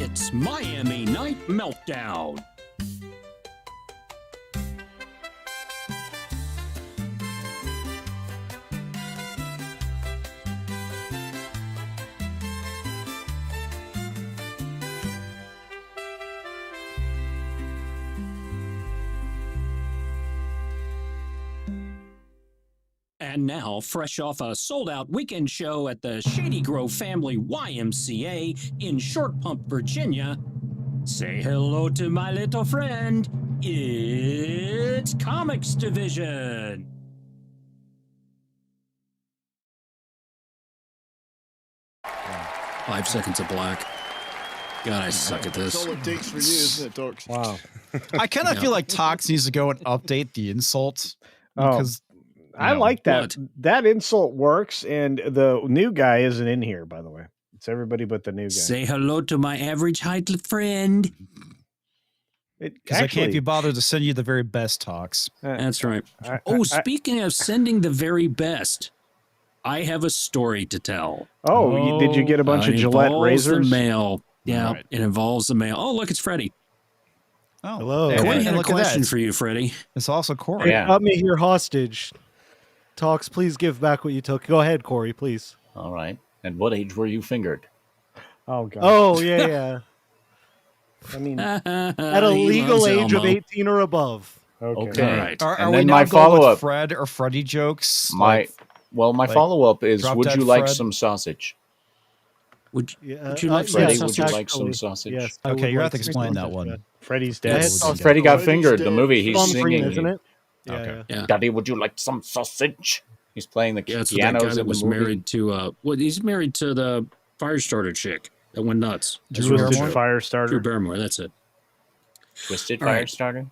It's Miami Night Meltdown. And now, fresh off a sold-out weekend show at the Shady Grove Family YMCA in Short Pump, Virginia, say hello to my little friend. It's Comics Division. Five seconds of black. God, I suck at this. That's all it takes for you, isn't it, Dorks? Wow. I kind of feel like Tox needs to go and update the insults because I like that. What? That insult works, and the new guy isn't in here, by the way. It's everybody but the new guy. Say hello to my average height friend. because I can't be bothered to send you the very best Tox. That's right. Speaking of sending the very best, I have a story to tell. Did you get a bunch of Gillette razors? The mail. Yeah, Right. it involves the mail. Oh, look, it's Freddie. Oh, Hello. hey, Corey hey, had a look at question that. for you, Freddie. It's also Corey. Yeah. Yeah. Got me here hostage. Talks, please give back what you took. Go ahead, Corey, please. All right. At what age were you fingered? Oh, God. Oh, yeah. I mean, At a legal age of 18 or above. okay. All right. Are And we then now my going with follow-up. Fred or Freddy jokes? My follow-up is, Drop would Dead you like Fred? some sausage? Would Yeah, you like Freddie, some would you sausage? like some sausage? Yes. I Okay, would you have like to some explain that sausage, one. yeah. Freddy's I dead. had sausage. Freddie got Freddy's fingered. The dead. movie he's Sean Green, singing. isn't it? Okay. Yeah. Daddy, would you like some sausage? He's playing the Yeah, that's what that pianos guy in that the was movie. married to. He's married to the fire starter chick that went nuts. Drew Twisted Barrymore? Fire Drew Starter. Barrymore. That's it. Twisted All right. Fire Starter.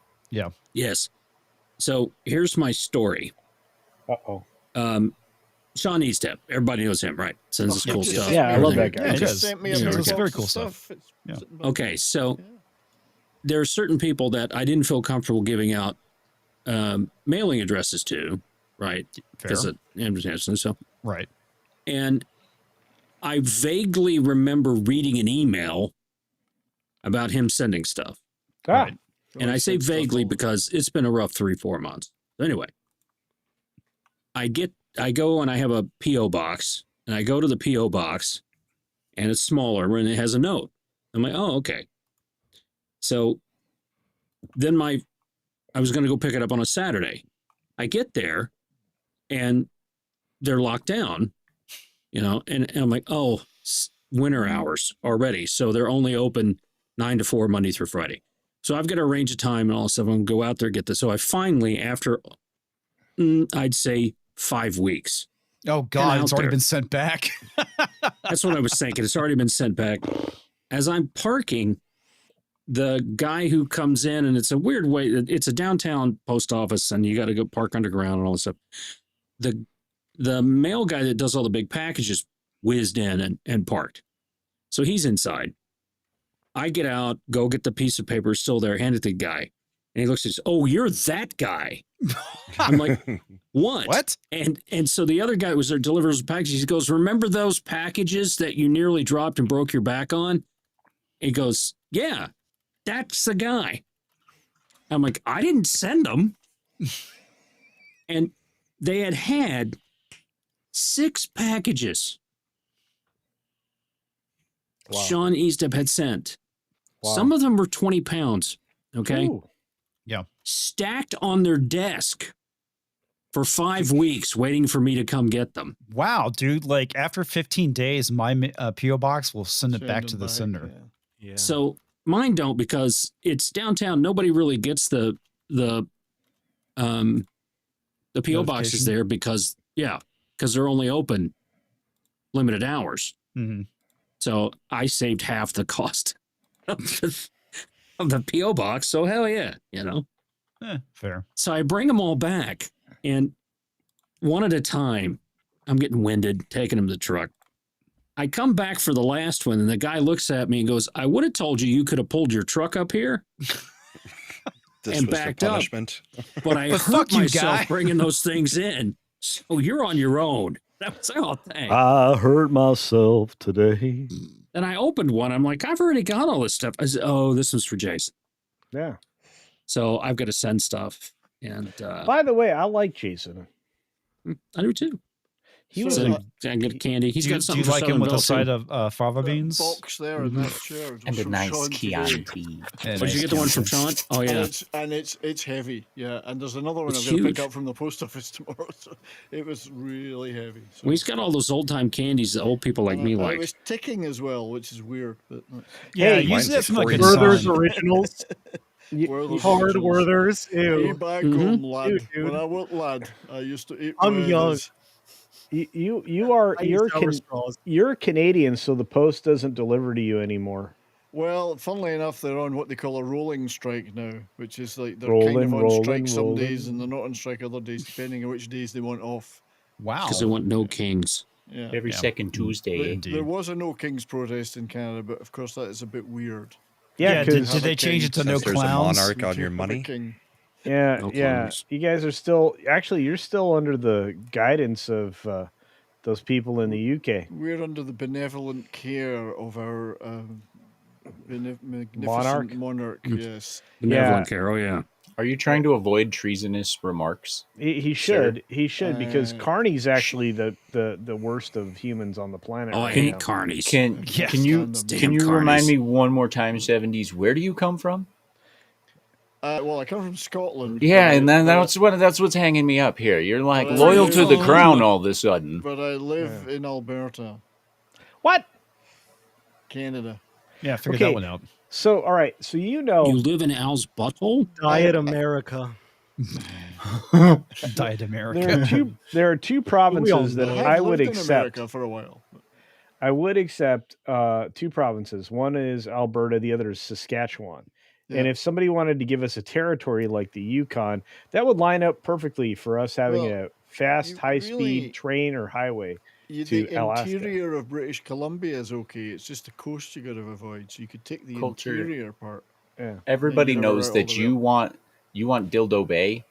Yes. So here's my story. Uh-oh. Sean Eastep. Everybody knows him, right? Sends us cool stuff. Yeah, I love that everything. guy. Yeah, it Just is. sent me Yeah, a it's box very of cool stuff. It's Yeah. sitting by- Okay, so Yeah. there are certain people that I didn't feel comfortable giving out mailing addresses to, right? Fair. Because so Right. and I vaguely remember reading an email about him sending stuff. Right. And I say vaguely because it's been a rough 3-4 months. Anyway, I go and I have a P.O. box, and I go to the P.O. box, and it's smaller, and it has a note. I'm like, oh, okay. So then I was going to go pick it up on a Saturday. I get there, and they're locked down, and I'm like, oh, winter hours already. So they're only open 9 to 4 Monday through Friday. So I've got to arrange a time and all this stuff. I'm going to go out there and get this. So I finally, after, I'd say 5 weeks. Oh, God, out it's already there. been sent back. That's what I was thinking. It's already been sent back. As I'm parking, the guy who comes in, and it's a weird way, it's a downtown post office, and you got to go park underground and all this stuff. The mail guy that does all the big packages whizzed in and parked. So he's inside. I get out, go get the piece of paper, still there, hand it to the guy. And he looks and says, oh, you're that guy. I'm like, what? What? And so the other guy was there, delivers the packages. He goes, remember those packages that you nearly dropped and broke your back on? He goes, yeah, that's the guy. I'm like, I didn't send them. And they had 6 packages Wow. Sean Eastep had sent. Wow. Some of them were 20 pounds, okay? Ooh. Stacked on their desk for 5 weeks waiting for me to come get them. Wow, dude. Like, after 15 days, my P.O. box will send it Send back them to the back, sender. yeah. Yeah. So mine don't, because it's downtown. Nobody really gets the P.O. boxes Notification? there because they're only open limited hours. Mm-hmm. So I saved half the cost of the P.O. box. So hell yeah, Fair. So I bring them all back, and one at a time, I'm getting winded, taking them to the truck. I come back for the last one, and the guy looks at me and goes, I would have told you could have pulled your truck up here This and was backed the up. punishment. But I But hurt fuck you, myself guy. bringing those things in. So you're on your own. That was, oh, thanks. I hurt myself today. Then I opened one. I'm like, I've already got all this stuff. I said, oh, this was for Jason. Yeah. So I've got to send stuff. And By the way, I like Jason. I do too. He So, was So I get candy. He's do got you something for like him Southern with a Belle, side too. of fava that beans? box there in that chair. was And a from nice Sean today. Chianti. And Did you get the one from Chianti. Sean? Oh, yeah. And it's heavy, yeah. And there's another one It's I'm going to pick huge. up from the post office tomorrow. So it was really heavy. So. Well, he's got all those old time candies that old people like And me it like. was ticking as well, which is weird. But Yeah, Hey, use mine's that from like a before Werther's design. originals. Werther's Hard originals. Werther's. Way Ew. back Mhm. home, lad. Dude. When I was lad, I used to eat. I'm young. Werther's. you are I use sour straws. you're Canadian, so the post doesn't deliver to you anymore. Well, funnily enough, they're on what they call a rolling strike now, which is like they're kind of on Rolling, strike some rolling. days and they're not on strike other days, depending on which days they want off. Wow. Because they want no kings. Yeah. Every Yeah. second Tuesday. Indeed. There was a no kings protest in Canada, but of course that is a bit weird. Yeah, did, because did they change it to no Since there's a clowns? monarch You on can't your have a money. king. yeah, No yeah. clones. You guys are still you're still under the guidance of those people in the UK. We're under the benevolent care of our magnificent Monarch? monarch. Mm. Yes. Benevolent care. Oh, yeah. Are you trying to avoid treasonous remarks? He Sure. should because Uh, Carney's actually the worst of humans on the planet. Oh, I right hate now. carnies. Can Yeah. can you Stand can them. you Damn remind carnies. me one more time, 70s? Where do you come from? Well, I come from Scotland. Yeah, but and then I- that's what's hanging me up here. You're like Well, loyal to the you- crown all of a sudden. But I live in Alberta, What? Canada. Yeah, figure Okay. that one out. So all right, so You live in Al's butthole? Diet America. Diet America. there are two provinces that I have I would lived in accept. America for a while. I would accept two provinces. One is Alberta, the other is Saskatchewan. And Yeah. if somebody wanted to give us a territory like the Yukon, that would line up perfectly for us having Well, a fast, you high-speed really- train or highway. The to Alaska. interior of British Columbia is okay. It's just the coast you got to avoid. So you could take the Culture. interior part. Yeah. Everybody you never knows write that all the you want Dildo Bay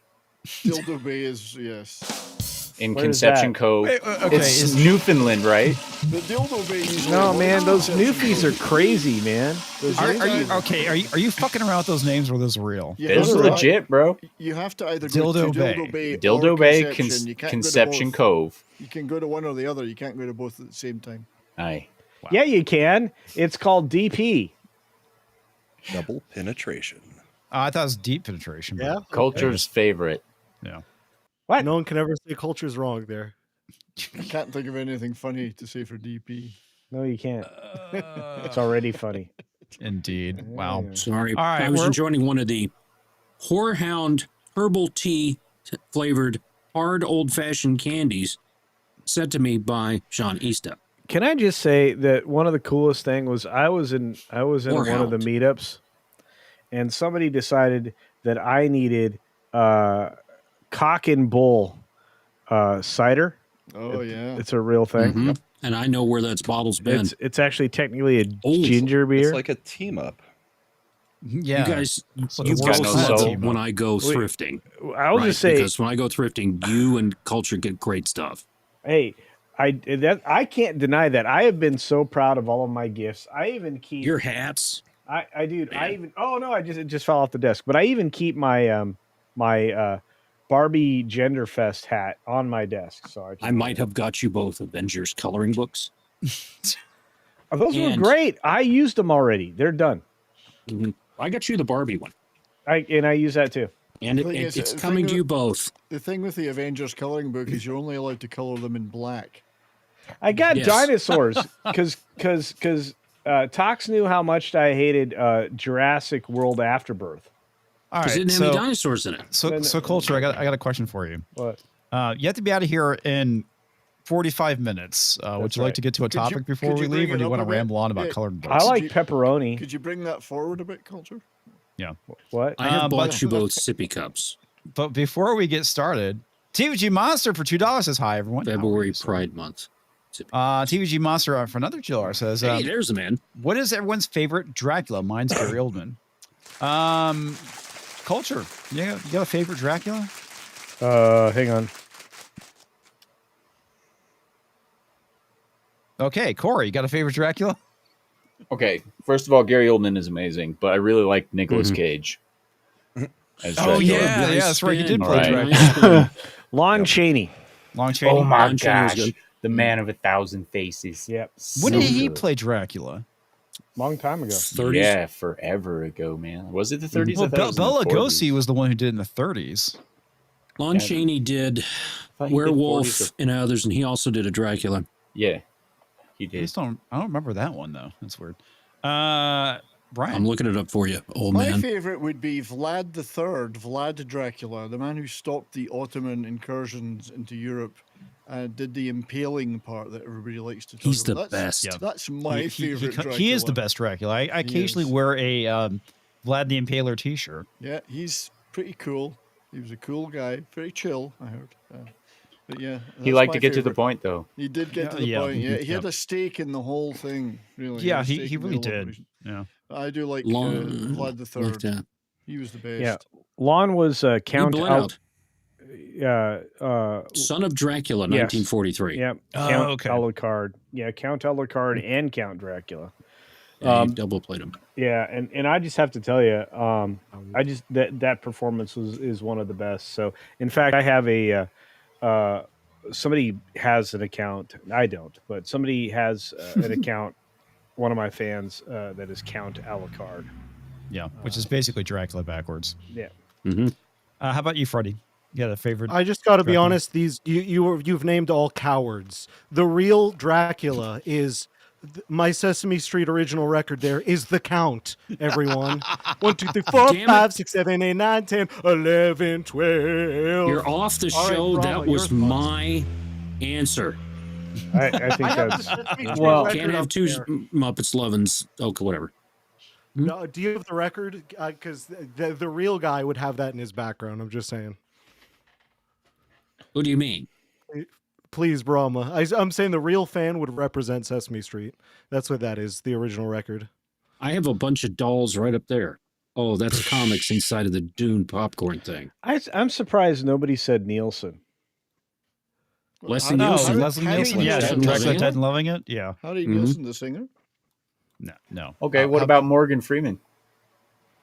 Dildo Bay is yes. in Where is Conception that? Cove. Wait, okay, it's is- Newfoundland, right? The Dildo Bay usually. No, avoids man, those Conception newfies are Cove. crazy, man. Those Are newfies you okay? Are you fucking around with those names or are those real? You It's have to- legit, bro. You have to either go Dildo to Bay. Dildo Bay, or Dildo Bay, Conception. You can't Conception go to both. Cove. You can go to one or the other. You can't go to both at the same time. Aye. Yeah, you can. It's called DP. Double penetration. I thought it was deep penetration. but- Yeah. Culture's favorite. Yeah. What? No one can ever say culture's wrong there. I can't think of anything funny to say for DP. No, you can't. It's already funny. Indeed. Wow. Yeah. Sorry. All right, I was we're- enjoying one of the Whorehound herbal tea flavored hard old fashioned candies sent to me by Sean Easta. Can I just say that one of the coolest thing was I was in Or one of the Hound. meetups, and somebody decided that I needed cock and bull cider. Oh yeah. It's a real thing. Mhm. And I know where that bottle's been. It's actually technically a Oh, ginger beer. It's like a team up. Yeah. You guys, So you the both worst know team when I go Wait, thrifting. I'll right? just say, Because when I go thrifting, you and Culture get great stuff. hey, I can't deny that. I have been so proud of all of my gifts. I even keep Your hats. I dude, I Man. even it just fell off the desk. But I even keep my my Barbie Genderfest hat on my desk. So I might have got you both Avengers coloring books. Oh, those were and- great. I used them already. They're done. Mhm. I got you the Barbie one. I use that too. And The thing is, it's the coming thing to you both. The thing with the Avengers coloring book is you're only allowed to color them in black. I got Yes. dinosaurs because Tox knew how much I hated Jurassic World Afterbirth. All Because right. it didn't have any So, dinosaurs in it. so culture. I got a question for you. What? You have to be out of here in 45 minutes. Would That's you like right. to get to a Could you- topic before could we you leave, bring or do it you want up to a bit? ramble on about Yeah. colored I books? like you- pepperoni. Could you bring that forward a bit, Culture? What? I have but- bought you both sippy cups. But before we get started, TVG Monster for $2 says hi, everyone. How are February you, sir? Pride Month. TVG Monster for another $2 says, Hey, there's a man. what is everyone's favorite Dracula? Mine's Gary Oldman. Culture. Yeah, you got a favorite Dracula? Hang on. Okay, Corey, you got a favorite Dracula? Okay, first of all, Gary Oldman is amazing, but I really like Nicolas Cage. As Oh Dracula. yeah, that's right. He did play Right. Dracula. Nice spin. Lon Chaney. Long Chaney. Oh my Lon Chaney was gosh, good. the man of 1,000 faces. Yep. When So did he good. play Dracula? Long time ago. 30s. Yeah, forever ago, man. Was it the 30s? Well, I thought it was in the Bela 40s. Lugosi was the one who did it in the 30s. Lon Yeah. Chaney did thought he did Werewolf 40s or- and others, and he also did a Dracula. Yeah, he I did. just don't remember that one though. That's weird. Brian. I'm looking it up for you, old My man. favorite would be Vlad III, Vlad Dracula, the man who stopped the Ottoman incursions into Europe and did the impaling part that everybody likes to talk He's the about. best. Yeah. That's my favorite Dracula. He is the best Dracula. I occasionally is. wear a Vlad the Impaler T-shirt. Yeah, he's pretty cool. He was a cool guy, very chill, I heard. But yeah, He that's liked my to get to the favorite. point, though. He did get Yeah, to the yeah. point. Yeah, he had Yeah. a stake in the whole thing. Really. Yeah, had a he stake in the really whole did. operation. Yeah. I do like Lon, Vlad III. like that. He was the best. Yeah. Lon was He Count bled Al- out. Son of Dracula, Yes. 1943. Yeah, Oh, Count okay. Alucard. Yeah, Count Alucard and Count Dracula. Yeah, he double played him. Yeah, and I just have to tell you, I just that performance is one of the best. So, in fact, I have a somebody has an account. I don't, but somebody has an account. One of my fans that is Count Alucard. Yeah, which is basically Dracula backwards. Yeah. Mm-hmm. How about you, Freddie? You got a favorite? I just got to be Dracula. honest. You've named all cowards. The real Dracula is my Sesame Street original record. There is the Count. Everyone, 1, 2, 3, 4, Damn it. 5, 6, 7, 8, 9, 10, 11, 12. You're off the All right, show. Brahma, That your was thoughts. my answer. I think that's Well, Can't have two Muppets Loggins. Okay, whatever. No, do you have the record? Because the real guy would have that in his background. I'm just saying. What do you mean? Please, Brahma. I'm saying the real fan would represent Sesame Street. That's what that is. The original record. I have a bunch of dolls right up there. Oh, that's comics inside of the Dune popcorn thing. I'm surprised nobody said Nielsen. Leslie No, Nielsen. Leslie Harry Nielsen. Yeah, Nielsen, Dracula Loving Dead and Loving It. Yeah. Harry Mhm. Nielsen, the singer. No. Okay, what about Morgan Freeman?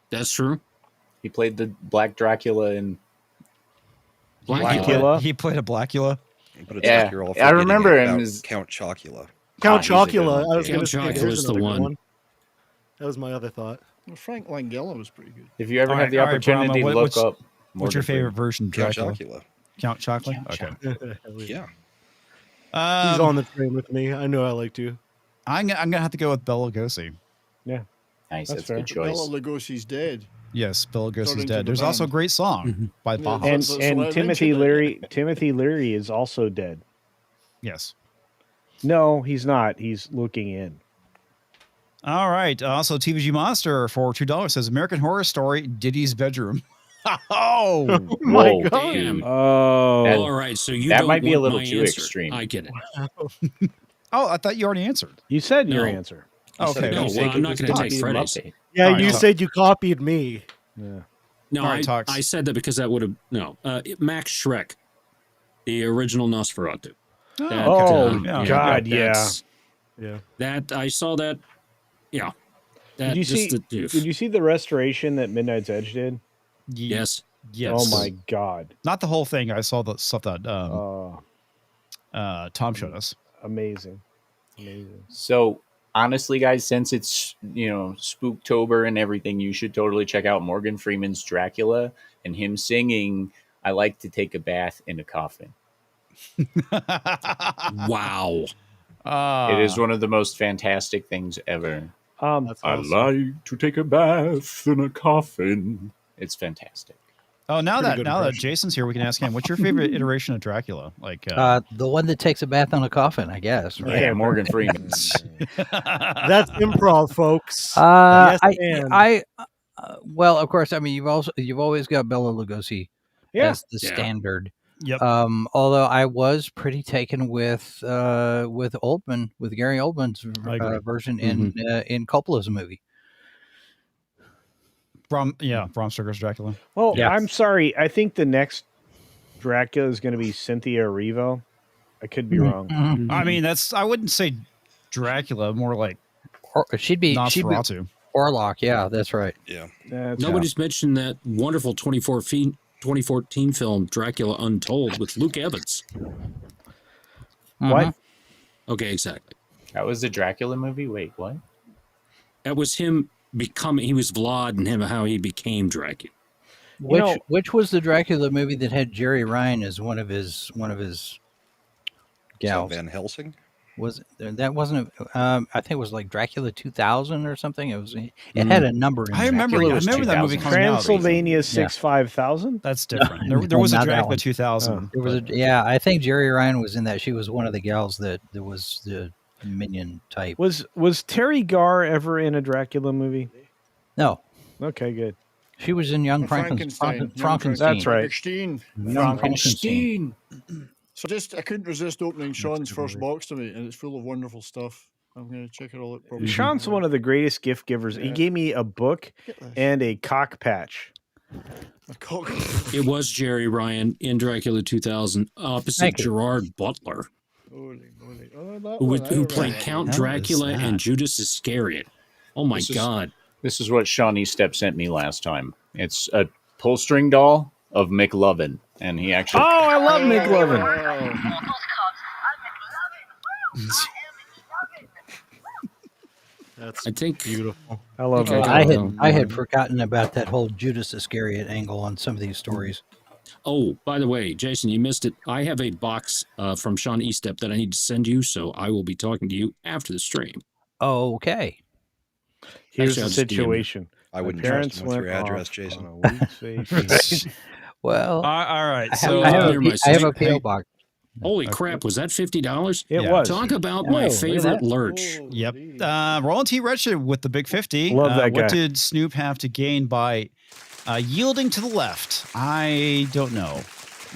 That's true. He played the Black Dracula in. Blackula? He played a Blackula. But it's Yeah, like you're all I remember forgetting him about as- Count Chocula. Count he's a good Chocula. one, I was too. going Count to say Chocula's there's the another good one. That was my other thought. Well, Frank Langella was pretty good. If you ever All have right, the all right, opportunity Brahma, to look what's- up. What's your Morgan favorite Freeman. version of Count Dracula? Chocula. Count Chocolate? Okay. Yeah. He's on the train with me. I know I like to. I'm gonna have to go with Bela Lugosi. Nice, That's that's a fair. good choice. Bela Lugosi's dead. Yes, Bela According Lugosi's to dead. the There's also a band. great song Mhm. by Yeah, Baja. And That's what I Timothy mentioned. Leary. Timothy Leary is also dead. Yes. No, he's not. He's looking in. All right. Also, TVG Monster for $2 says American Horror Story Diddy's Bedroom. Oh, Oh my Whoa, god. Damn. Oh, That- All right, so you that don't might be a want little my too answer. extreme. I get it. oh! I thought you already answered. you said your No. answer. You said Okay. it. No, You said well, you I'm not just gonna take copied him Freddy's. up. Yeah, All right, you so- said you copied me. Yeah. No, All right, Tox. I said that because that would have Max Shrek, the original Nosferatu. That, Oh, yeah. God, yeah. that's- Yeah. That I saw that. Yeah. That Did you just see? the doof. Did you see the restoration that Midnight's Edge did? Yes. Yes. Oh my God! Not the whole thing. I saw the stuff that Tom showed us. Amazing, amazing. So honestly, guys, since it's Spooktober and everything, you should totally check out Morgan Freeman's Dracula and him singing "I like to take a bath in a coffin." Wow. It is one of the most fantastic things ever. That's awesome. like to take a bath in a coffin. It's fantastic. Oh, now Pretty that good now that impression. Jason's here, we can ask him. What's your favorite iteration of Dracula? Like, The one that takes a bath on a coffin, I guess. Right? Yeah, Morgan Freeman. That's improv, folks. I, and. well, of course. I mean, you've always got Bela Lugosi Yeah, as the Yeah. standard. yep. Although I was pretty taken with Oldman, with Gary Oldman's I agree. version in Coppola's movie. Bram Stoker's Dracula. Well, Yeah. I'm sorry. I think the next Dracula is going to be Cynthia Erivo. I could be wrong. Mhm. I mean, I wouldn't say Dracula, more like She'd be Nosferatu. Orlok. Yeah, that's right. Yeah. Nobody's mentioned that wonderful 2014 film Dracula Untold with Luke Evans. What? Okay, exactly. That was the Dracula movie? Wait, what? That was him becoming. He was Vlad, and how he became Dracula. Which was the Dracula movie that had Jerry Ryan as one of his gals? Van Helsing? Was it, that wasn't? I think it was like Dracula 2000 or something. It had a number in I it. remember Dracula was that movie 2000. coming out. Transylvania 65000. That's different. There was a not that Dracula one. 2000. There was I think Jerry Ryan was in that. She was one of the gals that was the minion type. Was Terry Garr ever in a Dracula movie? No, Okay, good. she was in Young Frankenstein. That's right. Young Frankenstein. So I couldn't resist opening Sean's first box to me, and it's full of wonderful stuff. I'm going to check it all out. Probably. Sean's one of the greatest gift givers. He gave me a book and a cock patch. A cock. It was Jerry Ryan in Dracula 2000, opposite Gerard Butler, who played Count Dracula and Judas Iscariot. Oh my God! This is what Shawnee Step sent me last time. It's a pull string doll of McLovin, and he actually. Oh, I love McLovin. That's I think beautiful. I love Okay. McLovin. I had forgotten about that whole Judas Iscariot angle on some of these stories. Oh, by the way, Jason, you missed it. I have a box from Sean Estep that I need to send you, so I will be talking to you after the stream. Okay. Here's Actually, the I'll just DM you. situation. I My wouldn't parents trust him with your went address, off Jason. on a week's vacation. Well, All right. I So have near my I have a site. PO box. Holy crap, was that $50? It Yeah. was. Talk about Oh, my look at favorite that. lurch. Yep. Roland T. Redshift with the big 50. Love that guy. What did Snoop have to gain by yielding to the left? I don't know.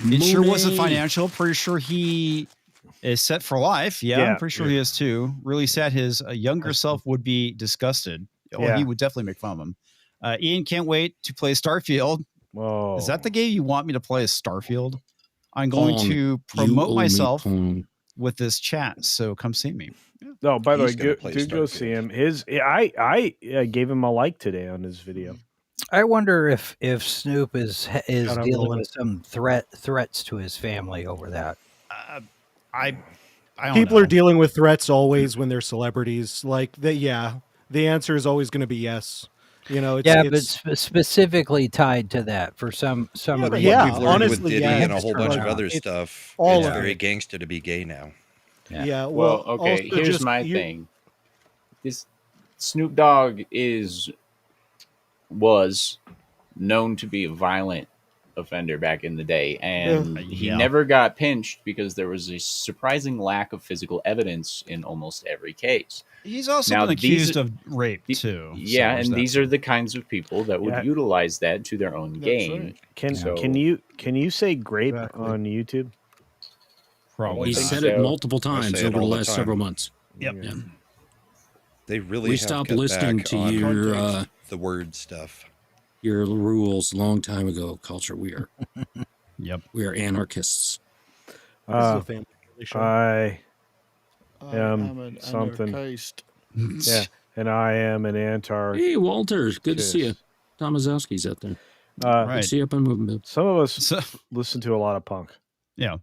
It sure wasn't Money. financial. Pretty sure he is set for life. Yeah, Yeah. I'm pretty sure he is too. Really sad his younger self would be disgusted. Well, Yeah. he would definitely make fun of him. Ian can't wait to play Starfield. Whoa. Is that the game you want me to play? Is Starfield? I'm going Pong. to You promote owe me myself Pong. with this chat. So come see me. No, by the way, He's gonna play do go Starfield. see him. I gave him a like today on his video. I wonder if Snoop is Shout out dealing Roland. with some threats to his family over that. I don't People know. are dealing with threats always when they're celebrities. Like, the answer is always going to be yes. You know, but specifically tied to that for some but reason. yeah, We've learned honestly, with Diddy yeah, and a it's whole bunch of true. other It's stuff. all It's of very it. gangster to be gay now. Yeah. Well, okay. also Here's just- my thing. This Snoop Dogg was known to be a violent offender back in the day, and he Yeah. never got pinched because there was a surprising lack of physical evidence in almost every case. He's also Now, been these- accused of rape too. Yeah, So there's and that. these are the kinds of people that would Yeah. utilize that to their own That's gain. right. Can So- can you say grape Exactly. on YouTube? probably He think not. said so. it multiple I times say it over the all the last time. several months. Yep. Yeah. They really We have stopped cut listening back to on your the word stuff. your rules a long time ago, culture. Yep. We are anarchists. This is a family show. I I am am an something. anarchist. yeah, and I am an Antarctic. Hey, Walter, good to see you. Cheers. Tomaszowski's out there. Uh, Good to see you up on movement. Some of us So, listen to a lot of punk. yeah.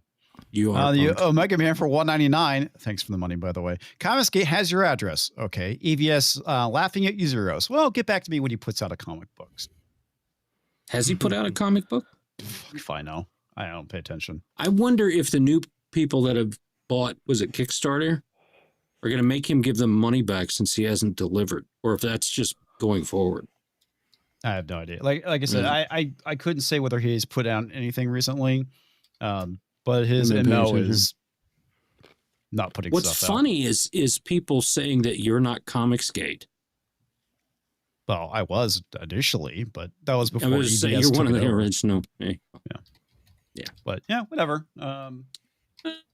You are. The punk. Omega Man for $199. Thanks for the money, by the way. Comicsgate has your address. Okay. EVS laughing at you zeros. Well, get back to me when he puts out a comic books. Has he put out a comic book? If I know. I don't pay attention. I wonder if the new people that have bought, was it Kickstarter, are going to make him give them money back since he hasn't delivered, or if that's just going forward. I have no idea. Like I said, Yeah. I couldn't say whether he's put out anything recently. But his Maybe MO attention. is not putting What's stuff out. funny is people saying that you're not Comicsgate. Well, I was initially, but that was I before was saying EVS you're took one of it the over. original. Hey, But yeah, whatever.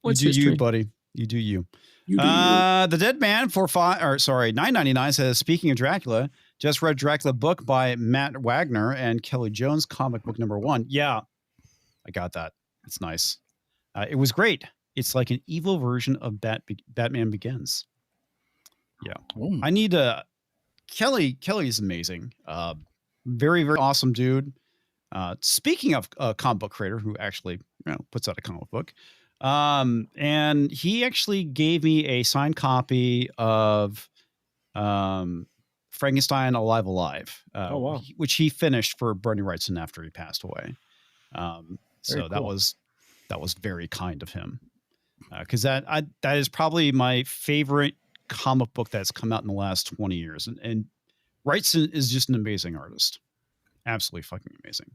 what's you do history? you, buddy. You do you. You do you. The Dead Man for $9.99 says, speaking of Dracula, just read Dracula book by Matt Wagner and Kelly Jones, comic book #1. Yeah, I got that. It's nice. It was great. It's like an evil version of Batman Begins. Ooh. I need to. Kelly's amazing. Very, very awesome dude. Speaking of a comic book creator who actually puts out a comic book, and he actually gave me a signed copy of Frankenstein Alive Alive, Oh, wow. which he finished for Bernie Wrightson after he passed away. So Very that cool. was very kind of him, because that is probably my favorite comic book that's come out in the last 20 years, and Wrightson is just an amazing artist, absolutely fucking amazing.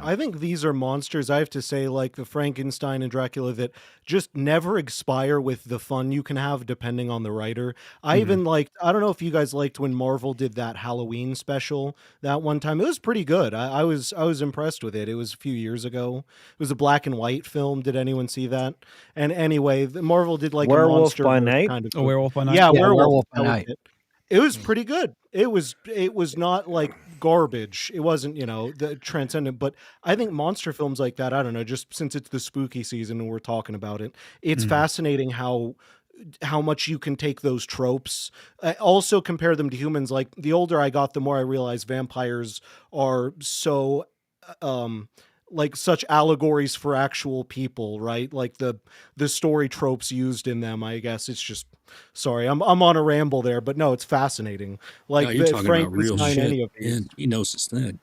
I think these are monsters, I have to say, like the Frankenstein and Dracula, that just never expire with the fun you can have depending on the writer. I even liked, I don't know if you guys liked when Marvel did that Halloween special that one time. It was pretty good. I was impressed with it. It was a few years ago. It was a black and white film. Did anyone see that? And anyway, Marvel did like Werewolf a monster by Night? kind of A Werewolf by Night? Yeah, Yeah, Werewolf Werewolf by that was Night. it. It was pretty good. It was not like garbage. It wasn't, the transcendent, but I think monster films like that, I don't know, just since it's the spooky season and we're talking about it, it's fascinating how much you can take those tropes, also compare them to humans. Like the older I got, the more I realized vampires are so like such allegories for actual people, right? Like the story tropes used in them. I guess it's just, sorry, I'm on a ramble there, but no, it's fascinating. Like No, you're talking about real Frankenstein, any shit. of these. And he knows his thing.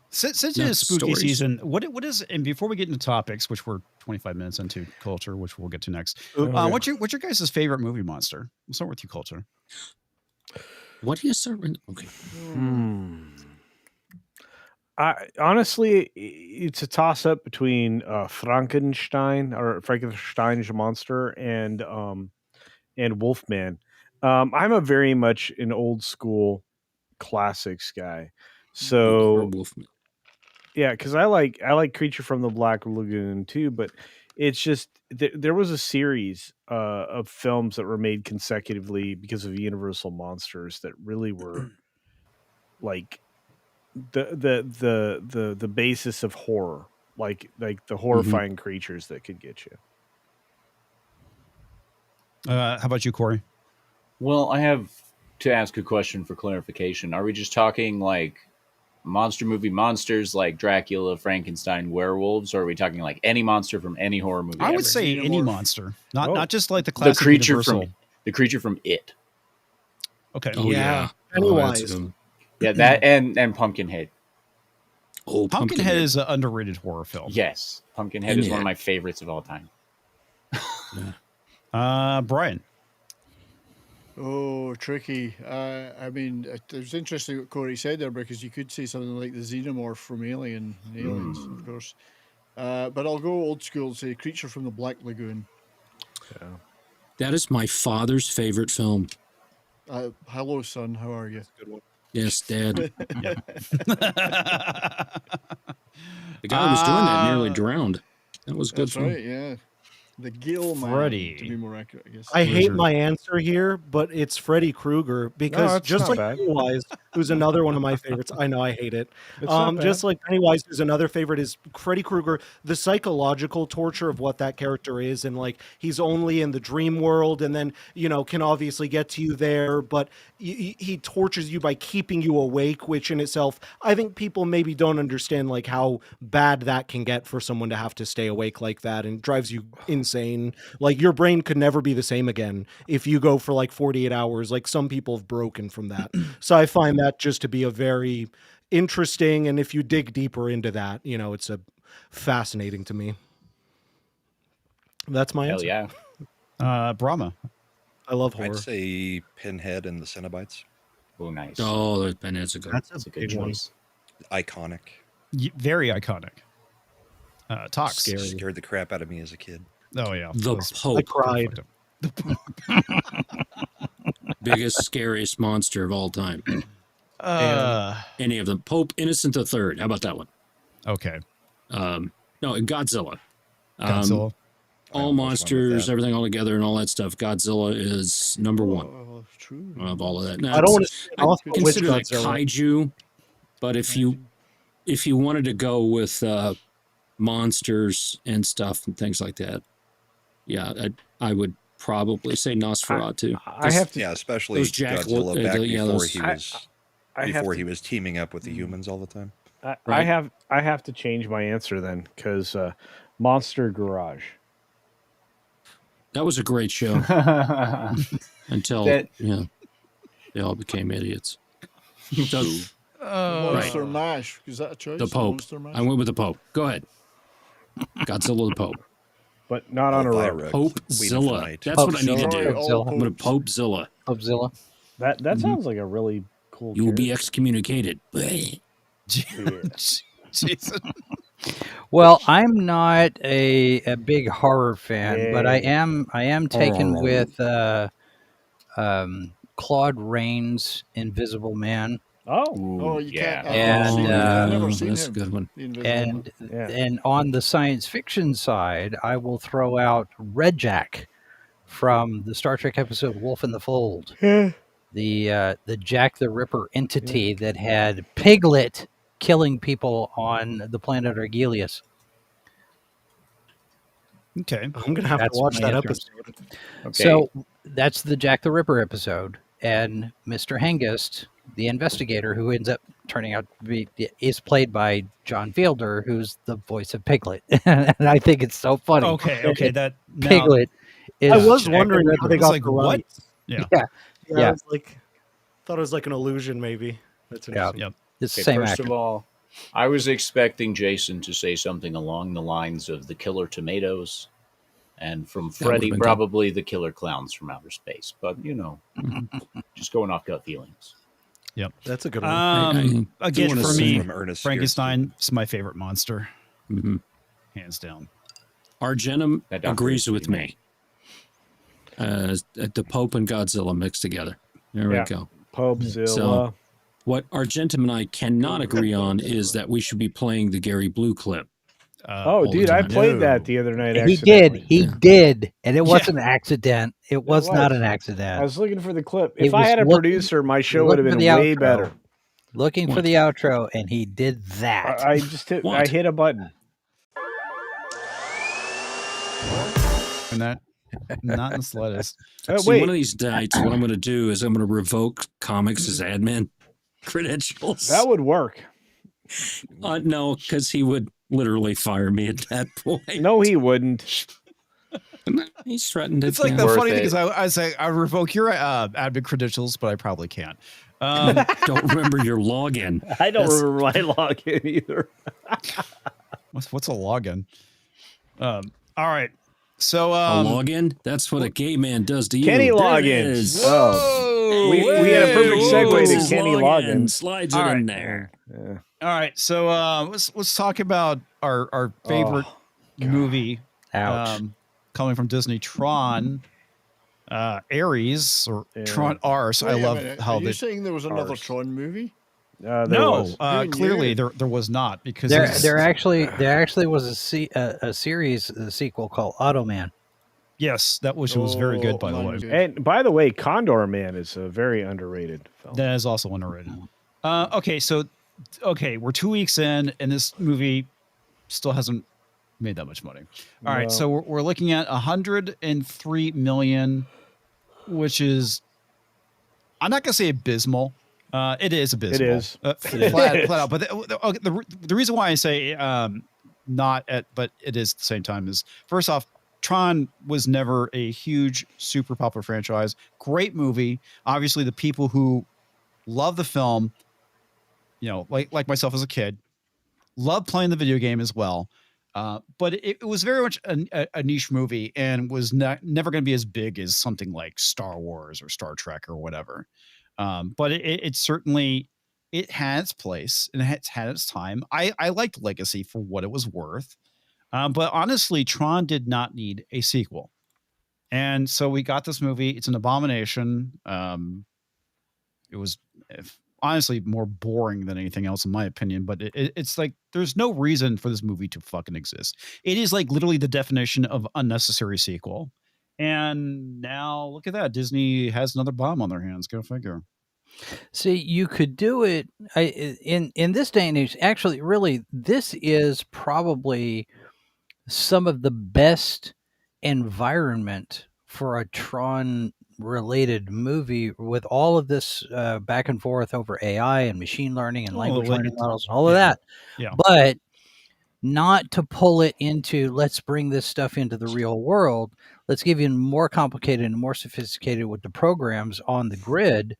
Since it No, is spooky stories. season, what is, and before we get into topics, which we're 25 minutes into culture, which we'll get to next. What's your guys' favorite movie monster? We'll start with you, culture. What do you start with? Okay. I honestly, it's a toss up between Frankenstein's monster and Wolfman. I'm a very much an old school classics guy, so Wolfman. yeah, because I like Creature from the Black Lagoon too, but it's just there was a series of films that were made consecutively because of Universal Monsters that really were like the basis of horror, like the horrifying creatures that could get you. How about you, Corey? Well, I have to ask a question for clarification. Are we just talking like monster movie monsters like Dracula, Frankenstein, werewolves, or are we talking like any monster from any horror movie? I would ever? say any monster, not just like the the classic creature Universal. the creature from It. Okay. Oh yeah. Pennywise. That's a good one. Yeah, that and Pumpkinhead. Oh, Pumpkinhead is an underrated horror film. Yes, Pumpkinhead is one of my favorites of all time. Brian. Oh, tricky. I mean, it was interesting what Corey said there, because you could say something like the Xenomorph from Aliens, of course. But I'll go old school and say Creature from the Black Lagoon. That is my father's favorite film. Hello, son. How are you? Good one. Yes, Dad. The guy who was doing that nearly drowned. That was a good That's film. right, yeah. The Gill Man, Freddie. to be more accurate, I guess. I hate my answer here, but it's Freddy Krueger, because it's just not like bad. Pennywise, who's another one of my favorites. I know I hate it. It's not Just like Pennywise, who's another favorite, is Freddy Krueger. The psychological torture of what that character is, and like he's only in the dream world, and then can obviously get to you there, but he tortures you by keeping you awake, which in itself, I think people maybe don't understand like how bad that can get for someone to have to stay awake like that, and drives you insane. Like your brain could never be the same again if you go for like 48 hours. Like some people have broken from that. So I find that just to be a very interesting, and if you dig deeper into that, it's a fascinating to me. That's my Hell answer. yeah. Brahma. I love horror. I'd say Pinhead and the Cenobites. Oh, nice. Oh, that's a good one. That's a good choice. Iconic. Very iconic. Tox. Scary. Scared the crap out of me as a kid. Oh yeah. The Pope. I cried. Biggest, scariest monster of all time. Any of them. Pope Innocent III. How about that one? Okay. No, Godzilla. Godzilla. All monsters, everything all together and all that stuff. Godzilla is number one Oh, true. of all of that. Now, I don't want to I which consider that Godzilla. kaiju, but if you wanted to go with monsters and stuff and things like that, yeah, I would probably say Nosferatu. I have to. Yeah, especially those Godzilla back yeah, before those- he was I have to- he was teaming up with the humans all the time. I Right. have to change my answer then because Monster Garage. That was a great show until That- they all became idiots. So, Monster Mash. Is that a choice? the Pope. Monster Mash? I went with the Pope. Go ahead. Godzilla the Pope. But not on a road. Elvira, Popezilla. Queen of Night. That's what I need to Sorry, do. all I'm going to popes. Popezilla. Popezilla. That sounds like a really cool. You will be character. excommunicated. Jesus. Well, I'm not a big horror fan, but I am taken with Claude Rains' Invisible Man, Oh, Oh, you can't. And, I've never seen that's a him. good one. The Invisible Man. and on the science fiction side, I will throw out Red Jack from the Star Trek episode Wolf in the Fold. The Jack the Ripper entity that had Piglet killing people on the planet Argelius. Okay. I'm gonna have That's to watch my that answer. episode. Okay. So that's the Jack the Ripper episode, and Mr. Hengist, the investigator, who ends up turning out to be, is played by John Fielder, who's the voice of Piglet, and I think it's so funny. Okay. That now, Piglet is. I was Jack the wondering how Ripper. they It's got like, the what? rights. Yeah. Yeah, Yeah, Yeah. I was like, thought it was like an illusion, maybe. That's interesting. Yep. it's the Okay, same first actor. of all, I was expecting Jason to say something along the lines of the Killer Tomatoes, and from would've Freddy, been good. probably the Killer Clowns from Outer Space. But just going off gut feelings. That's a good one. Again, do wanna for see me, From Ernest Frankenstein is my favorite monster, Mhm. hands down. Argenum That doctor agrees is with me. The Pope and Godzilla mixed together. There Yeah. we go. Popezilla. So- What Argentum and I cannot agree on is that we should be playing the Gary Blue clip. Oh, all the dude, I time. played No. that the other night. He did, accidentally. and it wasn't an accident. It was not was. an I accident. was looking for the clip. He If I was had a looking- producer, my show would have looking been for the way outro. better. Looking for What? the outro, and he did that. I just hit, I What? hit a button. And that, not in the slightest. See, Wait, one of these nights, what I'm going to do is I'm going to revoke comics as admin credentials. that would work. No, because he would literally fire me at that point. No, he wouldn't. He's threatened it. It's like now. the Worth funny thing it. is, I say I revoke your admin credentials, but I probably can't. Don't remember your login. I don't That's- remember my login either. What's a login? All right. So A login? That's what a gay man does to you. Kenny There it Loggins. is. Oh, we had a perfect segue This to is Kenny login. Loggins. Slides it All in right. there. Yeah. all right. So let's talk about our favorite movie Ouch. coming from Disney, Tron. Ares or Yeah. Tron Ars. I Wait a love minute, how Are you they. saying there was another Ours. Tron movie? There No, was. Who clearly knew? there was not because There it's- actually was a series a sequel called Automan. yes, that was very good by the Oh, way. man, And by the way, Condor Man is a very underrated film. That is also underrated. Okay, we're 2 weeks in, and this movie still hasn't made that much money. All right, No. so we're looking at 103 million, which is, I'm not gonna say abysmal. It is abysmal. is. Flat out. But the reason why I say not at, but it is at the same time is, first off, Tron was never a huge, super popular franchise. Great movie. Obviously, the people who love the film, like myself as a kid, love playing the video game as well. But it was very much a niche movie and was never going to be as big as something like Star Wars or Star Trek or whatever. But it certainly, it had its place and it's had its time. I liked Legacy for what it was worth. But honestly, Tron did not need a sequel. And so we got this movie. It's an abomination. It was honestly more boring than anything else, in my opinion. But it's like, there's no reason for this movie to fucking exist. It is like literally the definition of unnecessary sequel. And now look at that. Disney has another bomb on their hands. Go figure. See, you could do it in this day and age. Actually, really, this is probably some of the best environment for a Tron related movie with all of this back and forth over AI and machine learning and language learning models and all of that. Yeah. But not to pull it into, let's bring this stuff into the real world. Let's give you more complicated and more sophisticated with the programs on the grid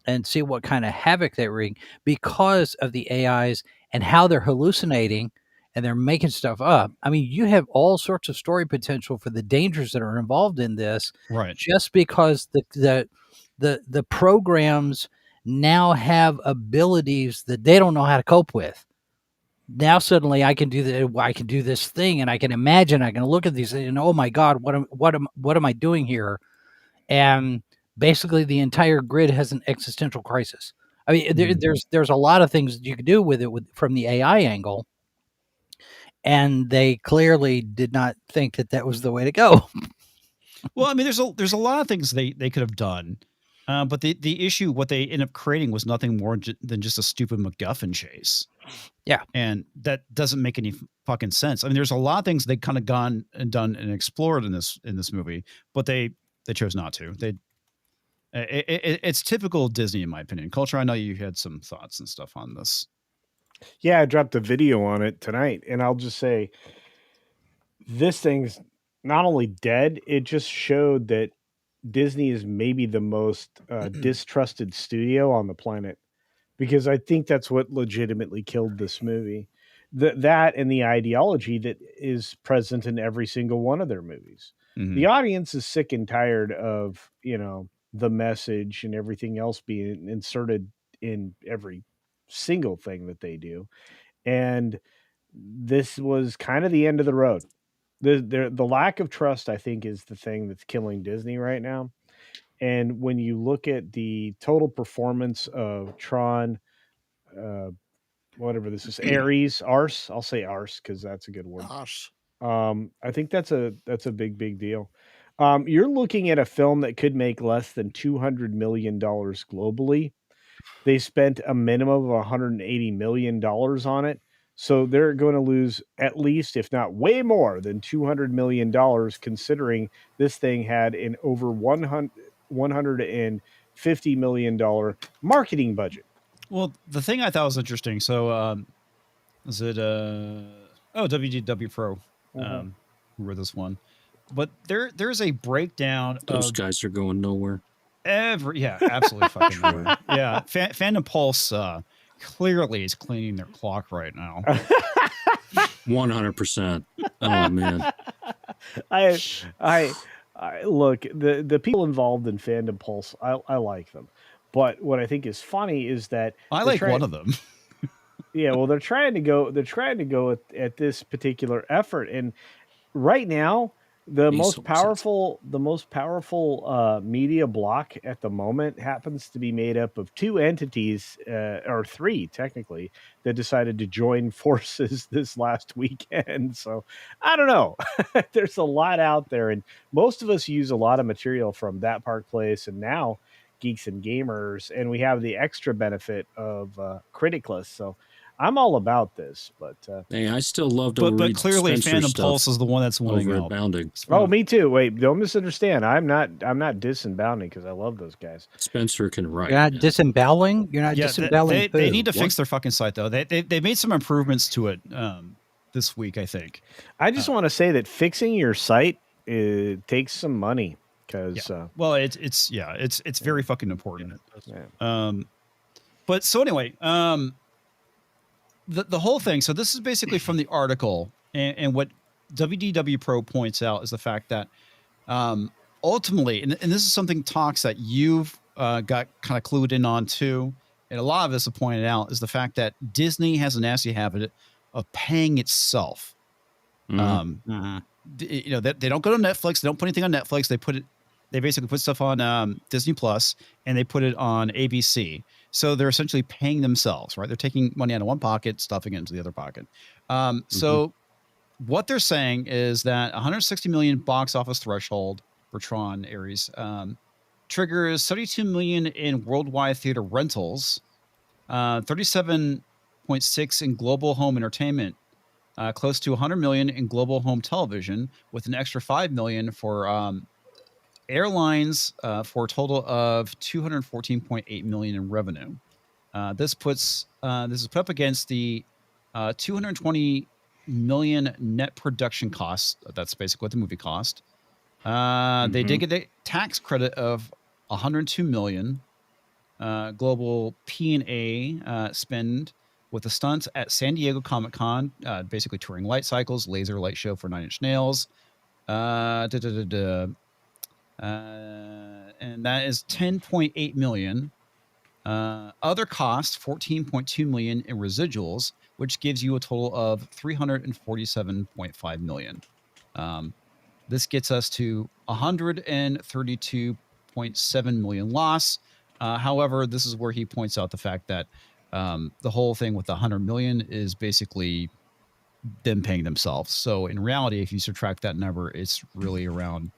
and see what kind of havoc they wreak because of the AIs and how they're hallucinating and they're making stuff up. I mean, you have all sorts of story potential for the dangers that are involved in this, Right. just because the programs now have abilities that they don't know how to cope with. Now suddenly I can do this thing, and I can imagine, I can look at these and, oh my God, what am I doing here? And basically the entire grid has an existential crisis. I mean, there's a lot of things you could do with it from the AI angle, and they clearly did not think that was the way to go. Well, I mean, there's a lot of things they could have done, but the issue, what they end up creating, was nothing more than just a stupid MacGuffin chase. Yeah, and that doesn't make any fucking sense. I mean, there's a lot of things they kind of gone and done and explored in this movie, but they chose not to. It's typical Disney, in my opinion. Culture, I know you had some thoughts and stuff on this. Yeah, I dropped a video on it tonight, and I'll just say this thing's not only dead, it just showed that Disney is maybe the most distrusted studio on the planet, because I think that's what legitimately killed this movie. That and the ideology that is present in every single one of their movies. Mhm. The audience is sick and tired of, the message and everything else being inserted in every single thing that they do. And this was kind of the end of the road. The lack of trust, I think, is the thing that's killing Disney right now. And when you look at the total performance of Tron, whatever this is, Arse, I'll say Arse because that's a good word. Arse. I think that's a big deal. You're looking at a film that could make less than $200 million globally. They spent a minimum of $180 million on it. So they're going to lose at least, if not way more than $200 million, considering this thing had an over $150 million marketing budget. Well, the thing I thought was interesting. So, is it WDW Pro? Who wrote this one? But there's a breakdown. Those guys are going nowhere. Absolutely fucking nowhere. Yeah, Fandom Pulse clearly is cleaning their clock right now. 100%. Oh man. I look, the people involved in Fandom Pulse, I like them. But what I think is funny is that I like one of them. Yeah, well, they're trying to go at this particular effort, and right now the most powerful media block at the moment happens to be made up of two entities, or three technically, that decided to join forces this last weekend. So I don't know. There's a lot out there, and most of us use a lot of material from That Park Place and now Geeks and Gamers, and we have the extra benefit of Criticless. So I'm all about this, but hey, I still love to read. But clearly, Spencer Fandom Pulse is the one that's winning over out. at Bounding. Oh, me too. Wait, don't misunderstand. I'm not dissing Bounding because I love those guys. Spencer can write. You're not disemboweling? You're not disemboweling? They need to fix their fucking site, though. They made some improvements to it this week, I think. I just want to say that fixing your site takes some money because well, it's very fucking important. But so anyway, the whole thing. So this is basically from the article, and what WDW Pro points out is the fact that ultimately, and this is something talks that you've got kind of clued in on too, and a lot of us have pointed out, is the fact that Disney has a nasty habit of paying itself. They don't go to Netflix. They don't put anything on Netflix. They basically put stuff on Disney Plus, and they put it on ABC. So they're essentially paying themselves, right? They're taking money out of one pocket, stuffing it into the other pocket. So what they're saying is that 160 million box office threshold for Tron Ares triggers 72 million in worldwide theater rentals, 37.6 in global home entertainment, close to 100 million in global home television, with an extra 5 million for airlines for a total of 214.8 million in revenue. This is put up against the 220 million net production costs. That's basically what the movie cost. They did get a tax credit of 102 million. Global P&A spend with the stunts at San Diego Comic-Con, basically touring light cycles, laser light show for Nine Inch Nails. And that is 10.8 million. Other costs, 14.2 million in residuals, which gives you a total of 347.5 million. This gets us to 132.7 million loss. However, this is where he points out the fact that the whole thing with the 100 million is basically them paying themselves. So in reality, if you subtract that number, it's really around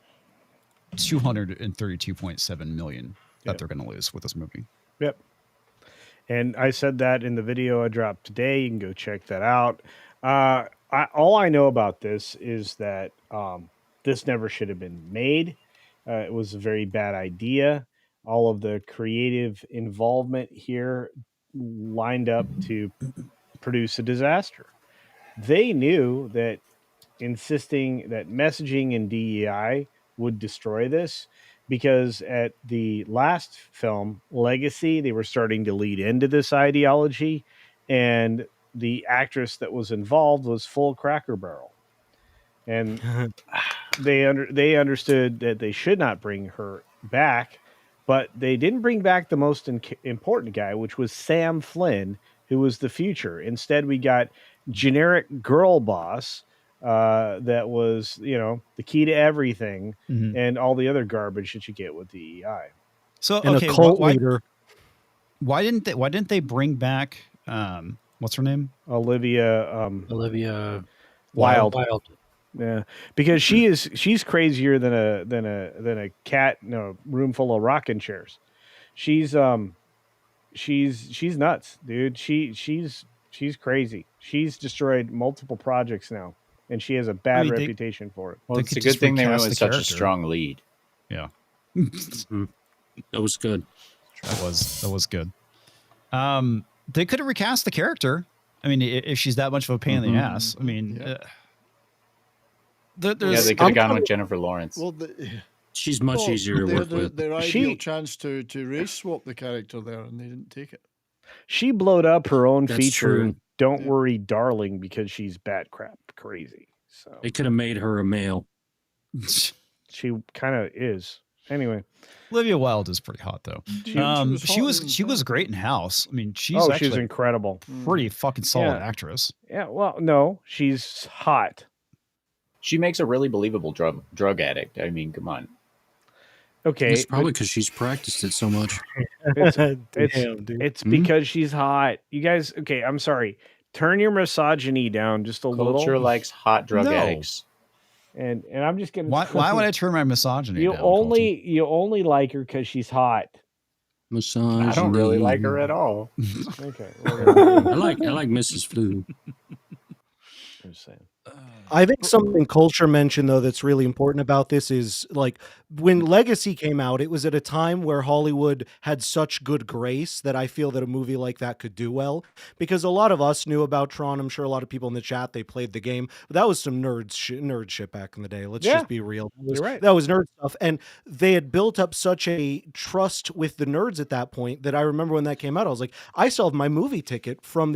232.7 million that they're going to lose with this movie. Yep. And I said that in the video I dropped today. You can go check that out. All I know about this is that this never should have been made. It was a very bad idea. All of the creative involvement here lined up to produce a disaster. They knew that insisting that messaging and DEI would destroy this, because at the last film, Legacy, they were starting to lead into this ideology, and the actress that was involved was full Cracker Barrel. And they understood that they should not bring her back, but they didn't bring back the most important guy, which was Sam Flynn, who was the future. Instead, we got generic girl boss that was, the key to everything, and all the other garbage that you get with DEI. So, and okay, a cult leader. Why didn't they bring back what's her name? Olivia Wilde. Wilde. Yeah, because she's crazier than a cat in a room full of rocking chairs. She's nuts, dude. She's crazy. She's destroyed multiple projects now, and she has a bad reputation for it. Well, it's a good thing they went with such a strong lead. Yeah. That was good. That was good. They could have recast the character. I mean, if she's that much of a pain in the ass. I mean, they could have gone with Jennifer Lawrence. Well, she's much easier to work with. Their ideal chance to race swap the character there, and they didn't take it. She blowed up her own That's feature. true. Don't worry, darling, because she's bat crap crazy. So They could have made her a male. she kind of is. Anyway, Olivia Wilde is pretty hot though. She was great in House. I mean, she's incredible. Pretty fucking solid actress. Yeah. Well, no, she's hot. She makes a really believable drug addict. I mean, come on. Okay, It's probably because she's practiced it so much. It's because she's hot. You guys, okay, I'm sorry. Turn your misogyny down just a little. Culture likes hot drug addicts. And I'm just gonna. Why would I turn my misogyny down? You only like her because she's hot. Misogyny. I don't really like her at all. Okay. I like Mrs. Flu. I'm just saying. I think something Culture mentioned, though, that's really important about this is, like, when Legacy came out, it was at a time where Hollywood had such good grace that I feel that a movie like that could do well. Because a lot of us knew about Tron. I'm sure a lot of people in the chat, they played the game. But that was some nerd shit back in the day. Let's just be real. You're right. That was nerd stuff. And they had built up such a trust with the nerds at that point that I remember when that came out, I was like, I still have my movie ticket from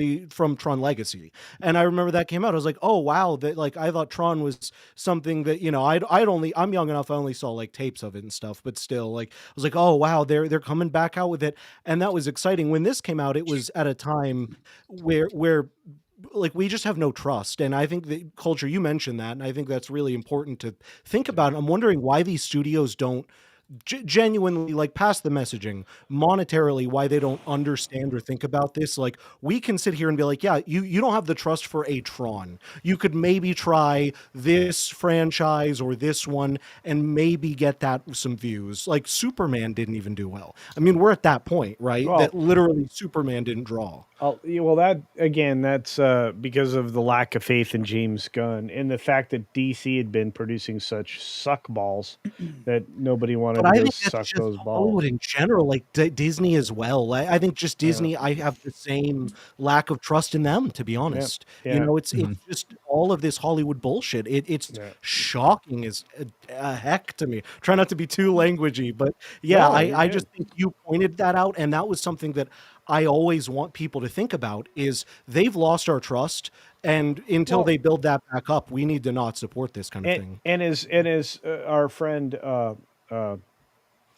Tron Legacy. And I remember that came out. I was like, oh, wow. That, like, I thought Tron was something that, I'm young enough, I only saw like tapes of it and stuff, but still, like, I was like, oh wow, they're coming back out with it. And that was exciting. When this came out, it was at a time where like, we just have no trust. And I think the Culture, you mentioned that, and I think that's really important to think about. I'm wondering why these studios don't genuinely, like, past the messaging, monetarily, why they don't understand or think about this. Like, we can sit here and be like, yeah, you don't have the trust for a Tron. You could maybe try this franchise or this one and maybe get that some views. Like, Superman didn't even do well. I mean, we're at that point, right? Well, that literally Superman didn't draw. Well, that again, that's because of the lack of faith in James Gunn and the fact that DC had been producing such suck balls that nobody wanted But I to go think suck that's just those Hollywood balls. in general, like Disney as well. I think just Disney, I have the same lack of trust in them, to be honest. You yeah. know, it's just all of this Hollywood bullshit. It's Yeah. shocking as a heck to me. Try not to be too languagey, but yeah, No, you're I good. just think you pointed that out, and that was something that I always want people to think about is they've lost our trust, and until Well- they build that back up, we need to not support this kind of thing. And as our friend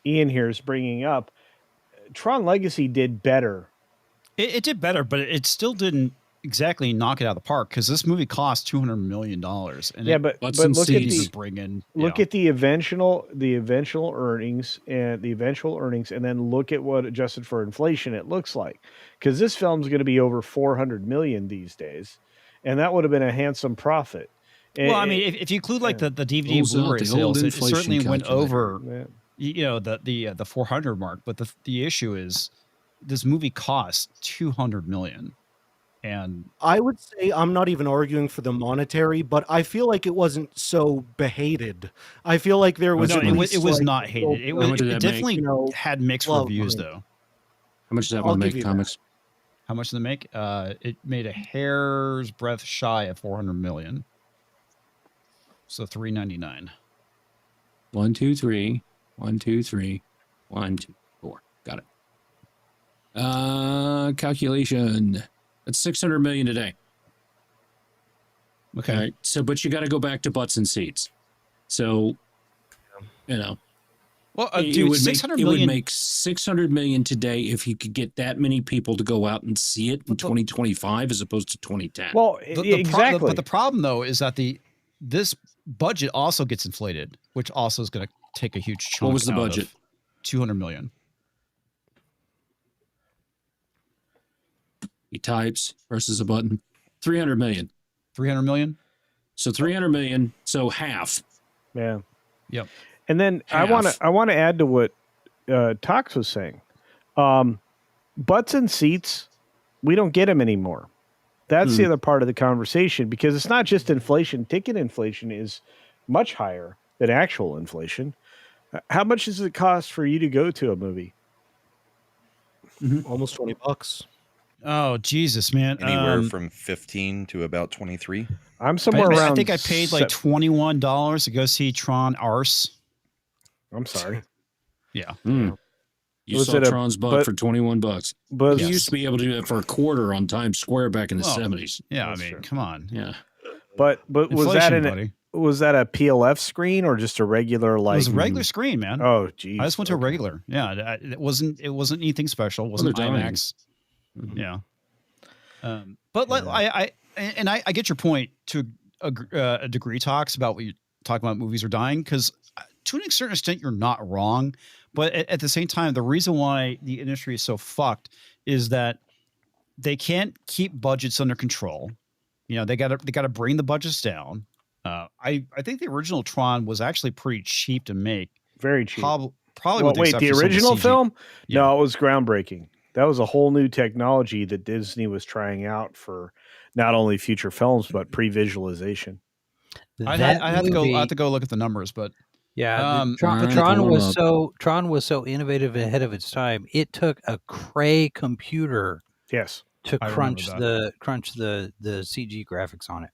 Ian here is bringing up, Tron Legacy did better. It did better, but it still didn't exactly knock it out of the park because this movie cost $200 million. And Yeah, it but Butts and look at seats. the to bring in. look at the eventual earnings and then look at what adjusted for inflation it looks like, because this film's going to be over 400 million these days, and that would have been a handsome profit. Well, I mean, if you include like the DVD Pulls out Blu-ray the old sales, it inflation certainly went calculator. over Yeah. the 400 mark. But the issue is this movie cost 200 million, and I would say I'm not even arguing for the monetary, but I feel like it wasn't so behated. I feel like there was no, at it least, was like, not a little hated. It bit was much did that make? definitely You know, had mixed love reviews behind it. though. How much does that I'll one give make? you that. Comics. How much did it make? It made a hair's breadth shy of 400 million. So 399. 1, 2, 3. 1, 2, 3. 1, 2, 4. Got it. Calculation. That's 600 million today. Okay. All right. So, but you got to go back to butts and seats. So, you know, Well, it dude, would 600 make, it would million. make 600 million today if you could get that many people to go out and see it in But the- 2025 as opposed to 2010. Well, exactly. But the problem though is that this budget also gets inflated, which also is going to take a huge chunk. What was the out of budget? 200 million. He types versus a button. 300 million. 300 million. So 300 million. So half. Yeah. Yep. And then Half. I want to add to what Tox was saying. Butts and seats, we don't get them anymore. That's the other part of the conversation, because it's not just inflation. Ticket inflation is much higher than actual inflation. How much does it cost for you to go to a movie? almost $20. Oh Jesus, man! Anywhere from 15 to about 23. I'm somewhere around. I think I paid like $21 to go see Tron Arse. I'm sorry, Yeah. You Was saw it a- Tron's butt but- for $21. but You used to be able to do that for a quarter on Times Square back in the Well, 70s. Yeah. That's I mean, true. come on. Yeah. was that Inflation, an buddy. was that a PLF screen or just a regular It like? was a regular screen, man. Oh, geez. I just went to a regular. Yeah, it wasn't anything special. It wasn't they're dying. IMAX. Yeah. But like, I get your point to a degree, Talks about what you talk about movies are dying, because to a certain extent you're not wrong, but at the same time the reason why the industry is so fucked is that they can't keep budgets under control. You know, they got to bring the budgets down. I think the original Tron was actually pretty cheap to make. Very cheap. Probably. Well, with wait, the exception of some of original CG. film? Yeah. No, it was groundbreaking. That was a whole new technology that Disney was trying out for not only future films but pre-visualization. I That have to movie- go look at the numbers, but Yeah, the Um, Tron, Alright, Tron hold was up. Tron was so innovative and ahead of its time. It took a Cray computer Yes. to I remember crunch that. the CG graphics on it.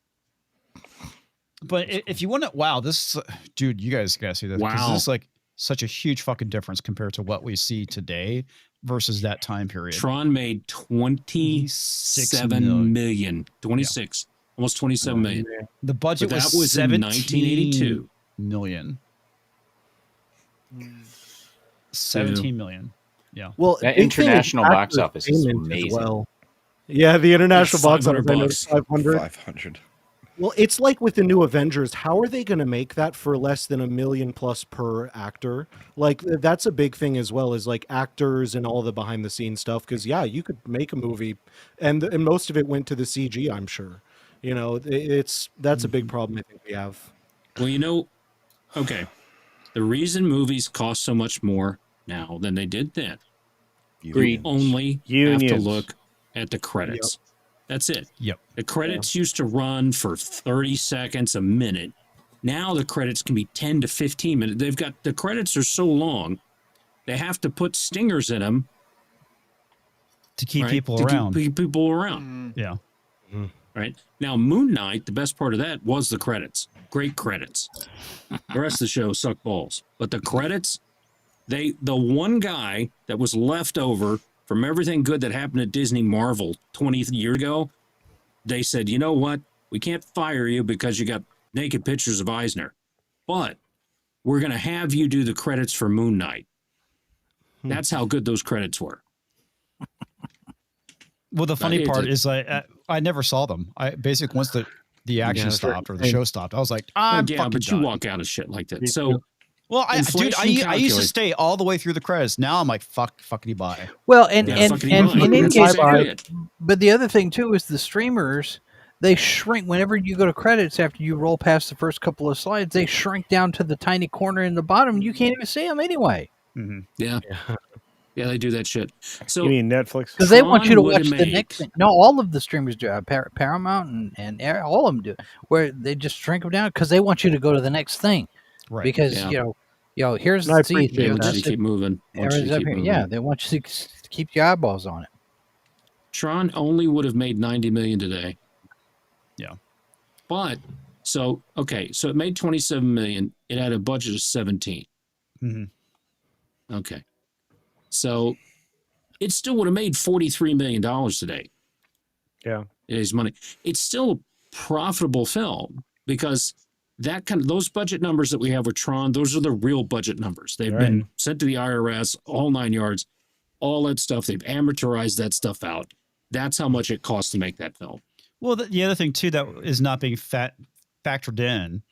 if you want to, wow, this dude, you guys gotta see this. 'Cause Wow. this is like such a huge fucking difference compared to what we see today versus that time period. Tron made 27 million. 26. Almost 27 million. The budget But that was was in 1982 1982. million. 17 million. Well, That big thing is international box actor office is payment as amazing. Well. Yeah, the international box office I know is $500. 500. 500. Well, it's like with the new Avengers. How are they going to make that for less than $1 million plus per actor? Like that's a big thing as well as like actors and all the behind the scenes stuff. Because yeah, you could make a movie, and most of it went to the CG. I'm sure. You know, that's a big problem I think we have. Well, you know, okay. The reason movies cost so much more now than they did then, Greed. only have to Unions. look at the credits. That's it. Yep. The credits used to run for 30 seconds, a minute. Now the credits can be 10 to 15 minutes. They've got the credits are so long, they have to put stingers in them To keep right, people to around. keep people around. Yeah. Right now, Moon Knight. The best part of that was the credits. Great credits. The rest of the show sucked balls, but the credits. The one guy that was left over from everything good that happened at Disney Marvel 20 years ago, they said, you know what? We can't fire you because you got naked pictures of Eisner, but we're going to have you do the credits for Moon Knight. That's how good those credits were. Well, the funny It's part a- is I never saw them. I basically once the action Yeah, sure. stopped or the show stopped, I was like, I'm yeah, fucking but done. you walk out of shit like that. You- So Well, I used to Inflation stay all the way through the credits. Now I'm like, fuckity bye. Well, and yeah, and fucking and, fine. and in That's case, exactly it. but the other thing too is the streamers. They shrink whenever you go to credits after you roll past the first couple of slides. They shrink down to the tiny corner in the bottom. You can't even see them anyway Yeah, they do that shit. So You mean Netflix? because they want you to Tron would watch have the made- next thing. No, all of the streamers do. Paramount and all of them do. Where they just shrink them down because they want you to go to the next thing. Right. Because Yeah. here's I see, appreciate they you know, want you that's to keep moving. Want you everything's to up keep here. moving. Yeah, they want you to keep your eyeballs on it. Tron only would have made 90 million today. Yeah. But so it made 27 million. It had a budget of 17. Mhm. Okay. So it still would have made $43 million today. Yeah. Today's money. It's still a profitable film because those budget numbers that we have with Tron, those are the real budget numbers. They've been sent to the IRS, all 9 yards, all that stuff. They've amortized that stuff out. That's how much it costs to make that film. Well, the other thing too that is not being factored in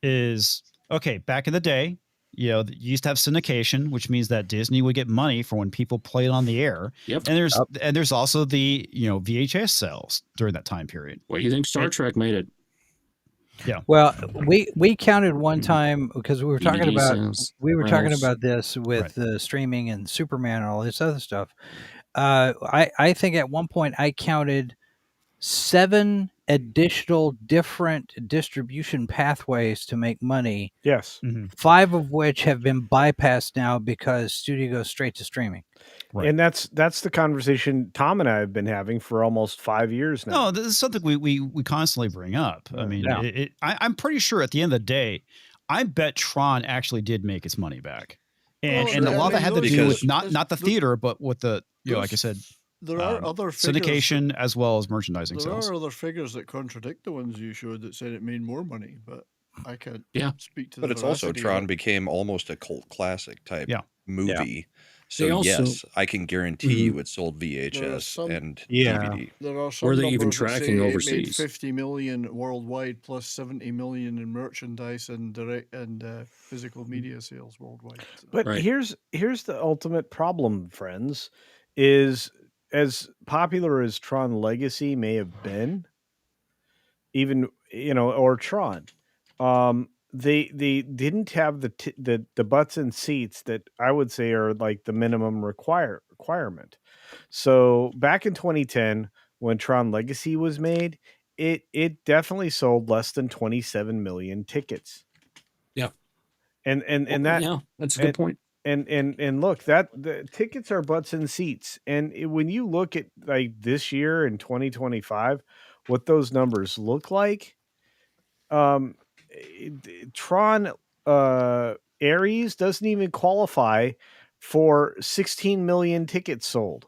is okay. Back in the day, you used to have syndication, which means that Disney would get money for when people played on the air. Yep. And there's also the VHS sales during that time period. What do you think Star Trek made it? Well, we counted one time because we were talking DVD about sales, talking rentals. about this with streaming and Superman and all this other stuff. I think at one point I counted 7 additional different distribution pathways to make money, Yes. 5 of which have been bypassed now because studio goes straight to streaming. Right. And that's the conversation Tom and I have been having for almost 5 years now. No, this is something we constantly bring up. I mean, Yeah. I'm pretty sure at the end of the day, I bet Tron actually did make its money back, and Well, and a I lot of mean, it had to those- do with those- not the theater, but with the like I said, There are other figures syndication as well as merchandising There sales. are other figures that contradict the ones you showed that said it made more money, but I can't Yeah. speak to But the it's also veracity of Tron it. became almost a cult classic type Yeah. movie. They So also- yes, I can guarantee you it sold VHS some- and Yeah. DVD. There are some Were they even numbers that say tracking it made overseas? 50 million worldwide plus 70 million in merchandise and direct and physical media sales worldwide. But Right. here's the ultimate problem, friends, is as popular as Tron Legacy may have been, even or Tron, they didn't have the butts and seats that I would say are like the minimum requirement. So back in 2010, when Tron Legacy was made, it definitely sold less than 27 million tickets. Yeah. And that yeah, that's a good point. and look, that the tickets are butts and seats. And when you look at like this year in 2025, what those numbers look like, Tron Ares doesn't even qualify for 16 million tickets sold.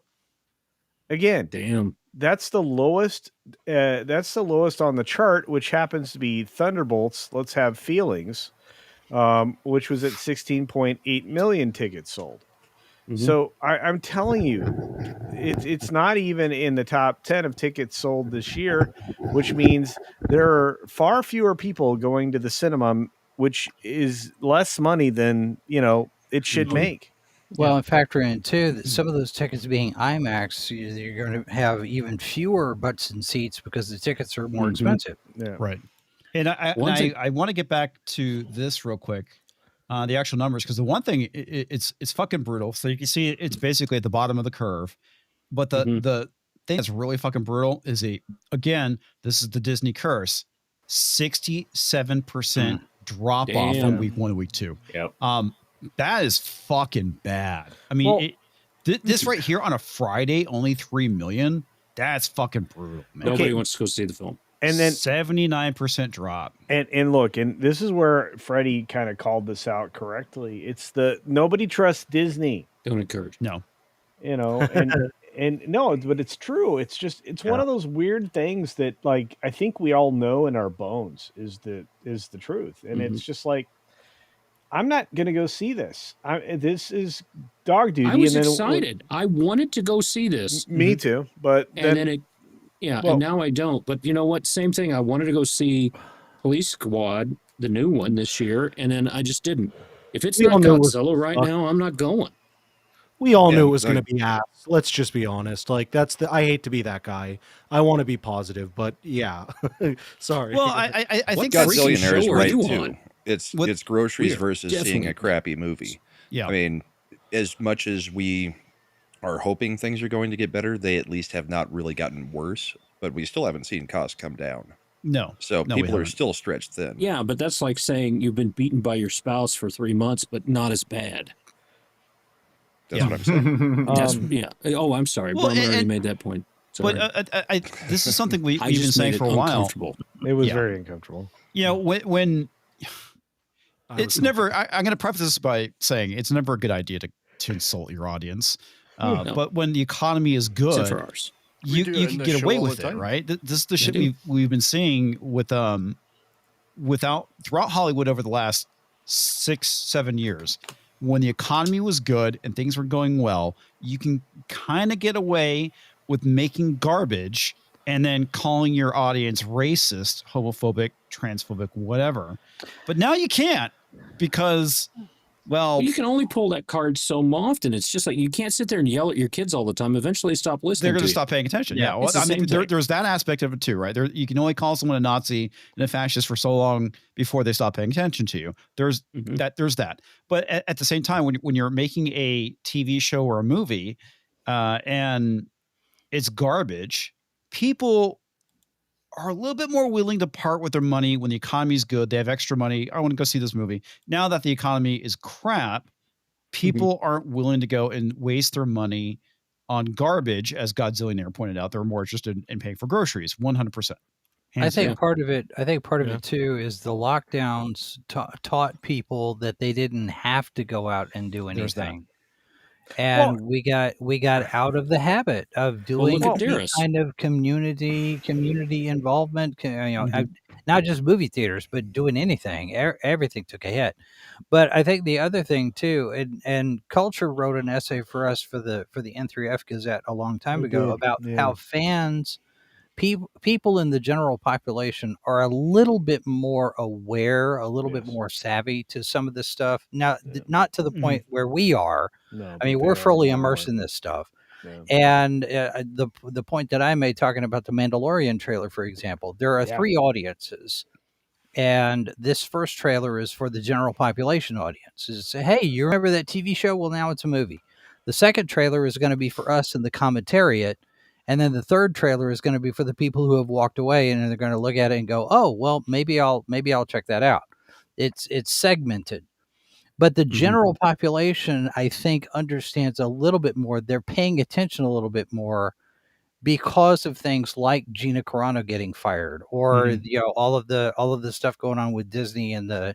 Again, Damn. that's the lowest. That's the lowest on the chart, which happens to be Thunderbolts. Let's Have Feelings, which was at 16.8 million tickets sold. Mhm. So I'm telling you, it's not even in the top 10 of tickets sold this year, which means there are far fewer people going to the cinema, which is less money than it should make. Well, and factor in too that some of those tickets being IMAX, you're going to have even fewer butts and seats because the tickets are more expensive. Yeah. Right. And One thing- I want to get back to this real quick, the actual numbers, because the one thing it's fucking brutal. So you can see it's basically at the bottom of the curve, but the thing that's really fucking brutal is again, this is the Disney curse, 67% drop off on Damn. week 1 and week 2. Yep. That is fucking bad. I mean, Well, this right here on a Friday, only 3 million. That's fucking brutal, man. Nobody wants to go see the film. And then 79% drop. and look, and this is where Freddie kind of called this out correctly. It's the nobody trusts Disney, Don't encourage. No. you know, and no, but it's true. It's just one of those weird things that like I think we all know in our bones is the truth, and it's just like I'm not gonna go see this. This is dog duty. I was and then excited. I wanted to go see this. Me too, but And then it, and now I don't. But you know what? Same thing. I wanted to go see Police Squad, the new one this year, and then I just didn't. If it's We not all knew it was- Godzilla right now, I'm not going. We all Yeah, knew it was going to like- be ass. Let's just be honest. Like I hate to be that guy. I want to be positive, but yeah. Sorry. Well, I What think that's freaking Godzillionaire is show are right you too. on? It's What- groceries We are versus seeing definitely- a crappy movie. yeah. I mean, as much as we are hoping things are going to get better, they at least have not really gotten worse. But we still haven't seen costs come down. No. So No, we people are haven't. still stretched thin. Yeah, but that's like saying you've been beaten by your spouse for 3 months, but not as bad. That's what I'm saying. That's Oh, I'm sorry. Well, Brahma already and- made that point. Sorry. But this is something we've I been just saying made for it a while. uncomfortable. it was Yeah. very uncomfortable. You know, when I it's was- never, I'm going to preface this by saying it's never a good idea to insult your audience. No. But when the economy is Except good, for ours. We you do it you in can this get show away all with the it, time. right? This is the shit do. we've been seeing with throughout Hollywood over the last 6-7 years. When the economy was good and things were going well, you can kind of get away with making garbage and then calling your audience racist, homophobic, transphobic, whatever. But now you can't because, well, You can only pull that card so often. It's just like you can't sit there and yell at your kids all the time. Eventually, they stop listening. they're going to to you. stop paying attention. Yeah, Yeah, well, it's the I mean, same thing. there's that aspect of it too, right? There, you can only call someone a Nazi and a fascist for so long before they stop paying attention to you. There's Mhm. there's that. But at the same time, when you're making a TV show or a movie, and it's garbage, people are a little bit more willing to part with their money when the economy's good. They have extra money. I want to go see this movie. Now that the economy is crap, people aren't willing to go and waste their money on garbage, as Godzillionaire pointed out. They're more interested in paying for groceries, 100%. I think down. part of it. I think part of Yeah. it too is the lockdowns taught people that they didn't have to go out and do There's that. anything, and we got out of the habit of doing look at any Dearest. kind of community involvement. Not just movie theaters, but doing anything. Everything took a hit. But I think the other thing too, and Culture wrote an essay for us for the N3F Gazette a long time They ago did, about yeah. how fans. People in the general population are a little bit more aware, a little bit Yes. more savvy to some of this stuff. Now, not to the point where we are. No, I mean, we're fully immersed in this stuff. And the point that I made talking about the Mandalorian trailer, for example, there are Yeah. 3 audiences. And this first trailer is for the general population audience. It's, hey, you remember that TV show? Well, now it's a movie. The second trailer is going to be for us in the commentariat. And then the third trailer is going to be for the people who have walked away, and they're going to look at it and go, "Oh, well, maybe I'll check that out." It's segmented, but the general population, I think, understands a little bit more. They're paying attention a little bit more because of things like Gina Carano getting fired, or all of the stuff going on with Disney and the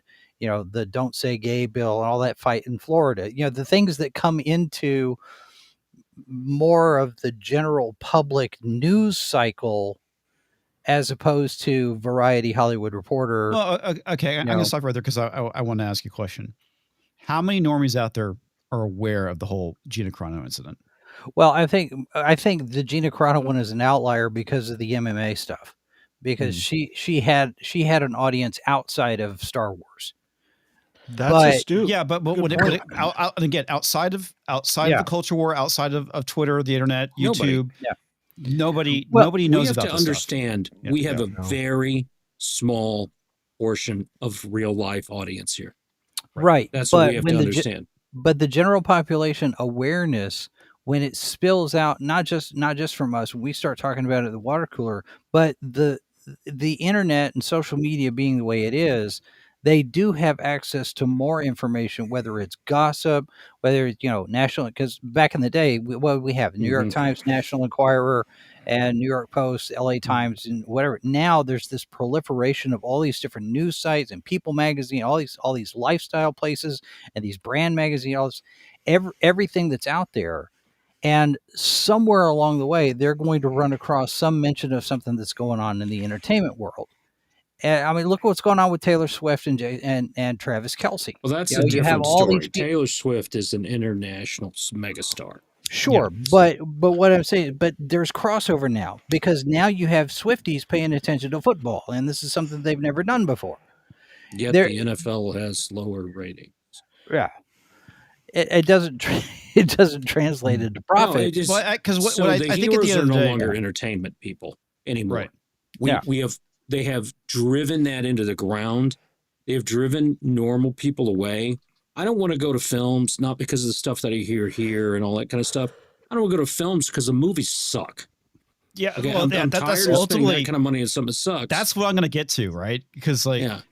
Don't Say Gay bill and all that fight in Florida. The things that come into more of the general public news cycle as opposed to Variety, Hollywood Reporter. Well, okay, I'm going to stop right there because I want to ask you a question. How many normies out there are aware of the whole Gina Carano incident? Well, I think the Gina Carano one is an outlier because of the MMA stuff, because she had an audience outside of Star Wars. That's astute. Yeah, but Good when point. and again, outside of the culture war, outside of Twitter, the internet, YouTube, nobody knows We have about to this understand stuff. we have a very small portion of real life audience here. Right. That's what we have to when understand. But the general population awareness when it spills out, not just from us, when we start talking about it at the water cooler, but the internet and social media being the way it is, they do have access to more information, whether it's gossip, whether it's, national, because back in the day, we have? New York Times, National Enquirer, and New York Post, LA Times, and whatever. Now there's this proliferation of all these different news sites and People Magazine, all these lifestyle places and these brand magazine, everything that's out there. And somewhere along the way, they're going to run across some mention of something that's going on in the entertainment world. And, I mean, look what's going on with Taylor Swift and Travis Kelce. Well, that's You a know, you have different all story. these people. Taylor Swift is an international megastar. Sure, but what I'm saying, but there's crossover now, because now you have Swifties paying attention to football, and this is something they've never done before. Yet There- the NFL has lower ratings. Yeah, it doesn't it doesn't translate into profit. it is- Because so what I the think at the heroes end are of the no day, longer entertainment people anymore. Right. They have driven that into the ground. They have driven normal people away. I don't want to go to films, not because of the stuff that I hear here and all that kind of stuff. I don't want to go to films because the movies suck. yeah, Okay, well, I'm that's tired of spending ultimately that kind of money on something that sucks. that's what I'm going to get to, right? Because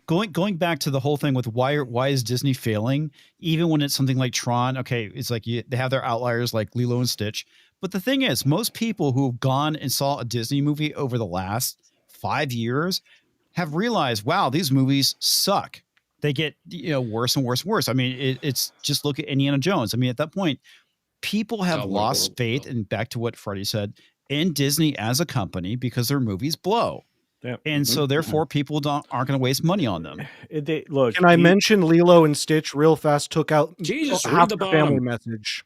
going back to the whole thing with why is Disney failing, even when it's something like Tron? Okay, it's like they have their outliers like Lilo and Stitch, but the thing is, most people who've gone and saw a Disney movie over the last 5 years have realized, wow, these movies suck. They get worse and worse and worse. I mean, it's just look at Indiana Jones. I mean, at that point, people have lost faith, and back to what Freddie said, in Disney as a company because their movies blow. Yeah. And so therefore people aren't going to waste money on them. Look, Can I mention Lilo and Stitch real fast? Took out Jesus, read half the the family bottom. message.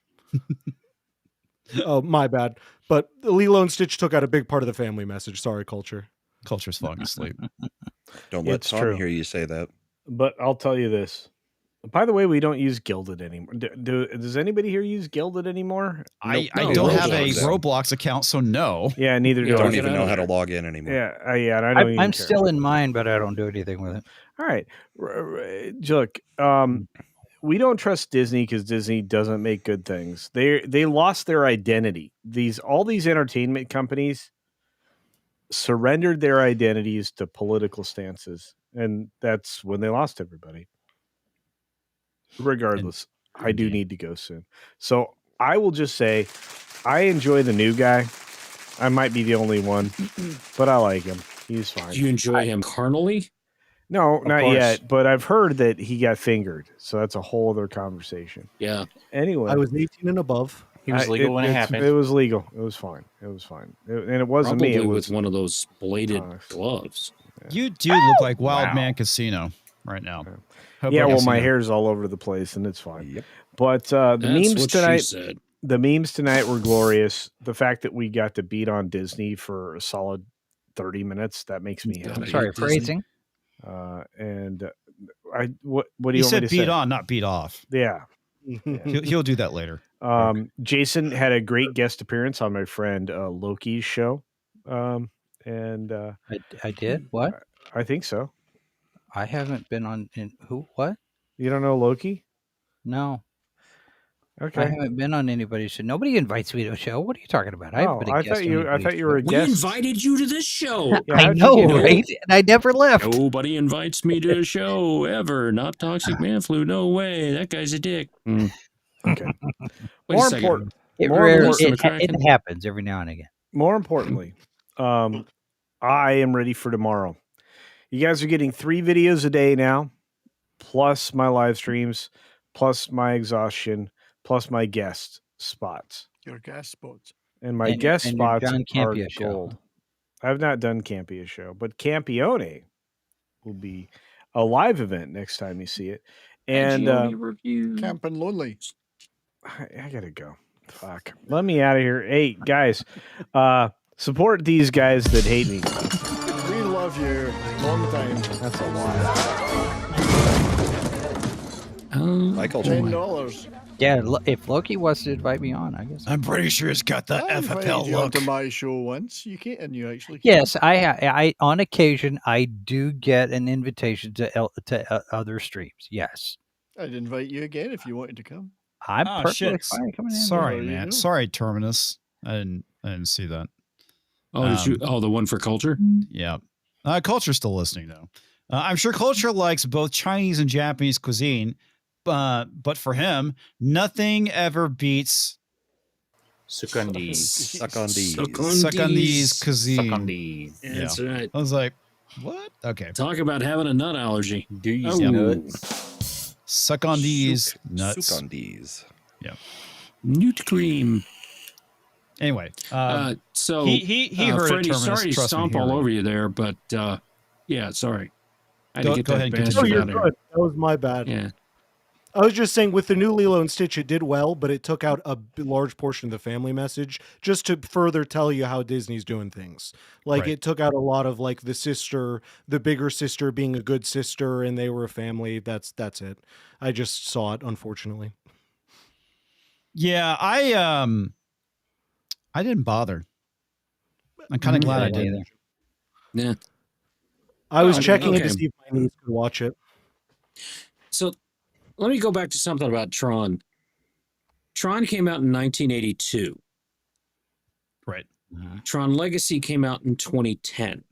Oh, my bad. But Lilo and Stitch took out a big part of the family message. Sorry, culture. Culture's falling asleep. Don't let It's Tom true. hear you say that. But I'll tell you this. By the way, we don't use Gilded anymore. Does anybody here use Gilded anymore? I No, don't have a Roblox. Roblox account, so no. Yeah, neither Yeah, do I I. don't get even out know of how to there. log in anymore. Yeah, and I don't. I'm even care. still in mine, but I don't do anything with it. All right. Look, we don't trust Disney because Disney doesn't make good things. They lost their identity. All these entertainment companies surrendered their identities to political stances, and that's when they lost everybody. Regardless, I do need to go soon. So I will just say I enjoy the new guy. I might be the only one, but I like him. He's fine. Do you enjoy him carnally? No, Of not course. yet. But I've heard that he got fingered, so that's a whole other conversation. Yeah. Anyway, I was 18 and above. He was legal when it happened. It was legal. It was fine. It was fine. And it wasn't Probably me. It was with one of those bladed Tonks. gloves. You do look like Wild Wow. Man Casino right now. yeah. Well, my Casino. hair's all over the place, and it's fine. Yep. But the That's memes what tonight. she said. The memes tonight were glorious. The fact that we got to beat on Disney for a solid 30 minutes, that makes me Yeah. happy. I'm sorry, Disney. phrasing. And what do He you want me said to beat say? on, not beat off. Yeah. He'll do that later. Jason had a great guest appearance on my friend Loki's show. And I did what? I think so. I haven't been on. Who? What? You don't know Loki? No, I Okay. haven't been on anybody's show. Nobody invites me to a show. What are you talking about? I haven't Oh, been a I guest thought on you anybody's were a show. We guest. invited you to this show. Yeah, I how'd you know, get in? right? And I never left. Nobody invites me to a show ever. Not Toxic Man Flu. No way. That guy's a dick. Okay. Wait More a second. important. It More rarely. important- It happens every now and again. More importantly, I am ready for tomorrow. You guys are getting 3 videos a day now, plus my live streams, plus my exhaustion, plus my guest spots. Your gas spots. And my And- guest and your spots John are Campea show. gold. I've not done Campea show, but Campione will be a live event next time you see it. And review. Camp and Lonely. I gotta go. Fuck. Let me out of here. Hey guys, support these guys that hate me. We love you. Long time. That's a lot. Michael, $10. Yeah, if Loki wants to invite me on, I guess. I'm pretty sure it's got the I invited FFL you look. onto my show once. You can't, and you actually. Yes, I on occasion I do get an invitation to other streams. Yes, I'd invite you again if you wanted to come. I'm Oh perfectly shit! fine coming in. Sorry, There you man. go. Sorry, Terminus. I didn't see that. Oh, did you? Oh, the one for culture. Yeah. Culture's still listening, though. I'm sure Culture likes both Chinese and Japanese cuisine, but for him, nothing ever beats Sucundis. Suck on these. Sucundese cuisine. Sucundis. Yeah, that's right. I was like, what? Okay. Talk about having a nut allergy. Do you Oh. nuts? Suck on these nuts. Suck on these. Newt cream. Anyway, So he heard Freddie, it, Terminus. sorry to Trust me, stomp all hearing. over you there, but yeah, sorry. I had Go- to get go that ahead and bastard continue. Oh, you're out of here. good. That was my bad. Yeah. I was just saying, with the new Lilo and Stitch, it did well, but it took out a large portion of the family message just to further tell you how Disney's doing things. Like, Right. it took out a lot of like the bigger sister being a good sister, and they were a family. That's it. I just saw it, unfortunately. Yeah, I didn't bother. I'm kind of glad I didn't. Yeah. I was Oh, checking in okay. to see if my niece could watch it. So let me go back to something about Tron. Tron came out in 1982. Right. Tron Legacy came out in 2010.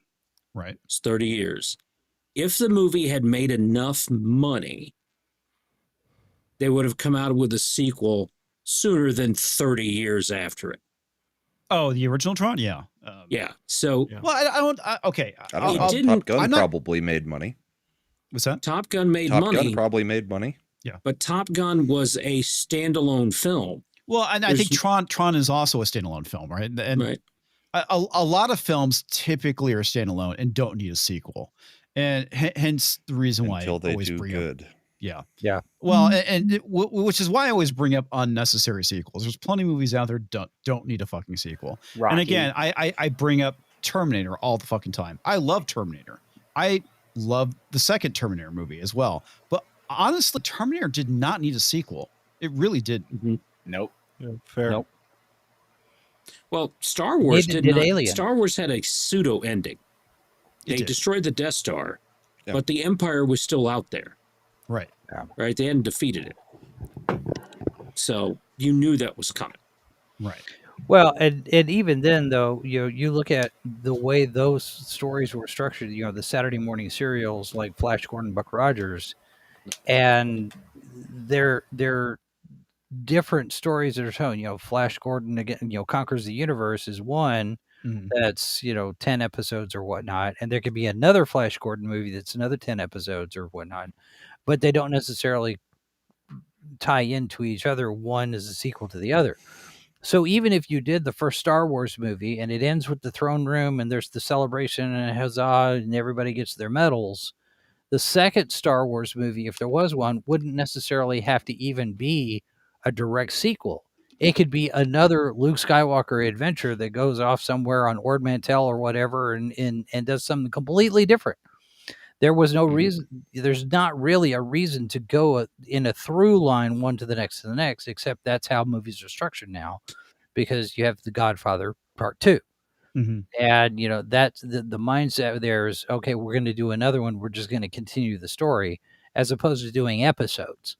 Right. It's 30 years. If the movie had made enough money, they would have come out with a sequel sooner than 30 years after it. Oh, the original Tron? Yeah. Yeah. So Yeah. Well, I don't. Okay. I don't It know. didn't- Top Gun I'm not- probably made money. What's that? Top Gun made Top money, Gun probably made money. but Top Gun was a standalone film. Well, and I There's- think Tron is also a standalone film, right? And Right. a lot of films typically are standalone and don't need a sequel, and hence the reason why Until I they always do bring up. good. Yeah. Yeah. Well, which is why I always bring up unnecessary sequels. There's plenty of movies out there don't need a fucking sequel. Rocky. And again, I bring up Terminator all the fucking time. I love Terminator. I love the second Terminator movie as well. But honestly, Terminator did not need a sequel. It really did. Nope. Yeah, fair. Nope. Well, Star Wars Neither did did not. Alien. Star Wars had a pseudo ending. It They did. destroyed the Death Star, Yeah. but the Empire was still out there. Right. Right? They hadn't defeated it. So you knew that was coming. Right. Well, and even then, though, you look at the way those stories were structured. The Saturday morning serials like Flash Gordon, Buck Rogers, and they're different stories that are told. Flash Gordon again, conquers the universe is one Mhm. that's 10 episodes or whatnot, and there could be another Flash Gordon movie that's another 10 episodes or whatnot, but they don't necessarily tie into each other. One is a sequel to the other. So even if you did the first Star Wars movie and it ends with the throne room and there's the celebration and huzzah and everybody gets their medals, the second Star Wars movie, if there was one, wouldn't necessarily have to even be a direct sequel. It could be another Luke Skywalker adventure that goes off somewhere on Ord Mantell or whatever and does something completely different. There was no reason. There's not really a reason to go in a through line one to the next, except that's how movies are structured now, because you have The Godfather Part 2. Mhm. And, that's the mindset there is, okay, we're going to do another one. We're just going to continue the story as opposed to doing episodes.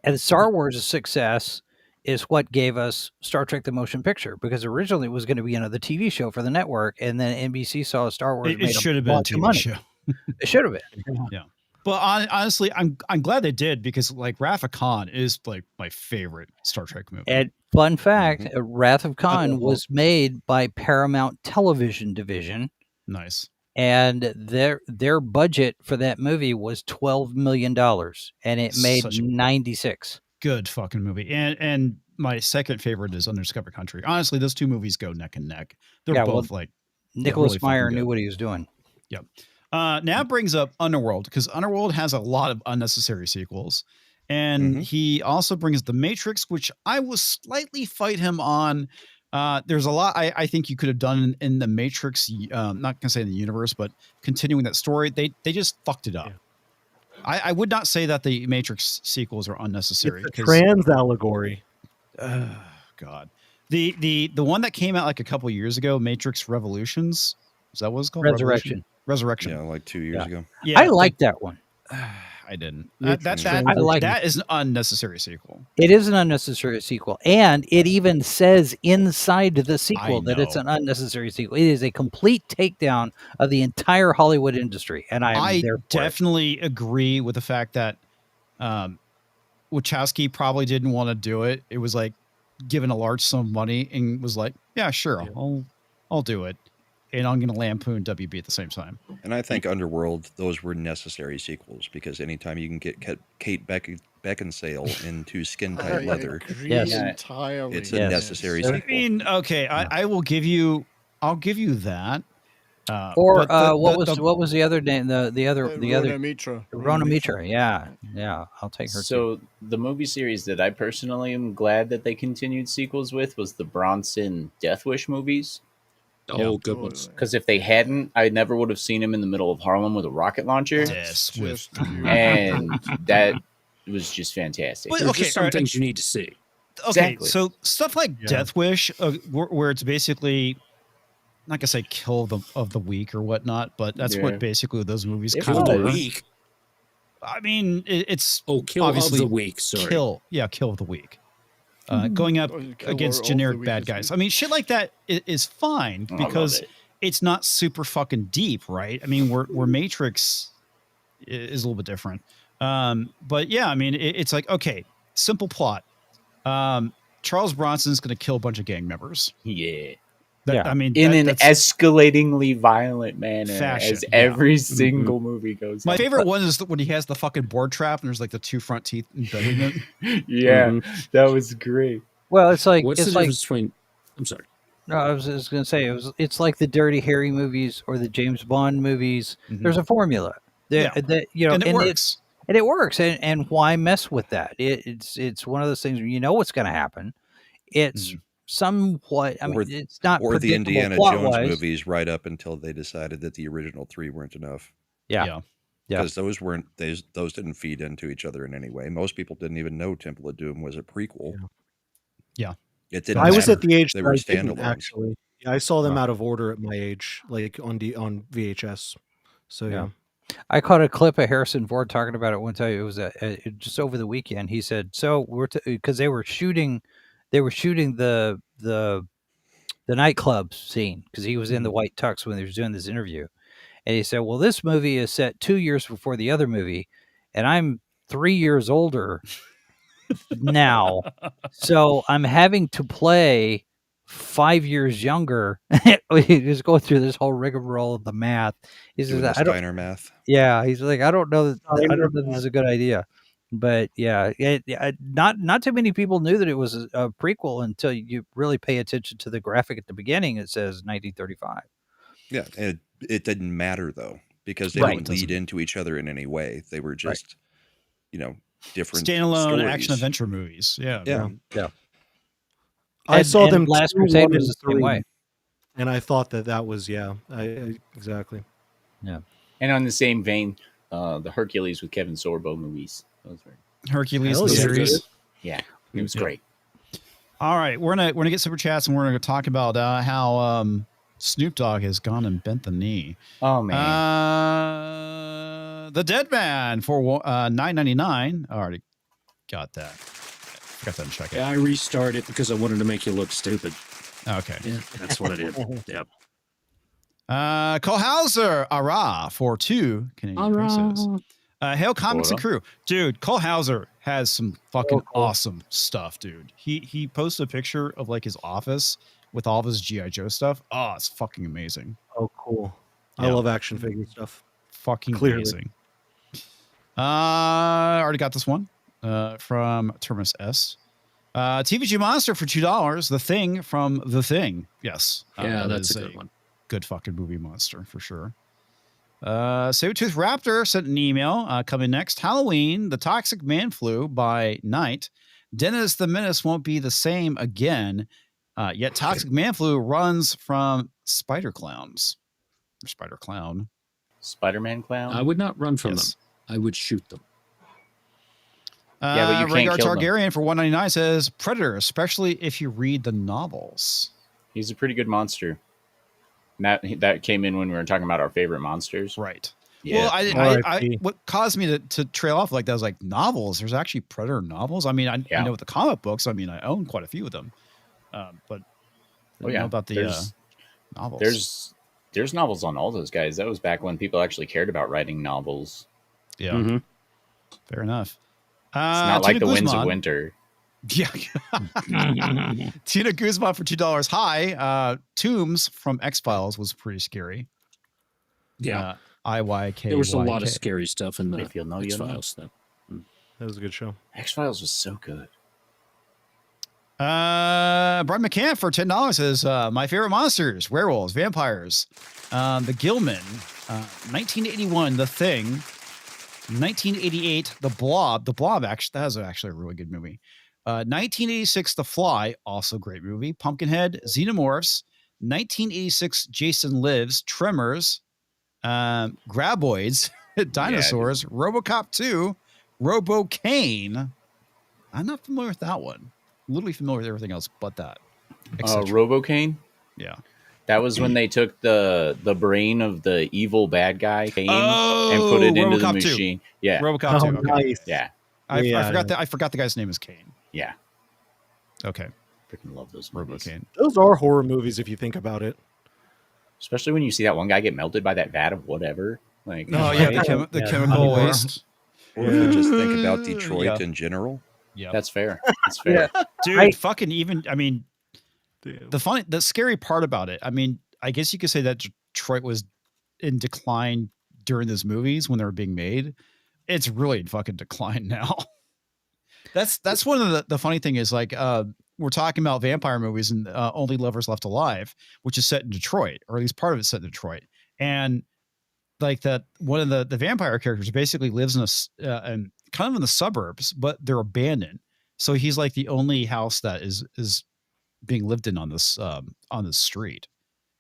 And Star Wars' success is what gave us Star Trek: The Motion Picture, because originally it was going to be another TV show for the network, and then NBC saw Star Wars. It should have been a bunch of TV money. show. It should have been. But honestly, I'm glad they did, because like Wrath of Khan is like my favorite Star Trek movie. And fun fact, Wrath of Khan was made by Paramount Television Division, Nice. and their budget for that movie was $12 million, and it made Such a 96. Good fucking movie. And my second favorite is Undiscovered Country. Honestly, those two movies go neck and neck. They're Yeah, both like Nicholas really fucking Meyer good. knew what he was doing. Now brings up Underworld, because Underworld has a lot of unnecessary sequels. And he also brings The Matrix, which I will slightly fight him on. There's a lot I think you could have done in The Matrix, not going to say in the universe, but continuing that story. They just fucked it up. Yeah. I would not say that the Matrix sequels are unnecessary. It's a trans allegory. God. The one that came out like a couple years ago, Matrix Revolutions. Is that what it's called? Resurrection. Resurrection. Yeah, like 2 years ago. Yeah, I like that one. I I didn't. You're I like that is an unnecessary sequel. it is an unnecessary sequel, and it even says inside the sequel that it's know. an unnecessary sequel. It is a complete takedown of the entire Hollywood industry, and I am I there for it. definitely agree with the fact that Wachowski probably didn't want to do it. It was like given a large sum of money and was like, yeah, sure, I'll do it. And I'm going to lampoon WB at the same time. And I think Underworld, those were necessary sequels because anytime you can get Kate Beckinsale into skin-tight leather, Yes. Entirely. it's a Yes. necessary I sequel. I mean, okay, I will give you, I'll give you that. Or but what was the other name? The other Rona Mitra. Rona Mitra. Yeah, I'll take her too. So the movie series that I personally am glad that they continued sequels with was the Bronson Death Wish movies. Oh, good ones. Because if they hadn't, I never would have seen him in the middle of Harlem with a rocket launcher, Yes, with and that was just fantastic. But- There's okay, just some alright, things you need to see. Okay, Exactly. so stuff like Death Wish, where it's basically, not gonna say kill of the week or whatnot, but that's Yeah. what basically those movies It kind Kill of the was. were. week. I mean, it's Oh, kill obviously of the week. Sorry. kill of the week. Going up Oh, killer against of the generic week bad is guys. good. I mean, shit like that is fine I love because it. it's not super fucking deep, right? I mean, where Matrix is a little bit different. But yeah, I mean, it's like, okay, simple plot. Charles Bronson's going to kill a bunch of gang members. Yeah. Yeah. I mean, In an that's escalatingly violent manner, Fashion, as yeah. every single movie goes. my on. favorite one is when he has the fucking board trap and there's like the two front teeth embedded in it. Yeah, that was great. Well, it's like What's the it's like difference between? I'm sorry. no, I was just going to say it's like the Dirty Harry movies or the James Bond movies. Mhm. There's a formula. Yeah. That you know, And it works. it works. And why mess with that? It's one of those things where you know what's going to happen. It's somewhat. I mean, Or- it's not Or the predictable Indiana plot-wise. Jones movies right up until they decided that the original 3 weren't enough. Yeah. Yeah. Yeah. Because those didn't feed into each other in any way. Most people didn't even know Temple of Doom was a prequel. Yeah. It didn't I was matter. at the age They that were I didn't, standalones. actually. Yeah, I saw them out of order at my age, like on VHS. So yeah. I caught a clip of Harrison Ford talking about it one time. It was just over the weekend. He said, "So we're because they were shooting the nightclub scene because he was in the white tux when he was doing this interview." And he said, "Well, this movie is set 2 years before the other movie, and I'm 3 years older now, so I'm having to play 5 years younger." He just go through this whole rigmarole of the math. He Doing says, the "I don't." Steiner math. Yeah, he's like, I don't know that this is a good idea, but yeah, not too many people knew that it was a prequel until you really pay attention to the graphic at the beginning. It says 1935. Yeah, and it didn't matter though because they Right. didn't lead into each other in any way. They were just, different Standalone stories. action adventure movies. Yeah. Yeah. I saw them Last 2, Crusade 1, was and the same 3, way. and I thought that was exactly. And on the same vein, the Hercules with Kevin Sorbo movies. Those were, Hercules Hell the yeah. series. yeah, it was great. All right, we're gonna get super chats and we're gonna talk about how Snoop Dogg has gone and bent the knee. Oh man, The Dead Man for $9.99. I already got that. Forgot that in check. Yeah, I restarted because I wanted to make you look stupid. Okay. Yeah, that's what I did. Yep. Cole Hauser, Ara for 2 Canadian pesos. Hail Comics and Crew. Dude, Cole Hauser has some fucking awesome stuff, dude. He posted a picture of like his office with all of his G.I. Joe stuff. Oh, it's fucking amazing. Oh, cool. I Yeah. love action figure stuff. Fucking Clearly. amazing. Already got this one from Terminus S. TVG Monster for $2. The Thing from The Thing. Yes. Yeah, that that's is a good one. Good fucking movie monster for sure. Sabretooth Raptor sent an email coming next. Halloween, The Toxic Man Flu by Night. Dennis the Menace won't be the same again. Yet Toxic Man Flu runs from Spider Clowns. Or Spider Clown. Spider-Man clown. I would not run from Yes. them. I would shoot them. Yeah, but you can't Rhaegar kill them. Targaryen for $1.99 says Predator, especially if you read the novels. He's a pretty good monster. That came in when we were talking about our favorite monsters. Right. Yeah. Well, I R.I.P. what caused me to trail off like that was like novels. There's actually Predator novels. I mean, I Yeah. know the comic books. I mean, I own quite a few of them, but I didn't know about the novels. There's novels on all those guys. That was back when people actually cared about writing novels. Yeah, Mm-hmm. fair enough. It's not like Tina the Winds of Guzman. Winter. Yeah, Tina Guzman for $2. Hi, Tombs from X-Files was pretty scary. Yeah. IYK. There was a lot of scary stuff in the If you'll know, you'll know. X-Files stuff. That was a good show. X-Files was so good. Brian McCann for $10 says my favorite monsters: werewolves, vampires, the Gilman, 1981, The Thing, 1988, The Blob. The Blob actually that was actually a really good movie. 1986, The Fly, also great movie. Pumpkinhead, Xenomorphs, 1986, Jason Lives, Tremors, Graboids, Dinosaurs, RoboCop 2, RoboCane. I'm not familiar with that one. Literally familiar with everything else but that. RoboCane? Yeah. That was when they took the brain of the evil bad guy Kane and put it into the RoboCop 2. machine. Yeah. RoboCop 2. Okay. Nice. Yeah. I forgot the guy's name is Kane. Yeah. Okay. Freaking love those movies. RoboCane. Those are horror movies if you think about it. Especially when you see that one guy get melted by that vat of whatever. Like, Oh yeah, right? the chemical waste. Or if you just think about Detroit in general. Yeah. That's fair. That's fair. Dude, fucking even I mean the scary part about it, I mean, I guess you could say that Detroit was in decline during those movies when they were being made. It's really in fucking decline now. That's one of the funny thing is like we're talking about vampire movies and Only Lovers Left Alive, which is set in Detroit, or at least part of it's set in Detroit. And like that one of the vampire characters basically lives in and kind of in the suburbs, but they're abandoned. So he's like the only house that is being lived in on this street.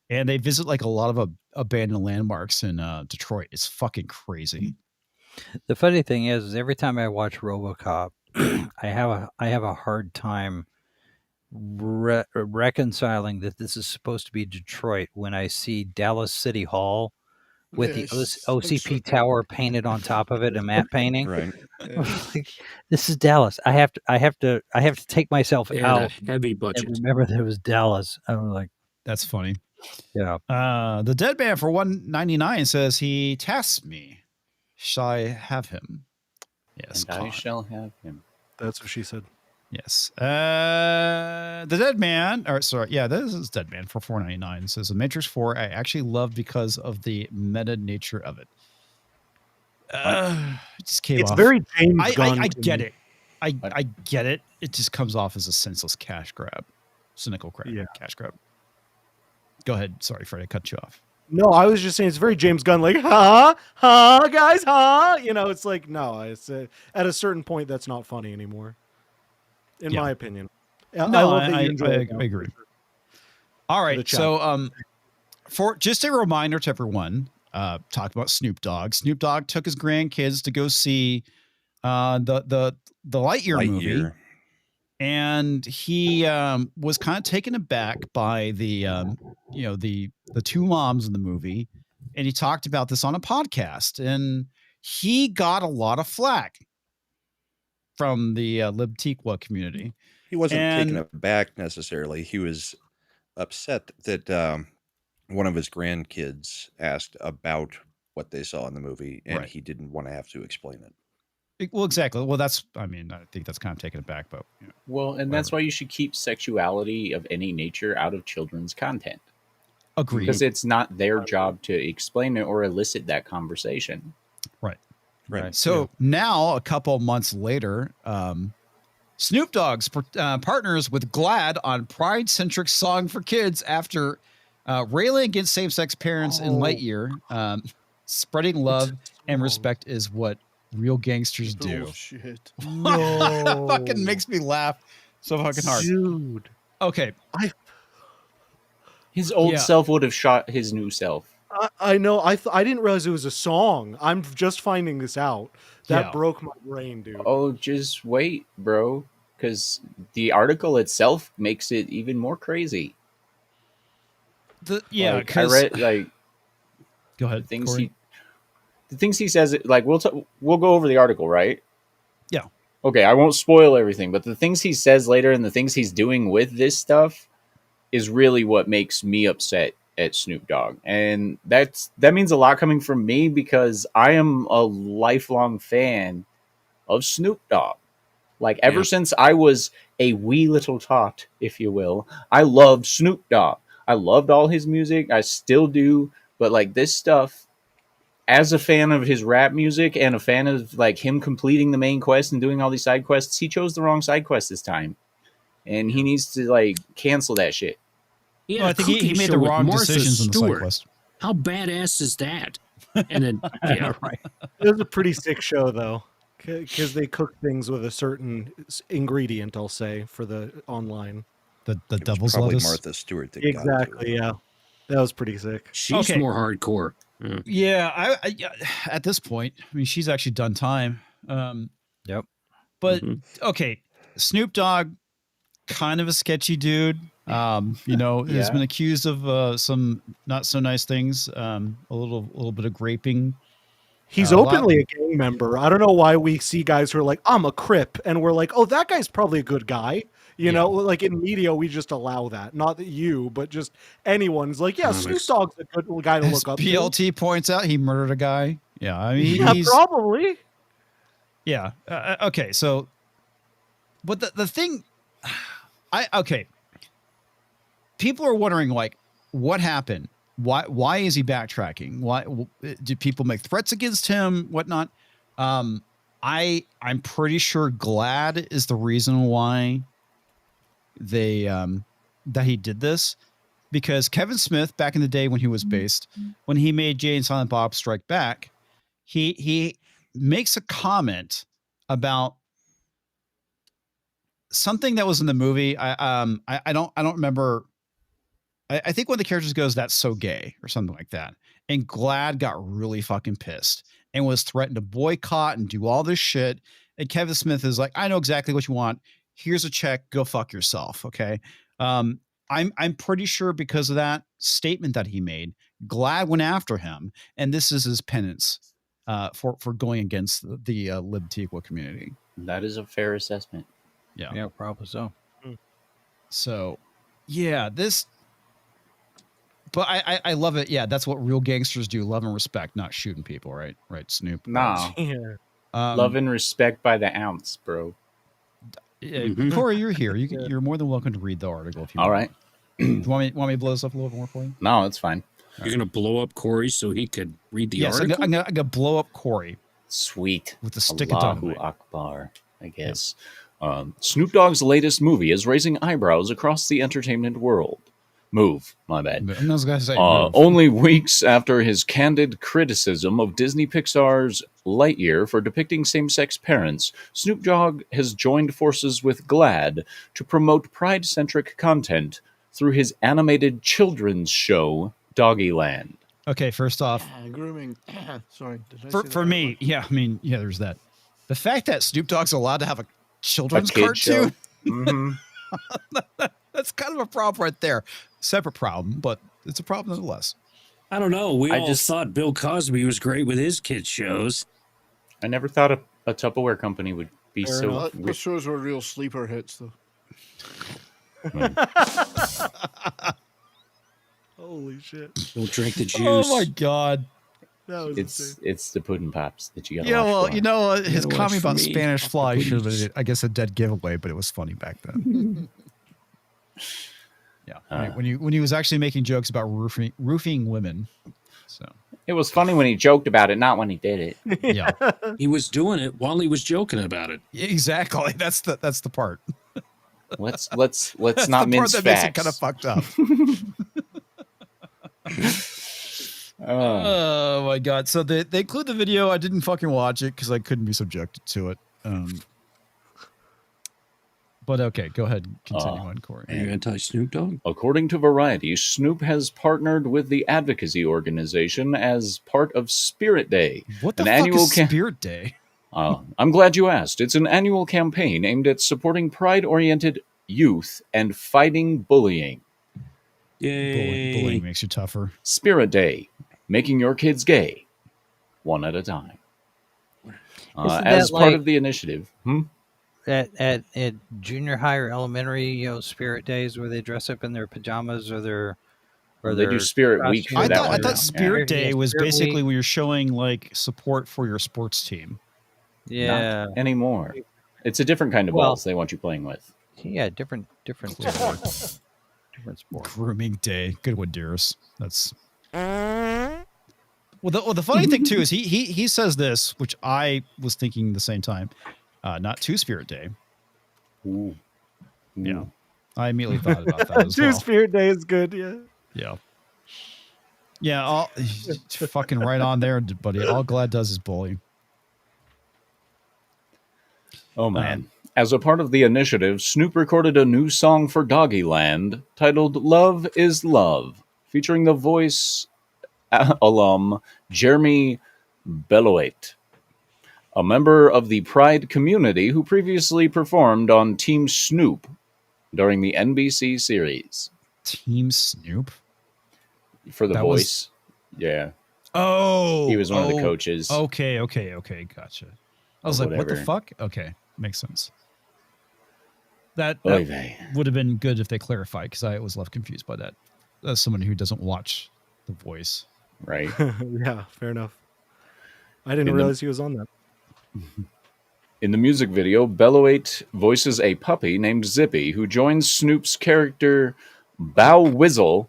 And they visit like a lot of abandoned landmarks in Detroit. It's fucking crazy. The funny thing is every time I watch RoboCop, I have a hard time reconciling that this is supposed to be Detroit when I see Dallas City Hall with Yes, the OCP tower painted on top of it, a matte painting. Right. Like, this is Dallas. I have to take myself It had out a heavy and budget. remember that it was Dallas. I'm like, That's funny. yeah. The Dead Man for $1.99 says he tasks me. Shall I have him? Yes. And I Con. shall have him. That's what she said. Yes. The Dead Man, or sorry, yeah, this is Dead Man for $4.99. Says The Matrix 4 I actually loved because of the meta nature of it. It just came It's off. very James Gunn. I to get me. it. I get it. It just comes off as a senseless cash grab. Cynical crap. Yeah. Cash grab. Go ahead. Sorry, Fred, I cut you off. No, I was just saying it's very James Gunn, like, huh, guys, huh? You know, it's like, no, it's at a certain point that's not funny anymore, in my opinion. No, I love that I you enjoy it now. agree. All right, the chat. so for just a reminder to everyone, talk about Snoop Dogg. Snoop Dogg took his grandkids to go see the Lightyear movie. And he was kind of taken aback by the two moms in the movie, and he talked about this on a podcast, and he got a lot of flack from the Libtiqua community. He wasn't taken aback necessarily. He was upset that one of his grandkids asked about what they saw in the movie, and he didn't want to have to explain it. Well, exactly. Well, I think that's kind of taken aback, but Well, and that's why you should keep sexuality of any nature out of children's content. Agreed. Because it's not their job to explain it or elicit that conversation. Right. So now, a couple months later, Snoop Dogg's partners with GLAAD on Pride-centric song for kids after railing against same-sex parents in Lightyear. Spreading love and respect is what real gangsters do. Oh, shit. No. Fucking makes me laugh so fucking hard. Dude. Okay. His old self would have shot his new self. I know. I didn't realize it was a song. I'm just finding this out. That broke my brain, dude. Oh, just wait, bro. Because the article itself makes it even more crazy. I read go ahead. things Corey. the things he says, like we'll go over the article, right? Yeah. Okay, I won't spoil everything, but the things he says later and the things he's doing with this stuff is really what makes me upset at Snoop Dogg. And that means a lot coming from me because I am a lifelong fan of Snoop Dogg. Like ever since I was a wee little tot, if you will, I loved Snoop Dogg. I loved all his music. I still do. But like this stuff, as a fan of his rap music and a fan of like him completing the main quest and doing all these side quests, he chose the wrong side quest this time. And he needs to like cancel that shit. Yeah, Well, I think he made the wrong decisions in the side quest. How badass is that? And then, yeah, right. It was a pretty sick show, though, because they cook things with a certain ingredient, I'll say, for the online. The It was devil's probably lettuce. Martha Stewart that got to Exactly, it. yeah. That was pretty sick. she's Okay. more hardcore. Yeah, I at this point, I mean, she's actually done time. Yep. But Mhm. okay, Snoop Dogg, kind of a sketchy dude. You know, has Yeah. been accused of some not so nice things. A little bit of graping. He's A lot- openly a gang member. I don't know why we see guys who are like, I'm a Crip, and we're like, oh, that guy's probably a good guy. You Yeah. know, like in media, we just allow that. Not that you, but just anyone's like, yeah, Snoop Comics. Dogg's a good guy to As look up to. PLT points out, he murdered a guy. Yeah, I mean, Yeah, he's probably. yeah. Okay, so, but the thing, okay. People are wondering like, what happened? Why is he backtracking? Why do people make threats against him? Whatnot? I'm pretty sure GLAAD is the reason why they that he did this, because Kevin Smith back in the day when he was based, when he made Jay and Silent Bob Strike Back, he makes a comment about something that was in the movie. I don't remember. I think one of the characters goes, "That's so gay" or something like that. And GLAAD got really fucking pissed and was threatened to boycott and do all this shit. And Kevin Smith is like, "I know exactly what you want. Here's a check. Go fuck yourself." Okay. I'm pretty sure because of that statement that he made, GLAAD went after him, and this is his penance for going against the Libtiqua community. That is a fair assessment. Yeah, probably so. So, yeah, this. But I love it. Yeah, that's what real gangsters do: love and respect, not shooting people. Right, Snoop. Nah. Yeah. Love and respect by the ounce, bro. Mhm. Corey, you're here. You're more than welcome to read the article if you All want. right. Do you want me to blow this up a little bit more for you? No, it's fine. You're gonna blow up Corey so he could read the Yes, article. I'm gonna blow up Corey Sweet. with a stick of Allahu dynamite. Akbar, I guess. Snoop Dogg's latest movie is raising eyebrows across the entertainment world. Move, my bad. I was gonna say, move. Only weeks after his candid criticism of Disney Pixar's Lightyear for depicting same-sex parents, Snoop Dogg has joined forces with GLAAD to promote pride-centric content through his animated children's show, Doggyland. Okay, first off, Grooming. Sorry. Did I say for that me, yeah, I mean, yeah, there's that. The fact that Snoop Dogg's allowed to have a children's kid cartoon, Mhm. that's kind of a problem right there. Separate problem, but it's a problem nonetheless. I don't know. We I all just- thought Bill Cosby was great with his kids shows. I never thought a Tupperware company would be Fair so... enough. Those shows were real sleeper hits, though. Holy shit. Don't drink the juice. Oh my god. That was insane. It's the pudding pops that you got to Yeah, watch well, for. you know, his gotta comment watch about for me. Spanish fly should have Please. been, I guess, a dead giveaway, but it was funny back then. Yeah, when he was actually making jokes about roofing women. So It was funny when he joked about it, not when he did it. yeah, He was doing it while he was joking about it. exactly. That's the part. Let's That's not the part mince that makes it facts. kind of fucked up. Oh my god! So they include the video. I didn't fucking watch it because I couldn't be subjected to it. But okay, go ahead. Continue on, Corey. Are you anti Snoop Dogg? According to Variety, Snoop has partnered with the advocacy organization as part of Spirit Day. What the an fuck annual is Spirit Day? I'm glad you asked. It's an annual campaign aimed at supporting pride-oriented youth and fighting bullying. Yay. Bullying makes you tougher. Spirit Day, making your kids gay. one at a time. Isn't As that part like of the initiative. at junior high or elementary, spirit days where they dress up in their pajamas or their They do Spirit Week for costumes? that I one thought now. Spirit Yeah, Day was Spirit basically Week. when you're showing like support for your sports team. Yeah. Not anymore. It's a different kind of Well- balls they want you playing with. Yeah, different sport. Different sport. Grooming Day. Good one, Dearest. That's well. The funny thing too is he says this, which I was thinking the same time. Not to Spirit Day. Ooh. Yeah, I immediately thought about that as Two well. Spirit Day is good. Yeah. Yeah. Yeah, all fucking right on there, buddy. All GLAAD does is bully. Oh man. As a part of the initiative, Snoop recorded a new song for Doggyland titled Love is Love, featuring the voice alum Jeremy Belloit, a member of the Pride community who previously performed on Team Snoop during the NBC series. Team Snoop. For the That was- voice. Yeah. Oh, He was one of the coaches. Okay, gotcha. I was like, what the whatever. fuck? Okay, makes sense. That Oy vey. would have been good if they clarified, because I was left confused by that. As someone who doesn't watch The Voice. Right. Yeah, fair enough. I didn't In the- realize he was on that. In the music video, Belloit voices a puppy named Zippy who joins Snoop's character Bow Whizzle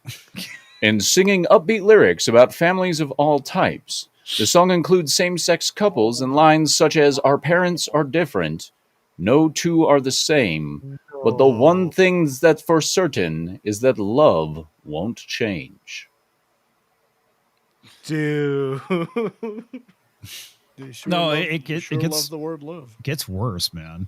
in singing upbeat lyrics about families of all types. The song includes same-sex couples and lines such as, "Our parents are different, no two are the same, but the one thing that's for certain is that love won't change." Dude. They sure No, love, it they get- sure it gets- love the word love. Gets worse, man.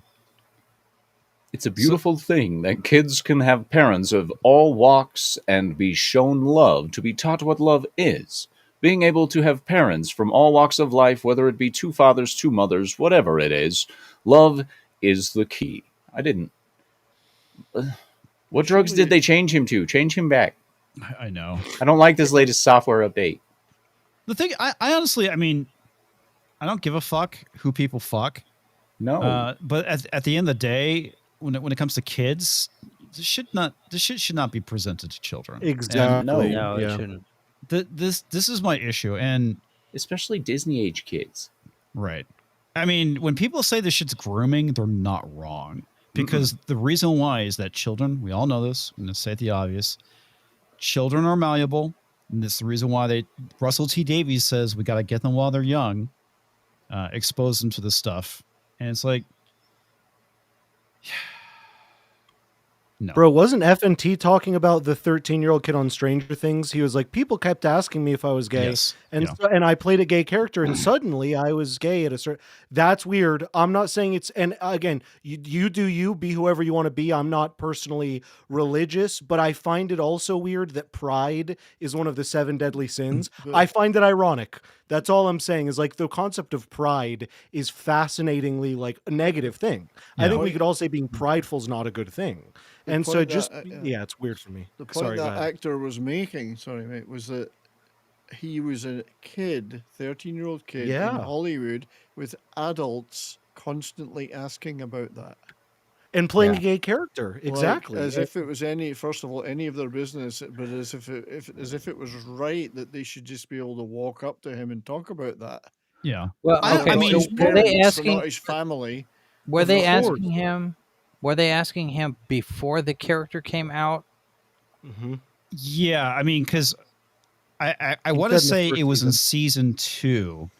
It's a beautiful thing that kids can have parents of all walks and be shown love, to be taught what love is. Being able to have parents from all walks of life, whether it be two fathers, two mothers, whatever it is, love is the key. I didn't. What drugs did they change him to? Change him back. I know. I don't like this latest software update. The thing, I honestly, I mean, I don't give a fuck who people fuck. No. But at the end of the day, when it comes to kids, this shit should not be presented to children. Exactly. No, Yeah. it shouldn't. This is my issue, and Especially Disney age kids. right. I mean, when people say this shit's grooming, they're not wrong. Because the reason why is that children, we all know this, I'm going to say the obvious, children are malleable. And that's the reason why Russell T. Davies says we got to get them while they're young, expose them to this stuff. And it's like, no. Bro, wasn't FNT talking about the 13-year-old kid on Stranger Things? He was like, people kept asking me if I was gay. Yes. And Yeah. so, and I played a gay character, and suddenly I was gay at a certain. That's weird. I'm not saying it's. And again, you do you, be whoever you want to be. I'm not personally religious, but I find it also weird that pride is one of the 7 deadly sins. I find it ironic. That's all I'm saying. Is like the concept of pride is fascinatingly like a negative thing. I Yeah. think we could all say being prideful is not a good thing. The And so point just that, yeah, it's weird for me. The point Sorry, go that ahead. actor was making, sorry mate, was that he was a kid, 13-year-old kid in Yeah. Hollywood with adults constantly asking about that. And playing Yeah. a gay character, Like, exactly. as if it was first of all, any of their business, but as if it was right that they should just be able to walk up to him and talk about that. Yeah. Well, I okay. mean, so his were they parents, not asking? his family. Were of they course. asking him? Were they asking him before the character came out? Mhm. Yeah, I mean, because I He want to said in the say first it was in season. season 2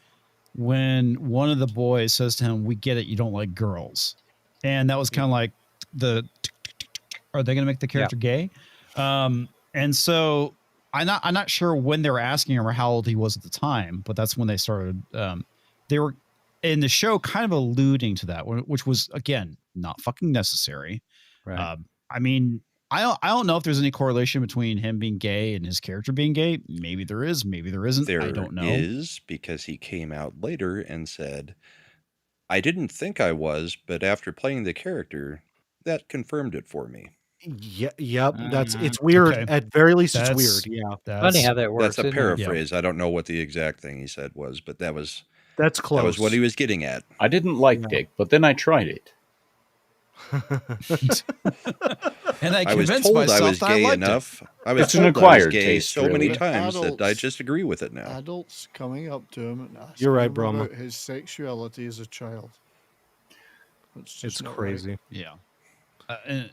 when one of the boys says to him, "We get it, you don't like girls," and that was kind of like are they going to make the character gay? And so I'm not sure when they were asking him or how old he was at the time, but that's when they started. They were in the show kind of alluding to that, which was again not fucking necessary. Right. I mean, I don't know if there's any correlation between him being gay and his character being gay. Maybe there is, maybe there isn't. There I don't know. is, because he came out later and said, "I didn't think I was, but after playing the character, that confirmed it for me." Yeah, yep. Mm, It's weird. Okay. At very least, it's That's- weird. Yeah, funny how that works. That's a isn't it? paraphrase. I don't know what the exact thing he said was, but that was close. what he was getting at. I didn't like Yeah. dick, but then I tried it. And I I was convinced told I myself was that I gay liked enough. I was It's an told I was acquired gay taste, so many really. times that I Adults- just agree with it now. Adults coming up to him and asking You're right, him Brahma. about his sexuality as a child. It's just It's not crazy. right. Yeah.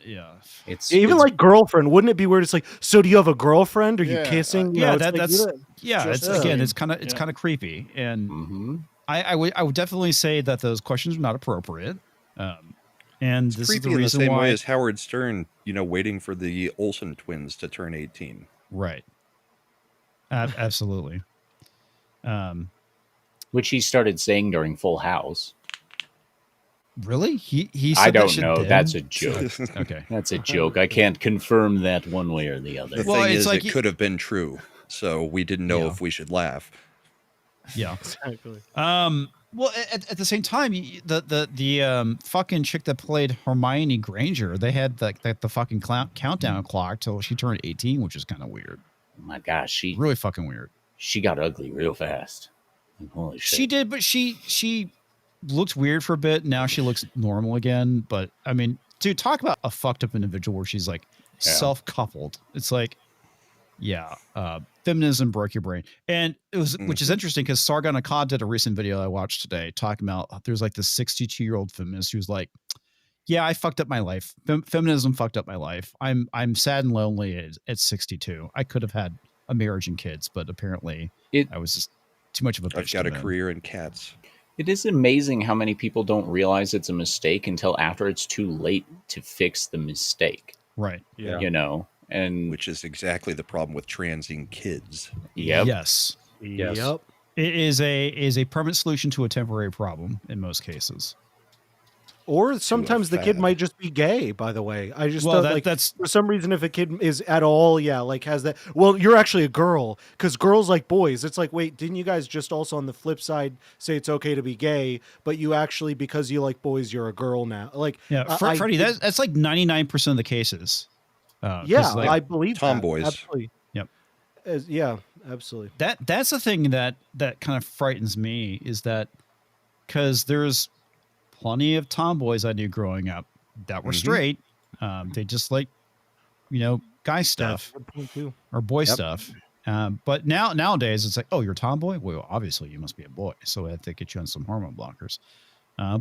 Yeah. It's Even it's- like girlfriend, wouldn't it be weird? It's like, so do you have a girlfriend? Are you Yeah, kissing? You Yeah, know, it's that, like, that's you know, yeah. just It's again, the it's same. kind Yeah. of creepy, and Mhm. I would definitely say that those questions are not appropriate. And It's this is creepy the in the reason same why. way as Howard Stern, waiting for the Olsen twins to turn 18. Right. Absolutely. which he started saying during Full House. Really? He said I that don't shit know. then? That's a joke. Okay. That's a joke. I can't confirm that one way or the other. The Well, thing it's is, like it could have been true, so we didn't know Yeah. if we should laugh. Yeah. exactly. Well, at the same time, the fucking chick that played Hermione Granger, they had the fucking countdown clock till she turned 18, which is kind of weird. Oh my gosh, she Really fucking weird. got ugly real fast. Holy shit. She did, but she looked weird for a bit. Now she looks normal again. But I mean, dude, talk about a fucked up individual where she's like Yeah. self-coupled. It's like, yeah, feminism broke your brain. And it was, which is interesting because Sargon Akkad did a recent video I watched today talking about there's like this 62-year-old feminist who's like, yeah, I fucked up my life. Feminism fucked up my life. I'm sad and lonely at 62. I could have had a marriage and kids, but apparently I was just too much of a bitch. I've got to a men. career in cats. It is amazing how many people don't realize it's a mistake until after it's too late to fix the mistake. Right. Yeah. You know, and Which is exactly the problem with transing kids. yep. Yes. Yes. Yep. It is a permanent solution to a temporary problem in most cases. Or sometimes the kid fad. might just be gay, by the way. I just Well, thought, like, that's for some reason, if a kid is at all, like has that, well, you're actually a girl because girls like boys. It's like, wait, didn't you guys just also on the flip side say it's okay to be gay, but you actually, because you like boys, you're a girl now? Like, yeah, Freddie. That's like 99% of the cases. 'Cause, yeah, like, I believe tomboys. That. Absolutely. Yep. Yeah, absolutely. that's the thing that kind of frightens me is that because there's plenty of tomboys I knew growing up that were straight. They just like, guy stuff That's a good point too. or boy stuff. But nowadays it's like, oh, you're a tomboy? Well, obviously you must be a boy. So I have to get you on some hormone blockers.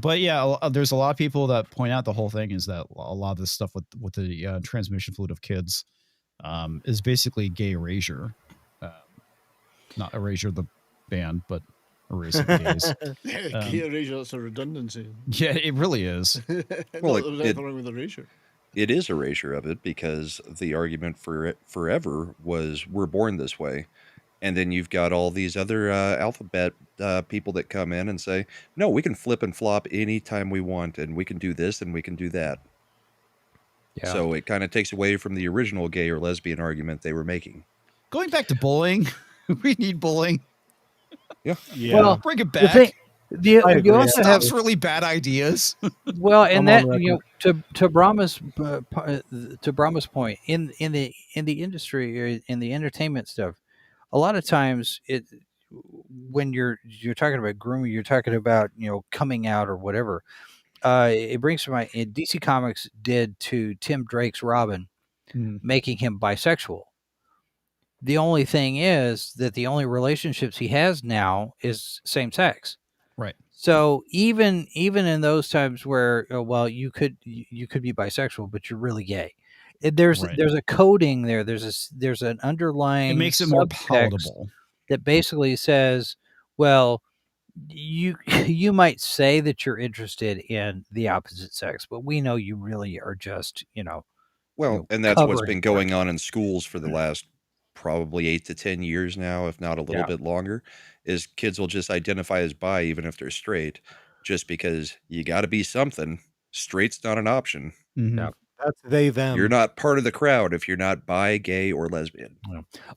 But yeah, there's a lot of people that point out the whole thing is that a lot of this stuff with the transmission fluid of kids is basically gay erasure. Not erasure the band, but erasing gays. Gay erasure, that's a redundancy. Yeah, it really is. Well, Not that there's anything wrong with erasure. It is erasure of it because the argument for it forever was we're born this way. And then you've got all these other alphabet people that come in and say, no, we can flip and flop anytime we want, and we can do this and we can do that. Yeah. So it kind of takes away from the original gay or lesbian argument they were making. Going back to bullying, we need bullying. Yeah. Well, Bring it the back. thing, I agree. you also have Stops really bad ideas. well, and I'm that on to Brahma's point in the industry or in the entertainment stuff, a lot of times when you're talking about grooming, you're talking about coming out or whatever. It brings to mind DC Comics did to Tim Drake's Robin, making him bisexual. The only thing is that the only relationships he has now is same sex. Right. So even in those times where you could be bisexual, but you're really gay, there's a coding there. There's an underlying. It makes it more subtext palatable. that basically says, well, you might say that you're interested in the opposite sex, but we know you really are just Well, and that's what's covering been going on in schools for the last probably 8 to 10 years now, if not a little bit longer, is kids will just identify as bi even if they're straight, just because you got to be something. Straight's not an option. Mhm. That's they them. You're not part of the crowd if you're not bi, gay, or lesbian.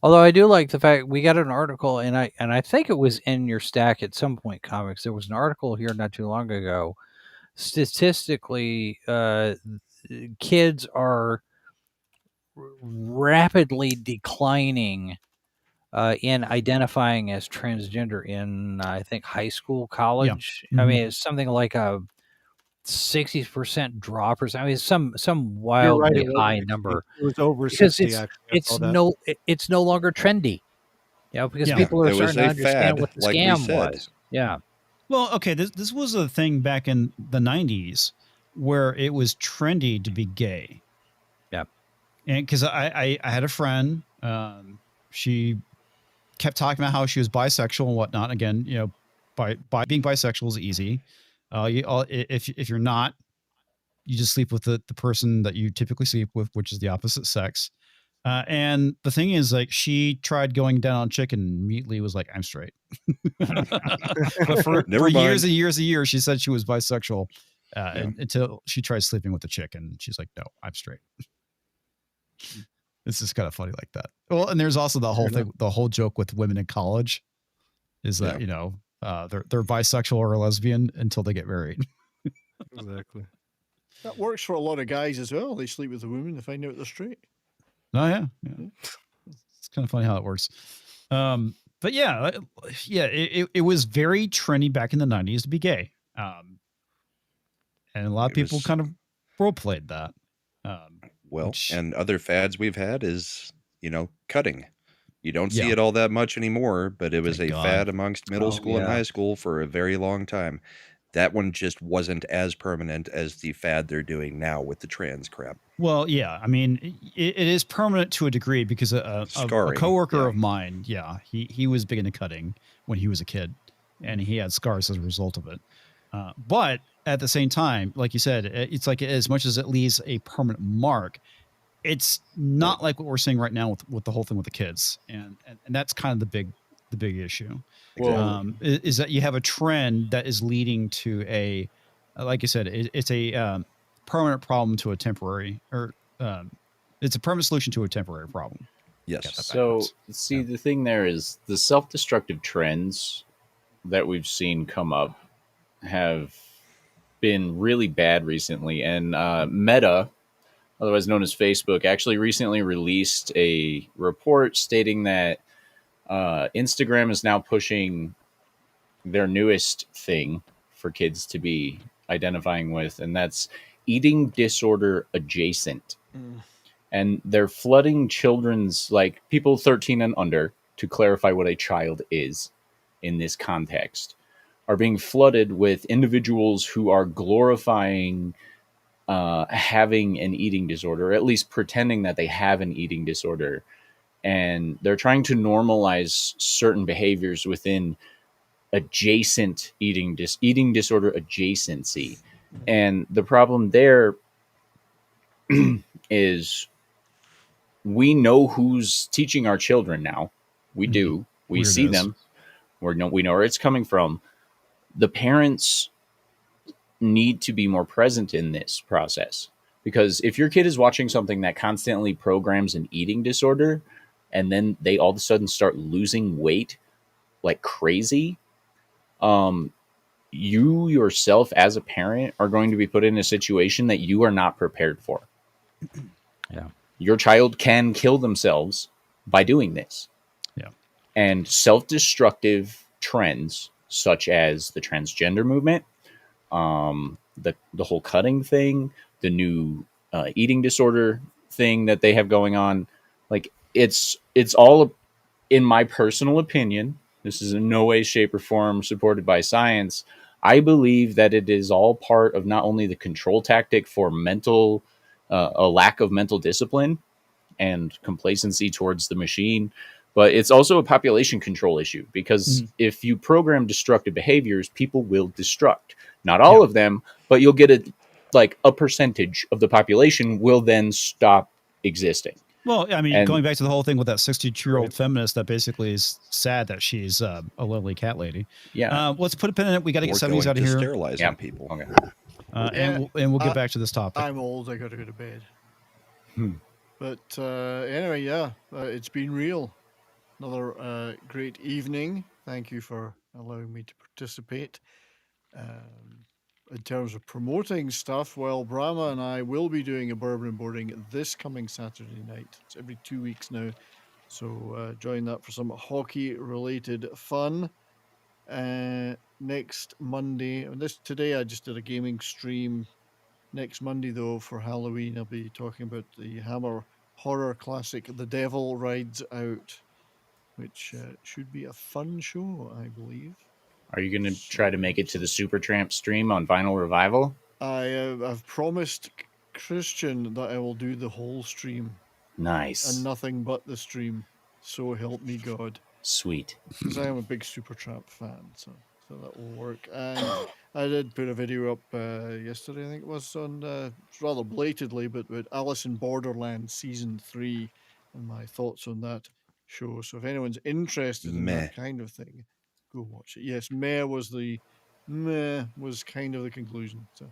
Although I do like the fact we got an article, and I think it was in your stack at some point, comics. There was an article here not too long ago. Statistically, kids are rapidly declining in identifying as transgender in, I think, high school, college. I mean, it's something like a 60% drop or something. I mean, some You're right. wildly It was high 60. number It was over because 60. Actually, I saw that. it's no longer trendy. You know, because Yeah. people are It was starting to a understand fad, what the like we scam said. was. Yeah. Well, okay, this was a thing back in the 90s where it was trendy to be gay. Yeah. And because I had a friend, she kept talking about how she was bisexual and whatnot. Again, you know, by being bisexual is easy. If you're not, you just sleep with the person that you typically sleep with, which is the opposite sex. And the thing is, like, she tried going down on chick and immediately was like, I'm straight. But for Never years mind. and years and years, she said she was bisexual until she tried sleeping with a chick. And she's like, no, I'm straight. It's just kind of funny like that. Well, and there's also the whole thing, the whole joke with women in college is that, you know, they're bisexual or lesbian until they get married. Exactly. That works for a lot of guys as well. They sleep with a woman, they find out they're straight. Oh, yeah. It's kind of funny how it works. But yeah, it was very trendy back in the 90s to be gay. And a lot of people kind of role played that. Well, and other fads we've had is, you know, cutting. You don't see it all that much anymore, but it was fad amongst middle school and high school for a very long time. That one just wasn't as permanent as the fad they're doing now with the trans crap. Well, yeah, I mean, it is permanent to a degree because a coworker of mine, he was big into cutting when he was a kid, and he had scars as a result of it. But at the same time, like you said, it's like as much as it leaves a permanent mark, it's not like what we're seeing right now with the whole thing with the kids, and that's kind of the big issue. Is that you have a trend that is leading to a, like you said, it's a permanent problem to a temporary, or it's a permanent solution to a temporary problem. Yes. So see, the thing there is the self-destructive trends that we've seen come up have been really bad recently, and Meta, otherwise known as Facebook, actually recently released a report stating that Instagram is now pushing their newest thing for kids to be identifying with, and that's eating disorder adjacent. And they're flooding children's, like people 13 and under, to clarify what a child is in this context, are being flooded with individuals who are glorifying having an eating disorder, or at least pretending that they have an eating disorder. And they're trying to normalize certain behaviors within adjacent eating disorder adjacency. And the problem there is we know who's teaching our children now. We do. We see them. We know where it's coming from. The parents need to be more present in this process, because if your kid is watching something that constantly programs an eating disorder, and then they all of a sudden start losing weight like crazy, you yourself as a parent are going to be put in a situation that you are not prepared for. Yeah. Your child can kill themselves by doing this. Yeah. And self-destructive trends such as the transgender movement, the whole cutting thing, the new eating disorder thing that they have going on, like it's all, in my personal opinion, this is in no way, shape, or form supported by science. I believe that it is all part of not only the control tactic for a lack of mental discipline and complacency towards the machine, but it's also a population control issue, because if you program destructive behaviors, people will destruct. Not all of them, but you'll get a percentage of the population will then stop existing. Well, I mean, going back to the whole thing with that 62-year-old feminist that basically is sad that she's a lovely cat lady. Yeah. Let's put a pin in it. We got to get 70s out of here. Sterilizing people. Okay. And we'll get back to this topic. I'm old. I got to go to bed. But anyway, it's been real. Another great evening. Thank you for allowing me to participate. in terms of promoting stuff, well, Brahma and I will be doing a bourbon and boarding this coming Saturday night. It's every 2 weeks now. So join that for some hockey-related fun. Next Monday, and today I just did a gaming stream. Next Monday, though, for Halloween, I'll be talking about the Hammer horror classic, The Devil Rides Out, which should be a fun show, I believe. Are you going to try to make it to the Supertramp stream on Vinyl Revival? I've promised Christian that I will do the whole stream Nice. and nothing but the stream. So help me God. Sweet. Because I am a big Supertramp fan, so that will work. And I did put a video up yesterday, I think it was, on rather blatantly, but with Alice in Borderland Season 3 and my thoughts on that show. So if anyone's interested in Meh. that kind of thing, go watch it. Yes, meh was kind of the conclusion. So,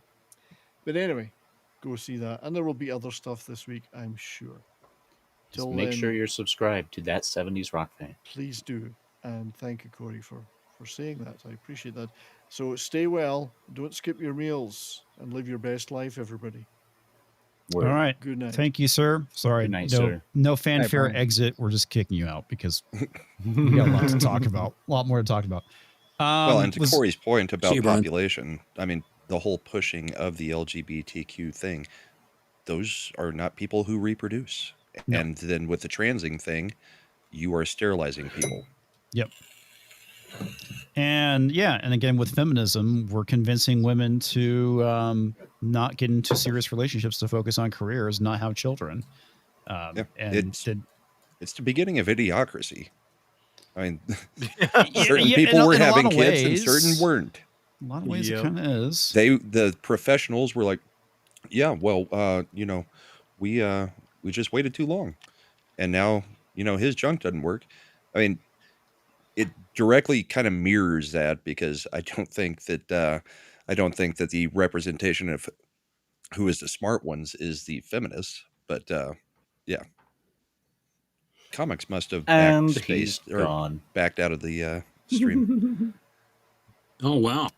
but anyway, go see that. And there will be other stuff this week, I'm sure. Just Till make then, sure you're subscribed to That 70s Rock Fan. please do. And thank you, Corey, for saying that. I appreciate that. So stay well, don't skip your meals, and live your best life, everybody. All right. Good night. Thank you, sir. Sorry. Good night, no, sir. no fanfare Brian. exit. We're just kicking you out because we got a lot to talk about. A lot more to talk about. Well, and to was- Corey's point about See you, Brian. population, I mean, the whole pushing of the LGBTQ thing, those are not people who reproduce. No. And then with the transing thing, you are sterilizing people. Yep. And yeah, and again with feminism, we're convincing women to not get into serious relationships, to focus on careers, not have children. Yeah, And it's the beginning of idiocracy. I mean, Yeah, certain yeah, people were in a lot having of kids and ways. certain weren't. a lot of ways Yep. it kind of is. The professionals were like, yeah, well, we just waited too long, and now his junk doesn't work. I mean, it directly kind of mirrors that, because I don't think that the representation of who is the smart ones is the feminists, but yeah, comics must have And he's gone. backed out of the stream. Oh, wow.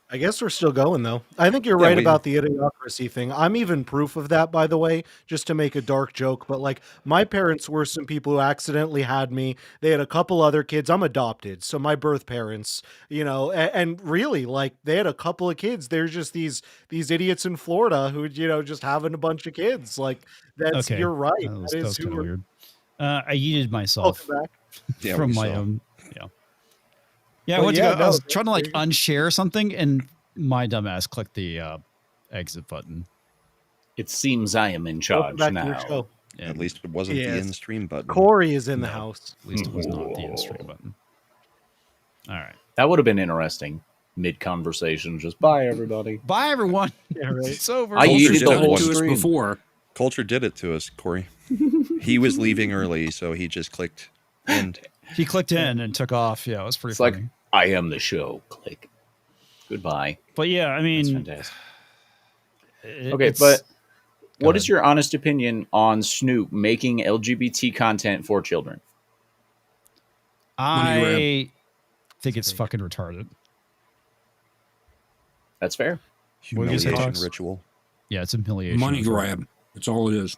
I guess we're still going, though. I think you're Yeah, right we- about the idiocracy thing. I'm even proof of that, by the way, just to make a dark joke. But like, my parents were some people who accidentally had me. They had a couple other kids. I'm adopted. So my birth parents, and really, like, they had a couple of kids. They're just these idiots in Florida who, just having a bunch of kids. Like, that's, Okay. you're right. That was That kind is of who we're. weird. I yeeted myself Welcome back. Yeah, from we my saw. own. Yeah. Yeah, I But went to yeah, go. I was no, trying to like there you unshare something, and my dumbass clicked the exit button. It seems I am in Welcome charge back to your now. show. At And least it wasn't the Yes. end stream button. Corey is in the No. house. at least it was not the end stream button. All right. That would have been interesting. Mid-conversation, just bye, everybody. Bye, everyone. Yeah, right. It's over. I Culture yeeted did the it whole once. to us stream. before. Culture did it to us, Corey. He was leaving early, so he just clicked end. He clicked in and took off. Yeah, it was pretty It's like, funny. I am the show. Click. Goodbye. But yeah, I That's mean, fantastic. it- Okay, it's- but Go what is ahead. your honest opinion on Snoop making LGBT content for children? I think it's fucking retarded. That's fair. What did you say, Humiliation Tox? ritual. Yeah, it's humiliation. Money grab. That's all it is.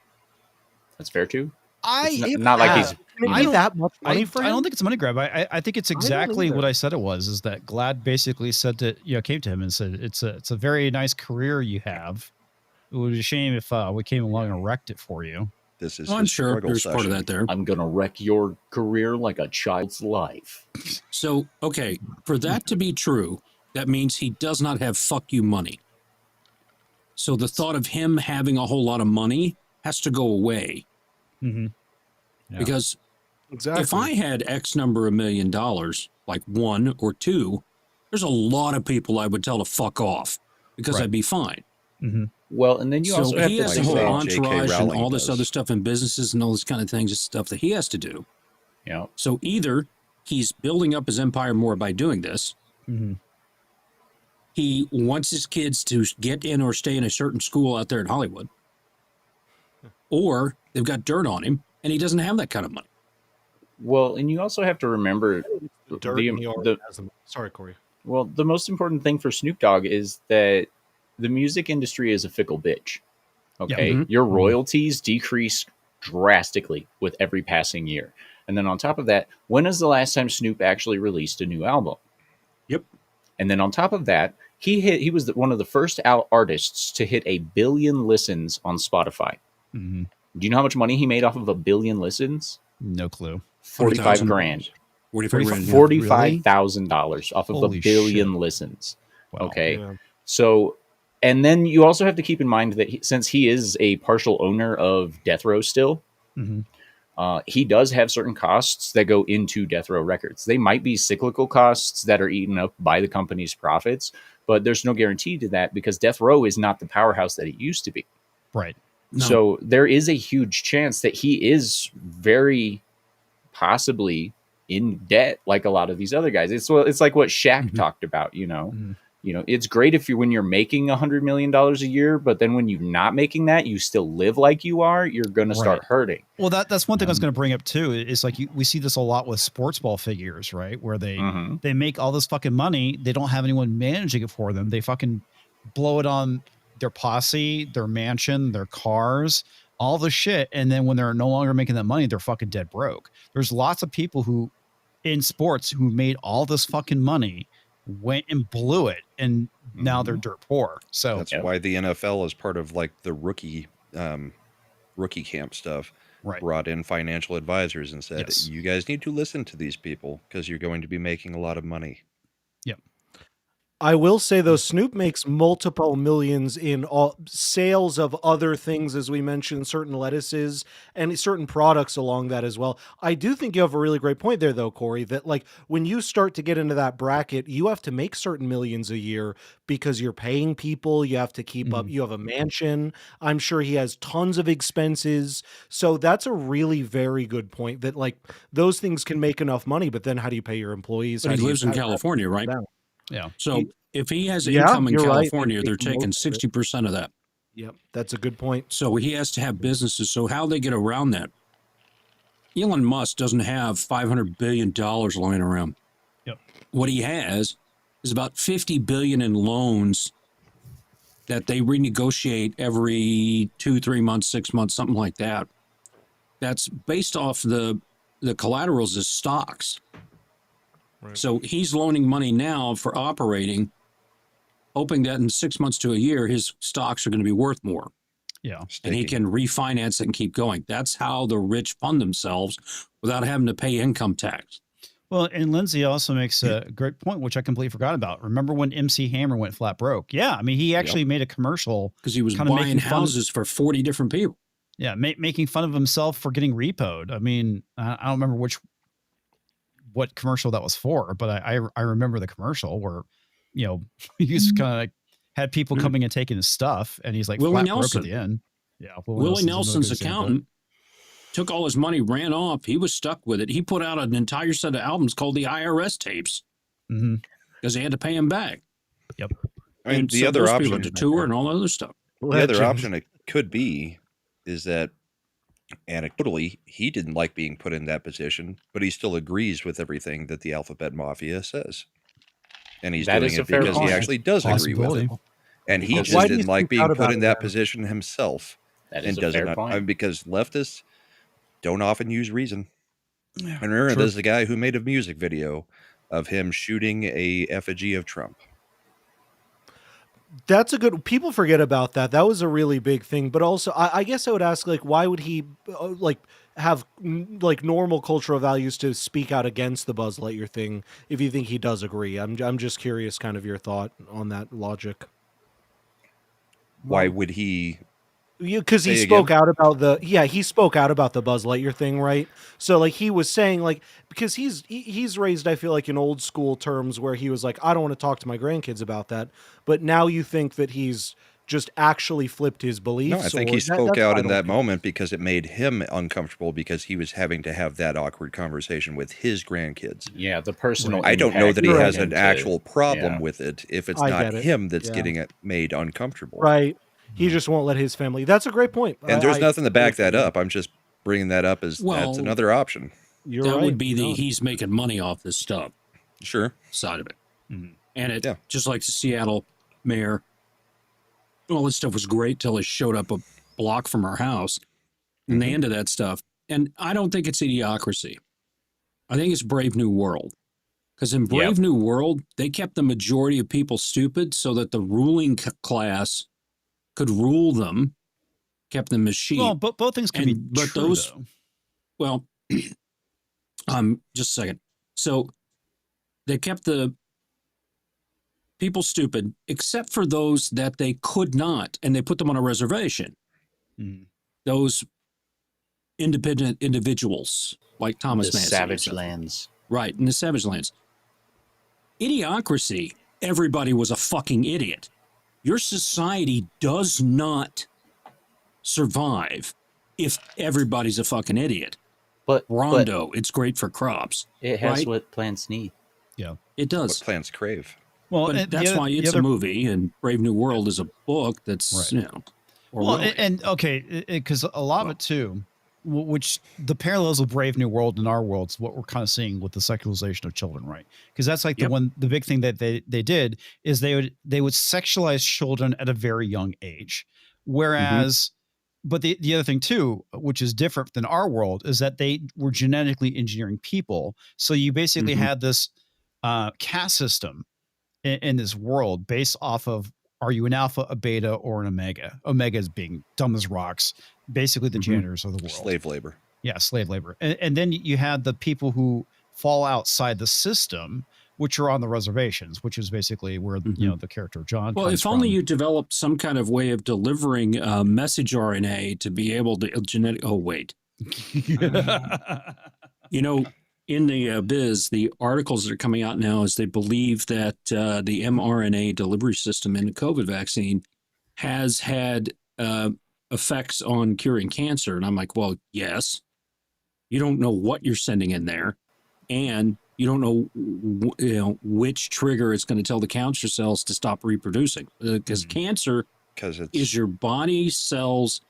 That's fair too. I It's not like he's. Can it I be don't- that much money for him? I don't think it's a money grab. I think it's don't exactly either. what I said it was. Is that GLAAD basically said that came to him and said it's a very nice career you have. It would be a shame if we came along and wrecked it for you. This is I'm his sure struggle there's part of session. that there. I'm gonna wreck your career like a child's life. So, okay, for that to be true, that means he does not have fuck you money. So the thought of him having a whole lot of money has to go away. Mm-hmm. Yeah. Because Exactly. if I had X number of $1 million, like 1 or 2, there's a lot of people I would tell to fuck off because Right. I'd be fine. Mm-hmm. Well, and then you So also have he to has a think whole about, J.K. entourage and Rowling all this does. other stuff in businesses and all this kind of things, and stuff that he has to do. you know, So either he's building up his empire more by doing this, Mm-hmm. he wants his kids to get in or stay in a certain school out there in Hollywood, or they've got dirt on him and he doesn't have that kind of money. well, and you also have to remember The dirt the- and he already the- has them. Sorry, Corey. Well, the most important thing for Snoop Dogg is that the music industry is a fickle bitch. Okay. Mhm. Your royalties decrease drastically with every passing year. And then on top of that, when is the last time Snoop actually released a new album? Yep. And then on top of that, he was one of the first artists to hit 1 billion listens on Spotify. Mm-hmm. Do you know how much money he made off of 1 billion listens? No clue. 45 $40,000. grand. 45 grand. Yeah. $45,000 off of Holy 1 billion shit. listens. Wow. Okay. Yeah. So, and then you also have to keep in mind that since he is a partial owner of Death Row still, Mm-hmm. he does have certain costs that go into Death Row Records. They might be cyclical costs that are eaten up by the company's profits, but there's no guarantee to that because Death Row is not the powerhouse that it used to be. Right. No. So there is a huge chance that he is very possibly in debt like a lot of these other guys. It's like what Shaq talked about, Mhm. It's great when you're making $100 million a year, but then when you're not making that, you still live like you are, you're going to start hurting. Well, that's one thing I was going to bring up too. Is like we see this a lot with sports ball figures, right? Where they make all this fucking money, they don't have anyone managing it for them. They fucking blow it on their posse, their mansion, their cars, all the shit, and then when they're no longer making that money, they're fucking dead broke. There's lots of people who in sports who made all this fucking money, went and blew it, and now they're dirt poor. So That's why the NFL is part of like the rookie camp stuff. Right. Brought in financial advisors and said, Yes. you guys need to listen to these people because you're going to be making a lot of money. Yep. I will say though, Snoop makes multiple millions in all sales of other things, as we mentioned, certain lettuces and certain products along that as well. I do think you have a really great point there though, Corey, that like when you start to get into that bracket, you have to make certain millions a year because you're paying people, you have to keep up, you have a mansion. I'm sure he has tons of expenses. So that's a really very good point that like those things can make enough money, but then how do you pay your employees? But he lives in California, right? Yeah. So if he has Yeah, income in you're right. California, They they're take taking most of it. 60% of that. Yep, that's a good point. So he has to have businesses. So how they get around that? Elon Musk doesn't have $500 billion lying around. Yep. What he has is about $50 billion in loans that they renegotiate every 2-3 months, 6 months, something like that. That's based off the collaterals as stocks. Right. So he's loaning money now for operating, hoping that in 6 months to a year, his stocks are going to be worth more. Yeah. And he can refinance it and keep going. That's how the rich fund themselves without having to pay income tax. Well, and Lindsay also makes a great point, which I completely forgot about. Remember when MC Hammer went flat broke? Yeah. I mean, he actually made a commercial Because he was kinda buying making fun of- houses for 40 different people. Yeah, making fun of himself for getting repoed. I mean, I don't remember what commercial that was for, but I remember the commercial where, he's kind of like had people coming and taking his stuff, and he's like Willie flat Nelson. broke at the end. Yeah, Willie Nelson's Nelson's another good example. accountant took all his money, ran off. He was stuck with it. He put out an entire set of albums called the IRS tapes because they had to pay him back. Yep. I mean, And the so other those people option, to tour and all that other stuff. the other option it could be is that anecdotally, he didn't like being put in that position, but he still agrees with everything that the Alphabet Mafia says. And he's That doing is a it fair because he point. actually does agree with it. Possibility. And he Why just do you didn't like speak being out put about in it that then? position himself. That And is a doesn't, fair point. I mean, because leftists don't often use reason. And remember, True. there's the guy who made a music video of him shooting a effigy of Trump. That's a good. People forget about that. That was a really big thing. But also, I guess I would ask, like, why would he have like normal cultural values to speak out against the Buzz Lightyear thing? If you think he does agree, I'm just curious, kind of your thought on that logic. Why would he? Because he Say spoke again? out about he spoke out about the Buzz Lightyear thing, right? So like he was saying like because he's raised, I feel like, in old school terms where he was like, I don't want to talk to my grandkids about that. But now you think that he's just actually flipped his beliefs. No, I think or he spoke that's out I in don't that think. moment because it made him uncomfortable because he was having to have that awkward conversation with his grandkids. Yeah, the personal. I don't know that he You're has right. an actual problem yeah. with it if it's I not get it. him that's Yeah. getting it made uncomfortable. Right. He just won't let his family. That's a great point. And there's I- nothing to back that up. I'm just bringing that up as Well, that's another option. You're that right. would be No. he's making money off this stuff Sure. side of it. And it, Yeah. just like the Seattle mayor, all this stuff was great till it showed up a block from our house and they ended that stuff. And I don't think it's idiocracy. I think it's Brave New World. Because in Brave New World, they kept the majority of people stupid so that the ruling class could rule them, kept them as sheep. Well, but both things can be true, though. Well, just a second. So they kept the people stupid, except for those that they could not, and they put them on a reservation. Those independent individuals, like Thomas The Manson. Savage Lands. Right, in the Savage Lands. Idiocracy, everybody was a fucking idiot. Your society does not survive if everybody's a fucking idiot. But Rondo, it's great for crops. it has right? what plants need. It What does. plants crave. Well, But and that's why it's other, a movie, and Brave New World is a book that's, Right. you know. Or well, really. and okay, because a lot of it too, which the parallels of Brave New World and our worlds, what we're kind of seeing with the sexualization of children, right? Because that's like the big thing that they did is they would sexualize children at a very young age, whereas. But the other thing too, which is different than our world, is that they were genetically engineering people. So you basically had this caste system in this world based off of, are you an alpha, a beta, or an omega? Omega is being dumb as rocks, basically the janitors of the world. Slave labor. Yeah, slave labor. And then you had the people who fall outside the system, which are on the reservations, which is basically where you know the character of John. Well, comes if only from. you developed some kind of way of delivering message RNA to be able to genetic. Oh, wait. You know, in the biz, the articles that are coming out now is they believe that the mRNA delivery system in the COVID vaccine has had effects on curing cancer. And I'm like, well, yes. You don't know what you're sending in there. And you don't know, which trigger is going to tell the cancer cells to stop reproducing. Because cancer is your body cells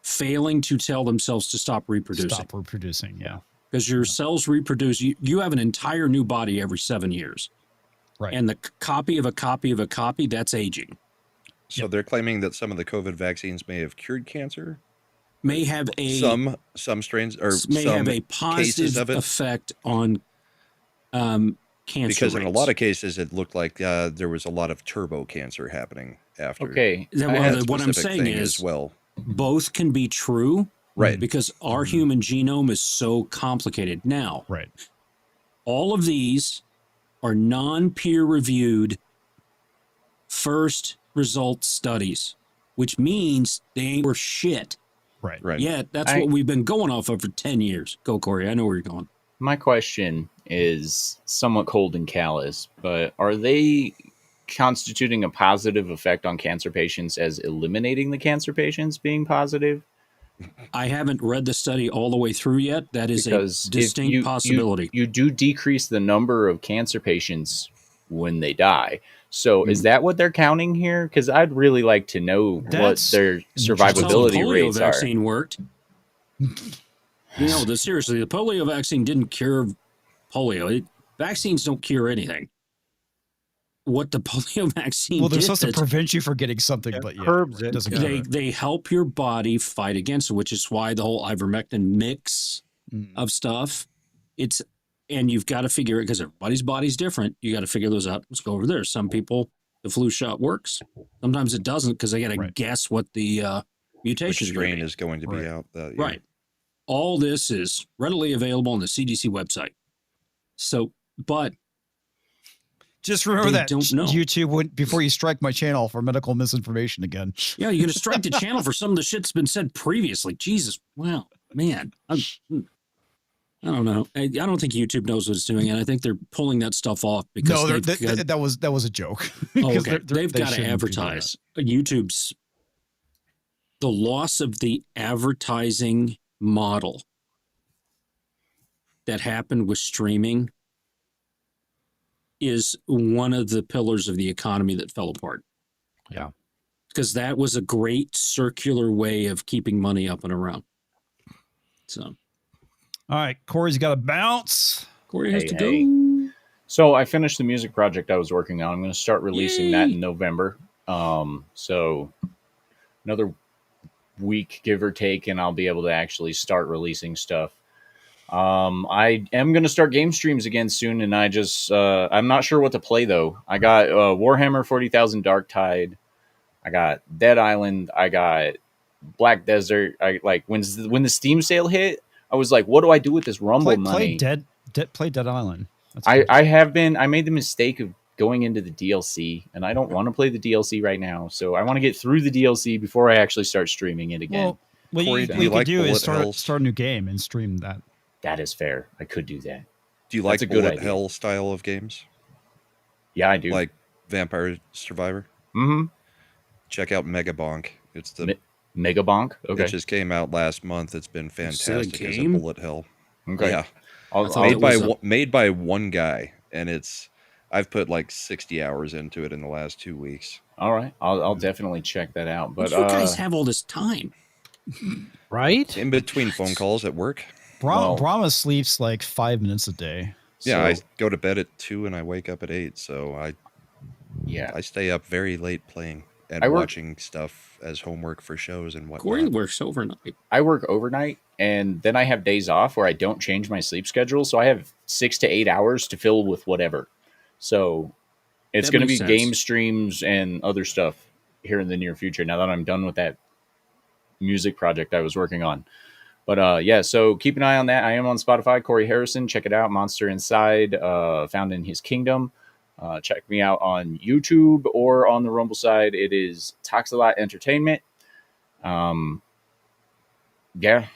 failing to tell themselves to stop reproducing. Stop reproducing, yeah. Because your cells reproduce. You have an entire new body every 7 years. Right. And the copy of a copy of a copy, that's aging. So they're claiming that some of the COVID vaccines may have cured cancer? May have a... Some strains, or may some have a cases positive of it? effect on cancer Because in a rates. lot of cases, it looked like there was a lot of turbo cancer happening after. Okay. Well, what I'm saying thing is, as well. both can be true, Right. Because our human genome is so complicated. Now, Right. all of these are non-peer-reviewed first result studies, which means they ain't worth shit. Right. Right. Yet that's what we've been going off of for 10 years. Go, Corey. I know where you're going. My question is somewhat cold and callous, but are they constituting a positive effect on cancer patients as eliminating the cancer patients being positive? I haven't read the study all the way through yet. That is Because a distinct possibility. You do decrease the number of cancer patients when they die. So is that what they're counting here? Because I'd really like to know what their That's how the survivability polio rates are. vaccine worked. Seriously, the polio vaccine didn't cure polio. Vaccines don't cure anything. What the polio vaccine Well, they're did, supposed to prevent you from getting something, but curbs it. doesn't cover it. they help your body fight against it, which is why the whole ivermectin mix of stuff. And you've got to figure it because everybody's body's different. You got to figure those out. Let's go over there. Some people, the flu shot works. Sometimes it doesn't because they got to guess what the mutation strain is going to be out. Right. All this is readily available on the CDC website. So, but just remember they that don't know. YouTube before you strike my channel for medical misinformation again. Yeah, you're going to strike the channel for some of the shit that's been said previously. Jesus, wow, man. I don't know. I don't think YouTube knows what it's doing, and I think they're pulling that stuff off because that was a joke. Oh, okay. They've they got to shouldn't do advertise. YouTube's the loss of the advertising model that happened with streaming is one of the pillars of the economy that fell apart. Yeah. Because that was a great circular way of keeping money up and around. So, all right, Corey's got to bounce. Corey has to go. So I finished the music project I was working on. I'm going to start releasing that Yay! in November. So another week, give or take, and I'll be able to actually start releasing stuff. I am going to start game streams again soon, and I'm not sure what to play though. I got Warhammer 40,000 Dark Tide. I got Dead Island. I got Black Desert. I like when the Steam sale hit, I was like, what do I do with this Rumble money? Play Dead Island. That's I, good. I made the mistake of going into the DLC, and I don't want to play the DLC right now. So I want to get through the DLC before I actually start streaming it again. Well, what Corey, you, do what you you could like do is bullet hells? start a new game and stream that. That is fair. I could do that. Do you That's like a good bullet idea. hell style of games? Yeah, I do. Like Vampire Survivor? Mm-hmm. Check out Megabonk. It's the Mega Bonk. Okay. It just came out last month. It's been Is it a fantastic as a game? bullet hell. Okay. Yeah, I'll, thought I'll- it was made by one guy, and I've put like 60 hours into it in the last 2 weeks. all right. I'll definitely check that out. But But you guys have all this time. Right? In between phone calls at work. Well- Brahma sleeps like 5 minutes a day. Yeah, so, I go to bed at 2 and I wake up at 8, so yeah. I stay up very late playing and I work- watching stuff as homework for shows and whatnot. Corey works overnight. I work overnight, and then I have days off where I don't change my sleep schedule, so I have 6 to 8 hours to fill with whatever. So it's That going to be makes sense. game streams and other stuff here in the near future. Now that I'm done with that music project I was working on. But yeah, so keep an eye on that. I am on Spotify, Corey Harrison. Check it out, Monster Inside, found in his kingdom. Check me out on YouTube or on the Rumble side. It is Toxalot Entertainment. Yeah.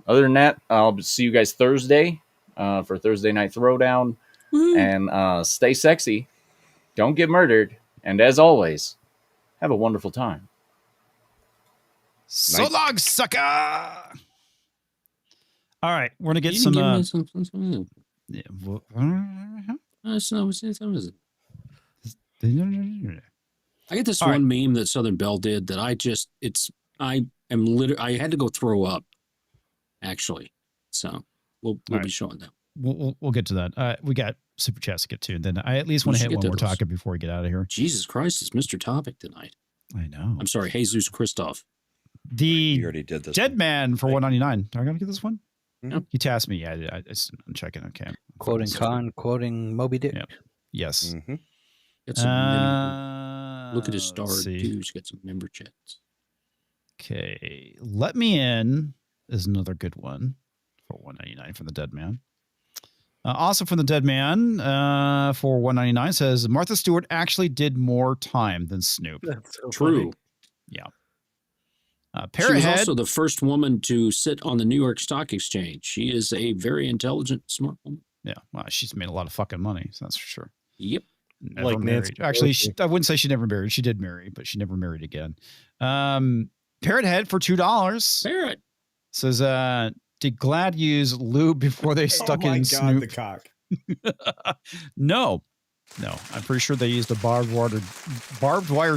Other than that, I'll see you guys Thursday for Thursday Night Throwdown. Woo. And stay sexy. Don't get murdered. And as always, have a wonderful time. So long, sucker! All right, we're gonna get You some. didn't give me some- Yeah, I get this All one meme that Southern Belle did that I had to go throw up, actually. So we'll right. be showing that. we'll get to that. We got super chats to get to. Then I at least We want to should hit get one to more those. topic before we get out of here. Jesus Christ, it's Mr. Topic tonight. I know. I'm sorry, Jesus Christoph. You The already did this. Dead one. Man for 199. Are I gonna get this one? Mhm. You tasked me. Yeah, I'm checking. Okay. Quoting Khan, quoting Moby Dick. Yeah. Yes. Mhm. Got some look at his star, let's see. too. He's got some member chats. Okay. Let Me In is another good one for 199 from the Dead Man. Also from the Dead Man for 199 says Martha Stewart actually did more time than Snoop. That's so True. Yeah. She was Parrothead. also the first woman to sit on the New York Stock Exchange. She is a very intelligent, smart woman. Yeah. Well, she's made a lot of fucking money, so that's for sure. Yep. Never Like Nancy married. Actually, Pelosi. I wouldn't say she never married. She did marry, but she never married again. Parrothead for $2 Parrot. says, did GLAAD use lube before they stuck in Snoop? the cock. No. I'm pretty sure they used a barbed wire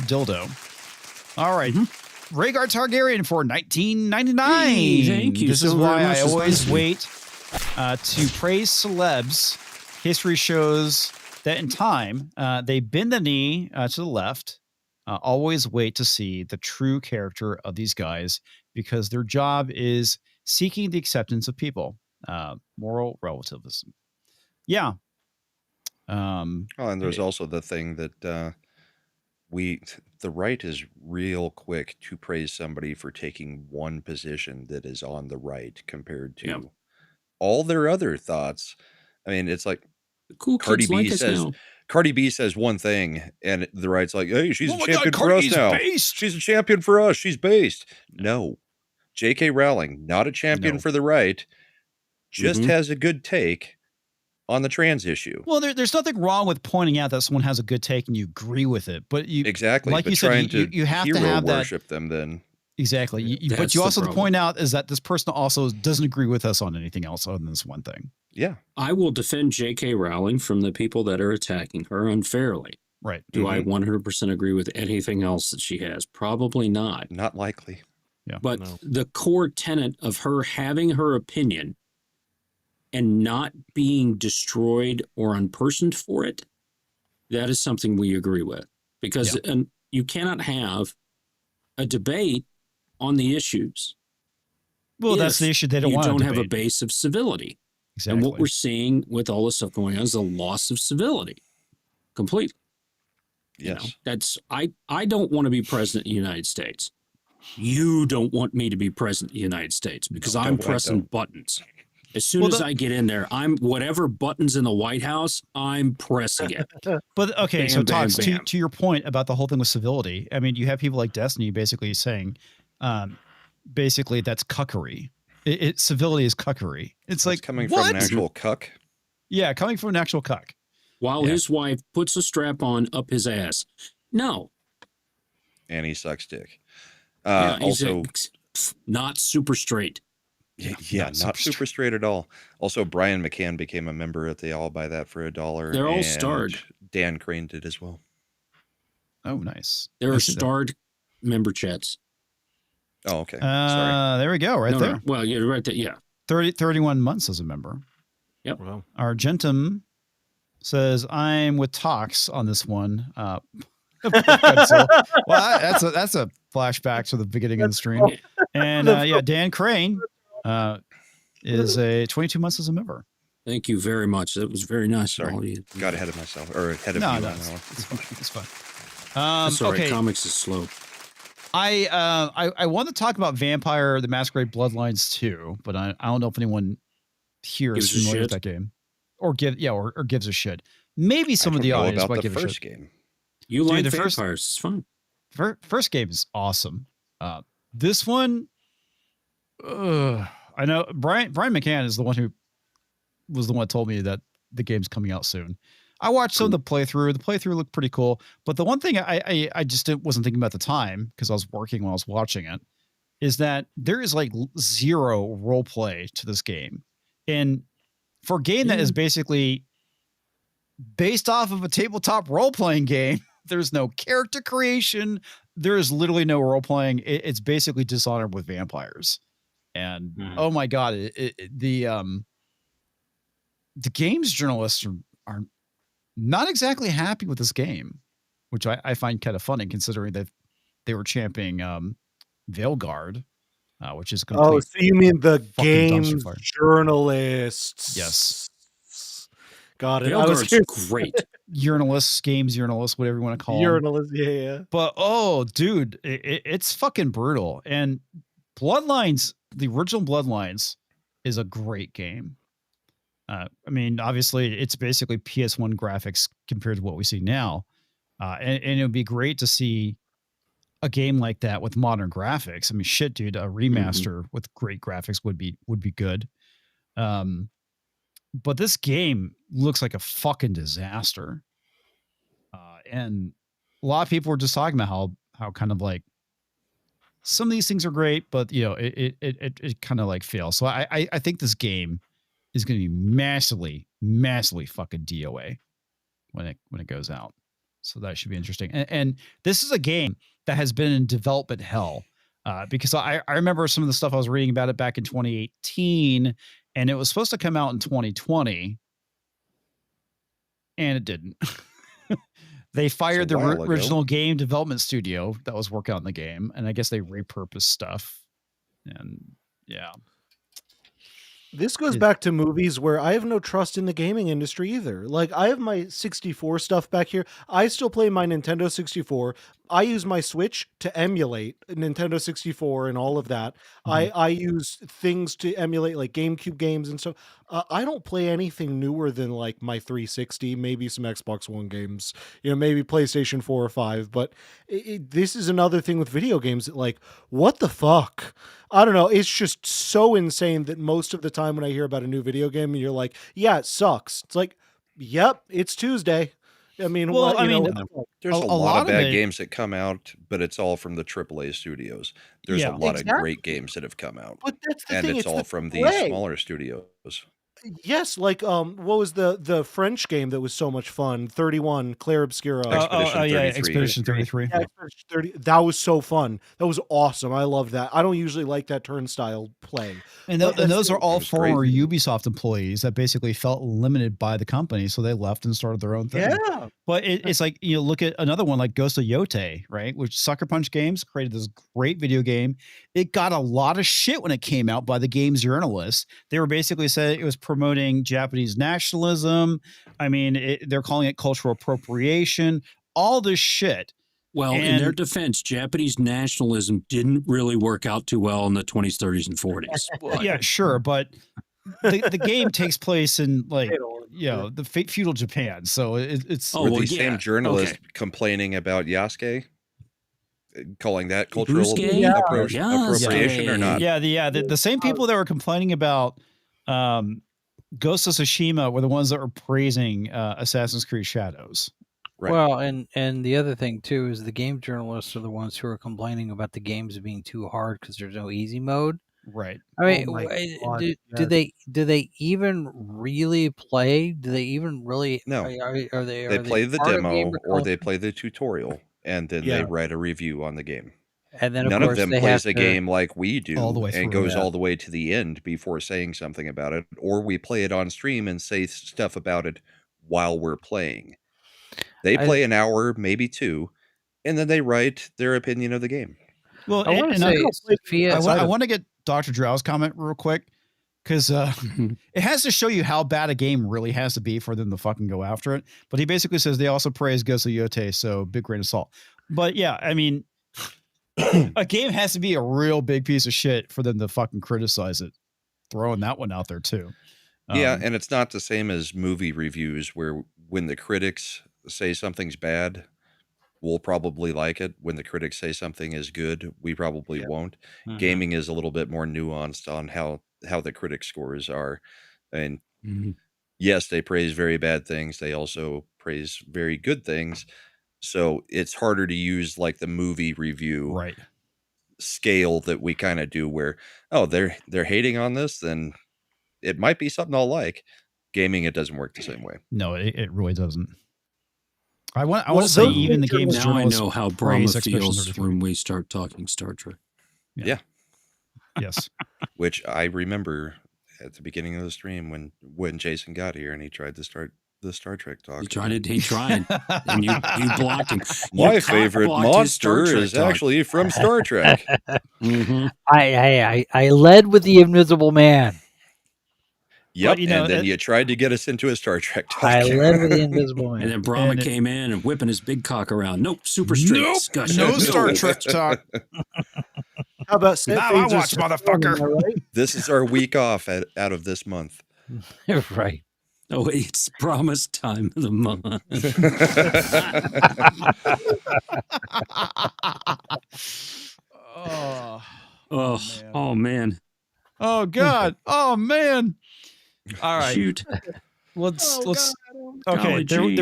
dildo. All right. Rhaegar Targaryen for $19.99. Hey, thank you This so is very why much. I It's always nice. wait to praise celebs. History shows that in time, they bend the knee to the left. Always wait to see the true character of these guys because their job is seeking the acceptance of people. Moral relativism. Yeah. Oh, and there's also the thing that the right is real quick to praise somebody for taking one position that is on the right compared to Yep. all their other thoughts. I mean, it's like The cool Cardi kids B like us says- now. Cardi B says one thing, and the right's like, "Hey, she's Oh a my God, champion for us Cardi's now. based." She's a champion for us. She's based." No, J.K. Rowling, not a champion No. for the right, just Mhm. has a good take on the trans issue. Well, there's nothing wrong with pointing out that someone has a good take and you agree with it, but you Exactly, like but you said, trying you- to you have to hero have that- worship them then. exactly. But That's you the also have to problem. point out is that this person also doesn't agree with us on anything else other than this one thing. Yeah. I will defend J.K. Rowling from the people that are attacking her unfairly. Right. Do I Mhm. 100% agree with anything else that she has? Probably not. Not likely. But No. the core tenet of her having her opinion and not being destroyed or unpersoned for it, that is something we agree with. Because you cannot have a debate on the issues. Well, that's the issue. They don't want to don't have a debate. base of civility. Exactly. And what we're seeing with all the stuff going on is a loss of civility. Completely. Yes. You know, that's I don't want to be president of the United States. You don't want me to be president of the United States because I'm pressing buttons. As soon as I get in there, I'm whatever buttons in the White House, I'm pressing it. But okay, Bam, so bam, Tox, bam. to your point about the whole thing with civility, I mean, you have people like Destiny basically saying, basically that's cuckery. Civility is cuckery. It's like coming what? from an actual cuck. Yeah, coming from an actual cuck. While his wife puts a strap on up his ass. No. And he sucks dick. He's Also, not super straight. Yeah, not super straight at all. Also, Brian McCann became a member at the All Buy That for $1. They're all and starred. Dan Crane did as well. Oh, nice. There are starred member chats. Oh, okay. Sorry. There we go. Right there. No. Well, you're right there. Yeah. 31 months as a member. Yep. Wow. Argentum says, I'm with Tox on this one. Godzilla. Well, that's a flashback to the beginning of the stream. And Dan Crane is a 22 months as a member. Thank you very much. That was very nice. Sorry, got ahead of myself or ahead of you. No, it's fine. It's fine. Sorry, okay. comics is slow. I want to talk about Vampire: The Masquerade Bloodlines 2, but I don't know if anyone here is familiar with that game, or gives a shit. Maybe some of the audience might give a shit. Game. You like the Vampires? It's fun. First game is awesome. This one, I know Brian McCann is the one who was the one that told me that the game's coming out soon. I watched some of the playthrough. The playthrough looked pretty cool, but the one thing I just wasn't thinking about at the time because I was working while I was watching it is that there is like zero role play to this game, and for a game that is basically based off of a tabletop role playing game. There's no character creation. There is literally no role playing. It's basically Dishonored with vampires. And oh my god, the games journalists are not exactly happy with this game, which I find kind of funny considering that they were championing Veilguard, which is a complete. Oh, so you mean the games dumpster fire. journalists? Yes. Got it. Veilguard's great. Games journalists, whatever you want to call them. Journalists, yeah. But oh, dude, it's fucking brutal. And Bloodlines, the original Bloodlines, is a great game. I mean, obviously, it's basically PS1 graphics compared to what we see now, and it would be great to see a game like that with modern graphics. I mean, shit, dude, a remaster with great graphics would be good. But this game looks like a fucking disaster. And a lot of people were just talking about how kind of like some of these things are great, but you know, it kind of like fails. So I think this game is going to be massively fucking DOA when it goes out. So that should be interesting. And this is a game that has been in development hell. Because I remember some of the stuff I was reading about it back in 2018, and it was supposed to come out in 2020, and it didn't. They fired the original game development studio that was working on the game, and I guess they repurposed stuff. And yeah. This goes back to movies where I have no trust in the gaming industry either. Like, I have my 64 stuff back here. I still play my Nintendo 64. I use my Switch to emulate Nintendo 64 and all of that. I use things to emulate like GameCube games and stuff. I don't play anything newer than like my 360, maybe some Xbox One games, maybe PlayStation 4 or 5. But this is another thing with video games that, like, what the fuck? I don't know. It's just so insane that most of the time when I hear about a new video game, you're like, yeah, it sucks. It's like, yep, it's Tuesday. I mean, well, there's a lot of bad games that come out, but it's all from the AAA studios. There's a lot of great games that have come out. But that's the and thing. it's all the from play. these smaller studios. Yes, like what was the French game that was so much fun? 31 Claire Obscura. Expedition yeah, 33. Expedition 33. Yeah, Expedition 30. That was so fun. That was awesome. I love that. I don't usually like that turnstile play. And, But and that's those are all was great. former Ubisoft employees that basically felt limited by the company, so they left and started their own thing. Yeah. But it's like, you know, look at another one like Ghost of Yote, right? Which Sucker Punch Games created this great video game. It got a lot of shit when it came out by the games journalists. They were basically said it was promoting Japanese nationalism. I mean, they're calling it cultural appropriation, all this shit. Well, in their And- defense, Japanese nationalism didn't really work out too well in the 20s, 30s, and 40s. Well, yeah, sure, but the game takes place in like, They don't- you know, the feudal Japan, so it's Oh, Were well, the same yeah, journalist okay. complaining about Yasuke? Calling that cultural Yasuke? Yeah. appropriation or not? yeah, the same people that were complaining about Ghost of Tsushima were the ones that were praising Assassin's Creed Shadows. Right. Well, and the other thing too is the game journalists are the ones who are complaining about the games being too hard because there's no easy mode. Right. I mean, Oh my God, do yes. they even really play? Do they even really? No. Are they? They play the part of demo game or they culture? play the tutorial, and then Yeah. they write a review on the game. And then of None course of them they plays have a to, game like we do All the way and through, goes yeah. all the way to the end before saying something about it, or we play it on stream and say stuff about it while we're playing. They I- play an hour, maybe two, and then they write their opinion of the game. Well, I want to say Sophia. I want to get Dr. Drow's comment real quick because it has to show you how bad a game really has to be for them to fucking go after it. But he basically says they also praise Ghost of Yote, so big grain of salt. But yeah, I mean, a game has to be a real big piece of shit for them to fucking criticize it. Throwing that one out there too. Yeah, and it's not the same as movie reviews where when the critics say something's bad, we'll probably like it. When the critics say something is good, we probably won't. Mhm. Gaming is a little bit more nuanced on how the critic scores are. And Mhm. yes, they praise very bad things. They also praise very good things. So it's harder to use like the movie review right. scale that we kind of do where, oh, they're hating on this, then it might be something I'll like. Gaming, it doesn't work the same way. No, it really doesn't. I want Well, to say those even the game's Now I journalists know how praise Brahma Expedition feels 33. when we start talking Star Trek. Yes. Which I remember at the beginning of the stream when Jason got here and he tried to start the Star Trek talk. He tried, and you blocked him. My You favorite cock-blocked his Star monster Trek is talk. actually from Star Trek. Mhm. I led with the Invisible Man. Yep, you know, and then you tried to get us into a Star Trek talk. I led with the Invisible And Man. then Brahma And it- came in and whipping his big cock around. Nope, super straight Nope, discussion. no Star Trek talk. How about set Now I phases watch, to film, motherfucker. am I right? This is our week off out of this month. Right. Oh, it's Brahma's time of the month. Oh, Oh man. oh God. Oh man. All right. Shoot. Let's Oh, let's God. okay. Golly There gee.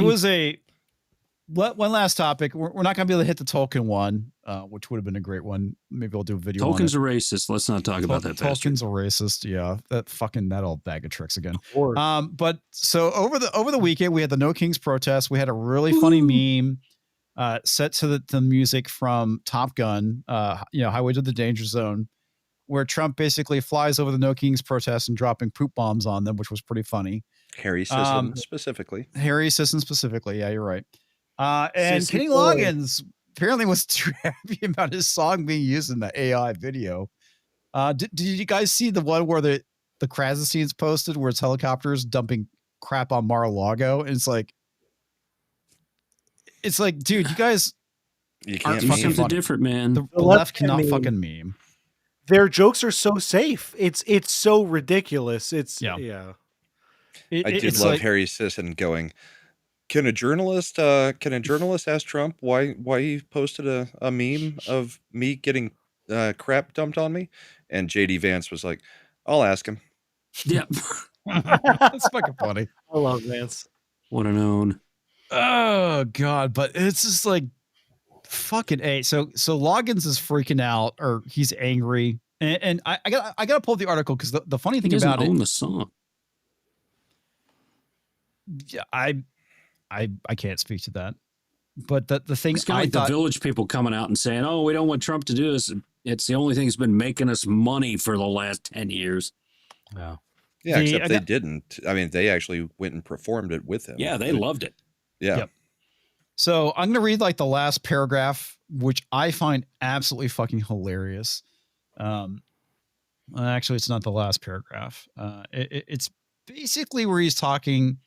was one last topic. We're not gonna be able to hit the Tolkien one, which would have been a great one. Maybe I'll do a video. Tolkien's on a racist. Let's not talk about that. bastard. Tolkien's a racist. Yeah, that old bag of tricks again. Or- But so over the weekend we had the No Kings protest. We had a really funny meme set to the music from Top Gun, Highway to the Danger Zone, where Trump basically flies over the No Kings protest and dropping poop bombs on them, which was pretty funny. Harry Sisson specifically. Harry Sisson specifically, yeah, you're right. And Sissy Kenny boy. Loggins apparently was too happy about his song being used in the AI video. Did you guys see the one where the Krasenstein's posted where it's helicopters dumping crap on Mar-a-Lago? And it's like, dude, you guys, You Aren't can't fucking Something funny. different, man. the The left left cannot meme. fucking meme. Their jokes are so safe. It's so ridiculous. It's Yeah. yeah. I did It's love like, Harry Sisson going, can a journalist ask Trump why he posted a meme of me getting crap dumped on me? And JD Vance was like, I'll ask him. Yeah. it's fucking funny. I love Vance. What an own. Oh God, but it's just like fucking A. So Loggins is freaking out or he's angry. And I gotta pull up the article because the funny He thing doesn't about it, own the song. Yeah, I can't speak to that. But the thing It's kind of like the village people coming out and saying, "Oh, we don't want Trump to do this. It's the only thing that's been making us money for the last 10 years." Yeah. Yeah, except they didn't. I mean, they actually went and performed it with him. Yeah, they loved it. Yeah. Yep. So I'm going to read like the last paragraph, which I find absolutely fucking hilarious. Actually, it's not the last paragraph. It's basically where he's talking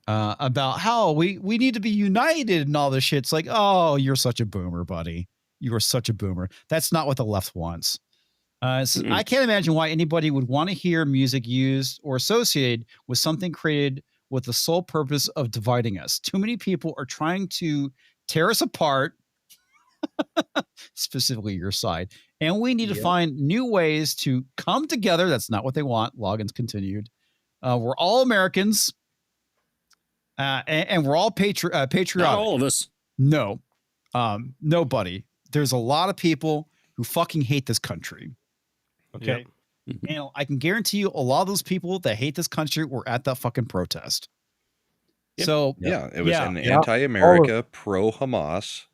about how we need to be united and all this shit. It's like, oh, you're such a boomer, buddy. You are such a boomer. That's not what the left wants. I can't imagine why anybody would want to hear music used or associated with something created with the sole purpose of dividing us. Too many people are trying to tear us apart, specifically your side, and we need to find new ways to come together. That's not what they want. Loggins continued. We're all Americans, and we're all patriotic. Not all of us. No, nobody. There's a lot of people who fucking hate this country. Okay. Yep. And I can guarantee you a lot of those people that hate this country were at that fucking protest. Yep. So yeah, it was an anti-America, pro-Hamas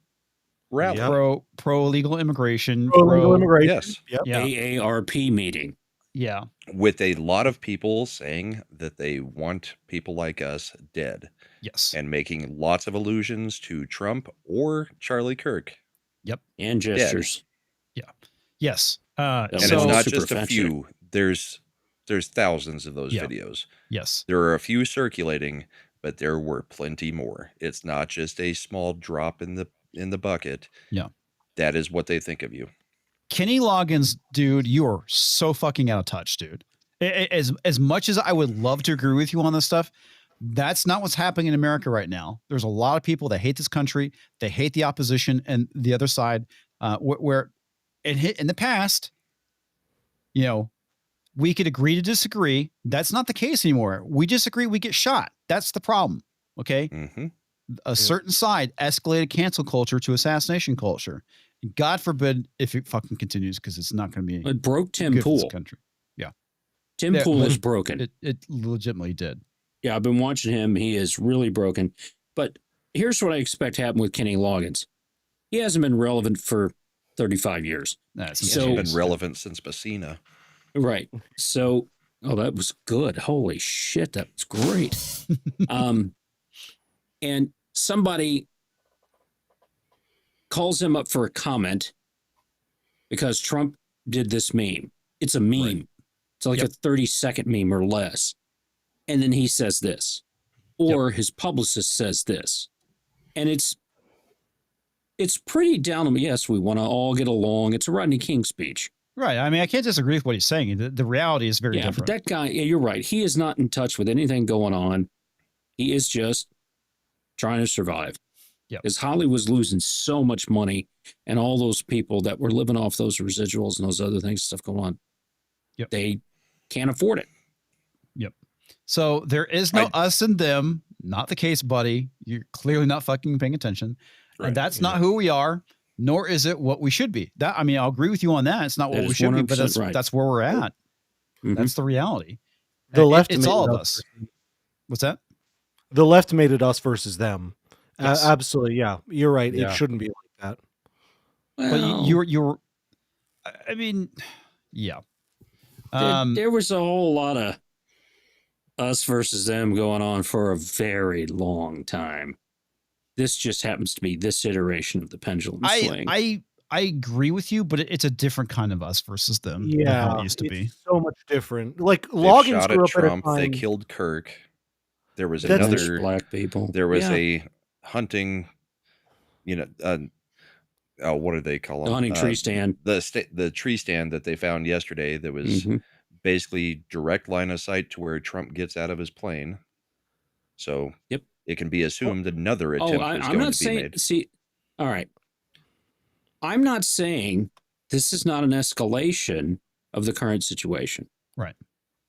rally. Pro illegal immigration. Illegal immigration. Yes. Yep. Yeah. AARP meeting. Yeah. With a lot of people saying that they want people like us dead. Yes. And making lots of allusions to Trump or Charlie Kirk. Yep. And gestures. Yeah. Yes. And so, it's not just a few. There's thousands of those videos. Yes. There are a few circulating, but there were plenty more. It's not just a small drop in the bucket. Yeah. That is what they think of you. Kenny Loggins, dude, you are so fucking out of touch, dude. As much as I would love to agree with you on this stuff, that's not what's happening in America right now. There's a lot of people that hate this country. They hate the opposition and the other side, where in the past, you know, we could agree to disagree. That's not the case anymore. We disagree, we get shot. That's the problem. Okay. Mm-hmm. A certain side escalated cancel culture to assassination culture. God forbid if it fucking continues, because it's not going to be. It broke Tim good for this Pool. country. Yeah. Tim Pool is broken. It legitimately did. Yeah, I've been watching him. He is really broken. But here's what I expect to happen with Kenny Loggins. He hasn't been relevant for 35 years. That's He's been relevant since Messina. Right. So, that was good. Holy shit, that was great. And somebody calls him up for a comment because Trump did this meme. It's a meme. Right. It's like a 30-second meme or less. And then he says this, or his publicist says this. And it's pretty down. Yes, we want to all get along. It's a Rodney King speech. Right. I mean, I can't disagree with what he's saying. The reality is very different. But that guy, you're right. He is not in touch with anything going on. He is just trying to survive. Yeah. Because Hollywood was losing so much money, and all those people that were living off those residuals and those other things, stuff going on, they can't afford it. Yep. So there is no us and them. Not the case, buddy. You're clearly not fucking paying attention. Right. And that's not who we are, nor is it what we should be. That, I mean, I'll agree with you on that. It's not what we should be, but that's where we're at. Mm-hmm. That's the reality. The left, it's all of us. What's that? The left made it us versus them. Yes. Absolutely. Yeah. You're right. Yeah. It shouldn't be like that. Well, but you're, I mean, yeah. There was a whole lot of us versus them going on for a very long time. This just happens to be this iteration of the pendulum swing. I agree with you, but it's a different kind of us versus them. Yeah, than how it used to be so much different. Like Loggins grew up Trump, at a time. they killed Kirk. There was another black people. There was a hunting, what do they call them? The hunting tree stand. The tree stand that they found yesterday that was basically direct line of sight to where Trump gets out of his plane. So it can be assumed another attempt is going to be made. See, all right. I'm not saying this is not an escalation of the current situation. Right.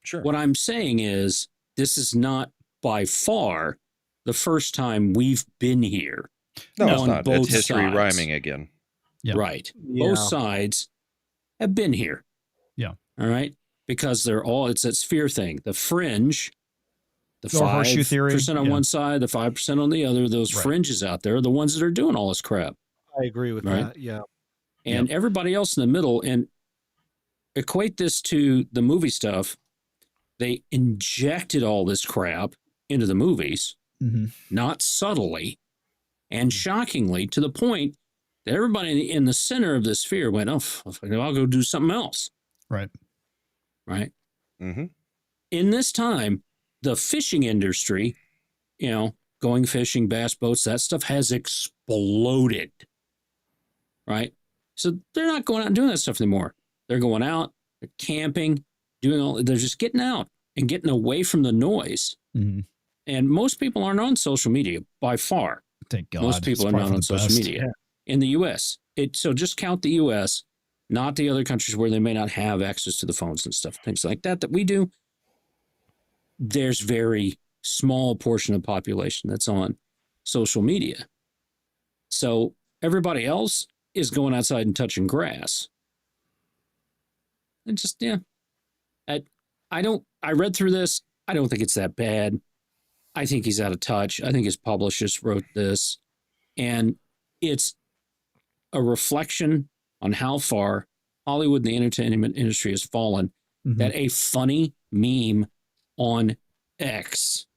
Sure. What I'm saying is this is not by far the first time we've been here. No, it's not. It's history rhyming again. Yeah. Right. Yeah. Both sides have been here. Yeah. All right. Because it's that sphere thing. The fringe The Or horseshoe theory, 5% on yeah. one side, the 5% on the other, those Right. fringes out there are the ones that are doing all this crap. I agree with Right. that. Yeah. And everybody else in the middle, and equate this to the movie stuff. They injected all this crap into the movies, not subtly and shockingly, to the point that everybody in the center of the sphere went, oh, I'll go do something else. Right. Right. Mm-hmm. In this time, the fishing industry, going fishing, bass boats, that stuff has exploded. Right. So they're not going out and doing that stuff anymore. They're going out, they're camping, they're just getting out and getting away from the noise. Mm-hmm. And most people aren't on social media by far. Thank God. Most people are not on social media in the U.S. So just count the U.S., not the other countries where they may not have access to the phones and stuff, things like that we do. There's very small portion of population that's on social media. So everybody else is going outside and touching grass. And just, I read through this. I don't think it's that bad. I think he's out of touch. I think his publicist wrote this. And it's a reflection on how far Hollywood and the entertainment industry has fallen, that a funny meme on X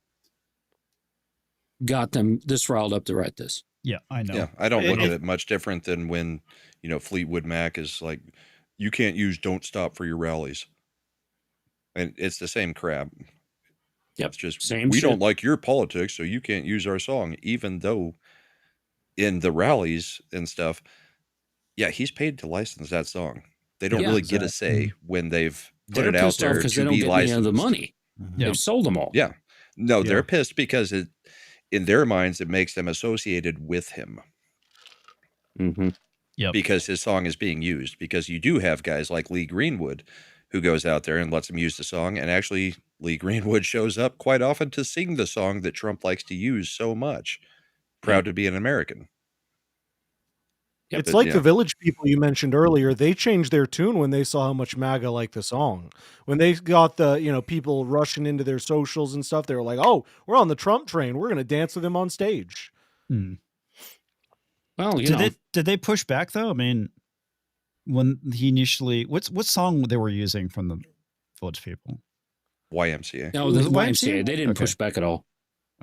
got them this riled up to write this. Yeah, I know. Yeah, I don't look at it much different than when, Fleetwood Mac is like, you can't use Don't Stop for your rallies. And it's the same crap. Yep. It's just, Same we shit. don't like your politics, so you can't use our song, even though in the rallies and stuff, yeah, he's paid to license that song. They don't really get a say when they've put it out there because they to don't be get any of licensed. the money. They've sold them all. Yeah. No, they're pissed because in their minds, it makes them associated with him. Mm-hmm. Yep. Because his song is being used. Because you do have guys like Lee Greenwood who goes out there and lets them use the song. And actually, Lee Greenwood shows up quite often to sing the song that Trump likes to use so much. Proud to be an American. Yep. It's like the Village People you mentioned earlier. They changed their tune when they saw how much MAGA liked the song. When they got the, people rushing into their socials and stuff, they were like, oh, we're on the Trump train. We're going to dance with him on stage. Well, did they push back though? I mean, when he initially, what song they were using from the Village People? YMCA. No, the YMCA. They didn't push back at all.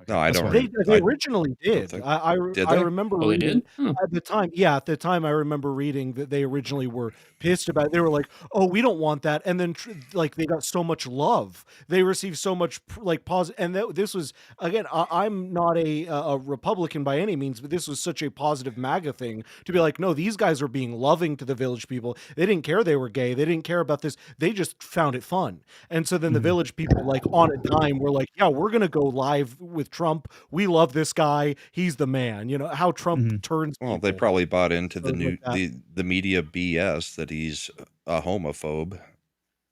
No, I don't. They originally did. Did I remember reading at the time. Yeah, at the time, I remember reading that they originally were pissed about it. They were like, "Oh, we don't want that," and then they got so much love. They received so much positive. And this was again. I'm not a Republican by any means, but this was such a positive MAGA thing to be like, no, these guys are being loving to the Village People. They didn't care they were gay. They didn't care about this. They just found it fun. And so then the Village People, on a dime, were like, yeah, we're gonna go live with Trump. We love this guy. He's the man. How Trump turns. Well, they probably bought into the media BS that he's a homophobe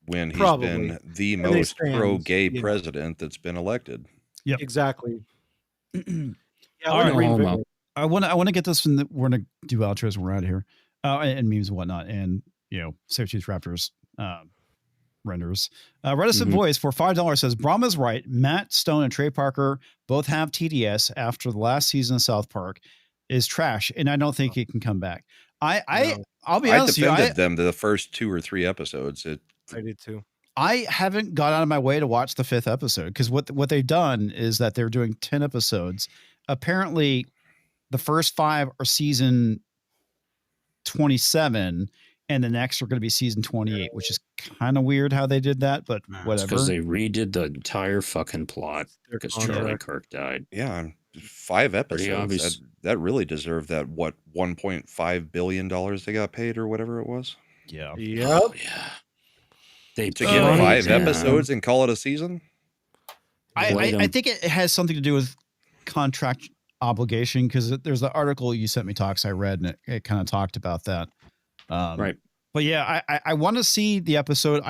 when he's been the most pro-gay president that's been elected. Yep, exactly. I want to get this from we're gonna do outros when we're out of here, and memes and whatnot, and Save Cheese Raptors. Renders. Reticent Voice for $5 says Brahma's right. Matt Stone and Trey Parker both have TDS after the last season of South Park is trash, and I don't think it can come back. I'll be honest with you. I defended them the first 2 or 3 episodes. I did too. I haven't got out of my way to watch the 5th episode because what they've done is that they're doing 10 episodes. Apparently, the first 5 are season 27. And the next are going to be season 28, which is kind of weird how they did that, but whatever. Because they redid the entire fucking plot because Charlie Kirk died. Yeah, 5 episodes. That really deserved that, $1.5 billion they got paid or whatever it was? Yeah. Yep. Oh, yeah. To get 5 episodes and call it a season? I think it has something to do with contract obligation because there's the article you sent me, Talks, I read, and it kind of talked about that. Right. But yeah, I want to see the episode.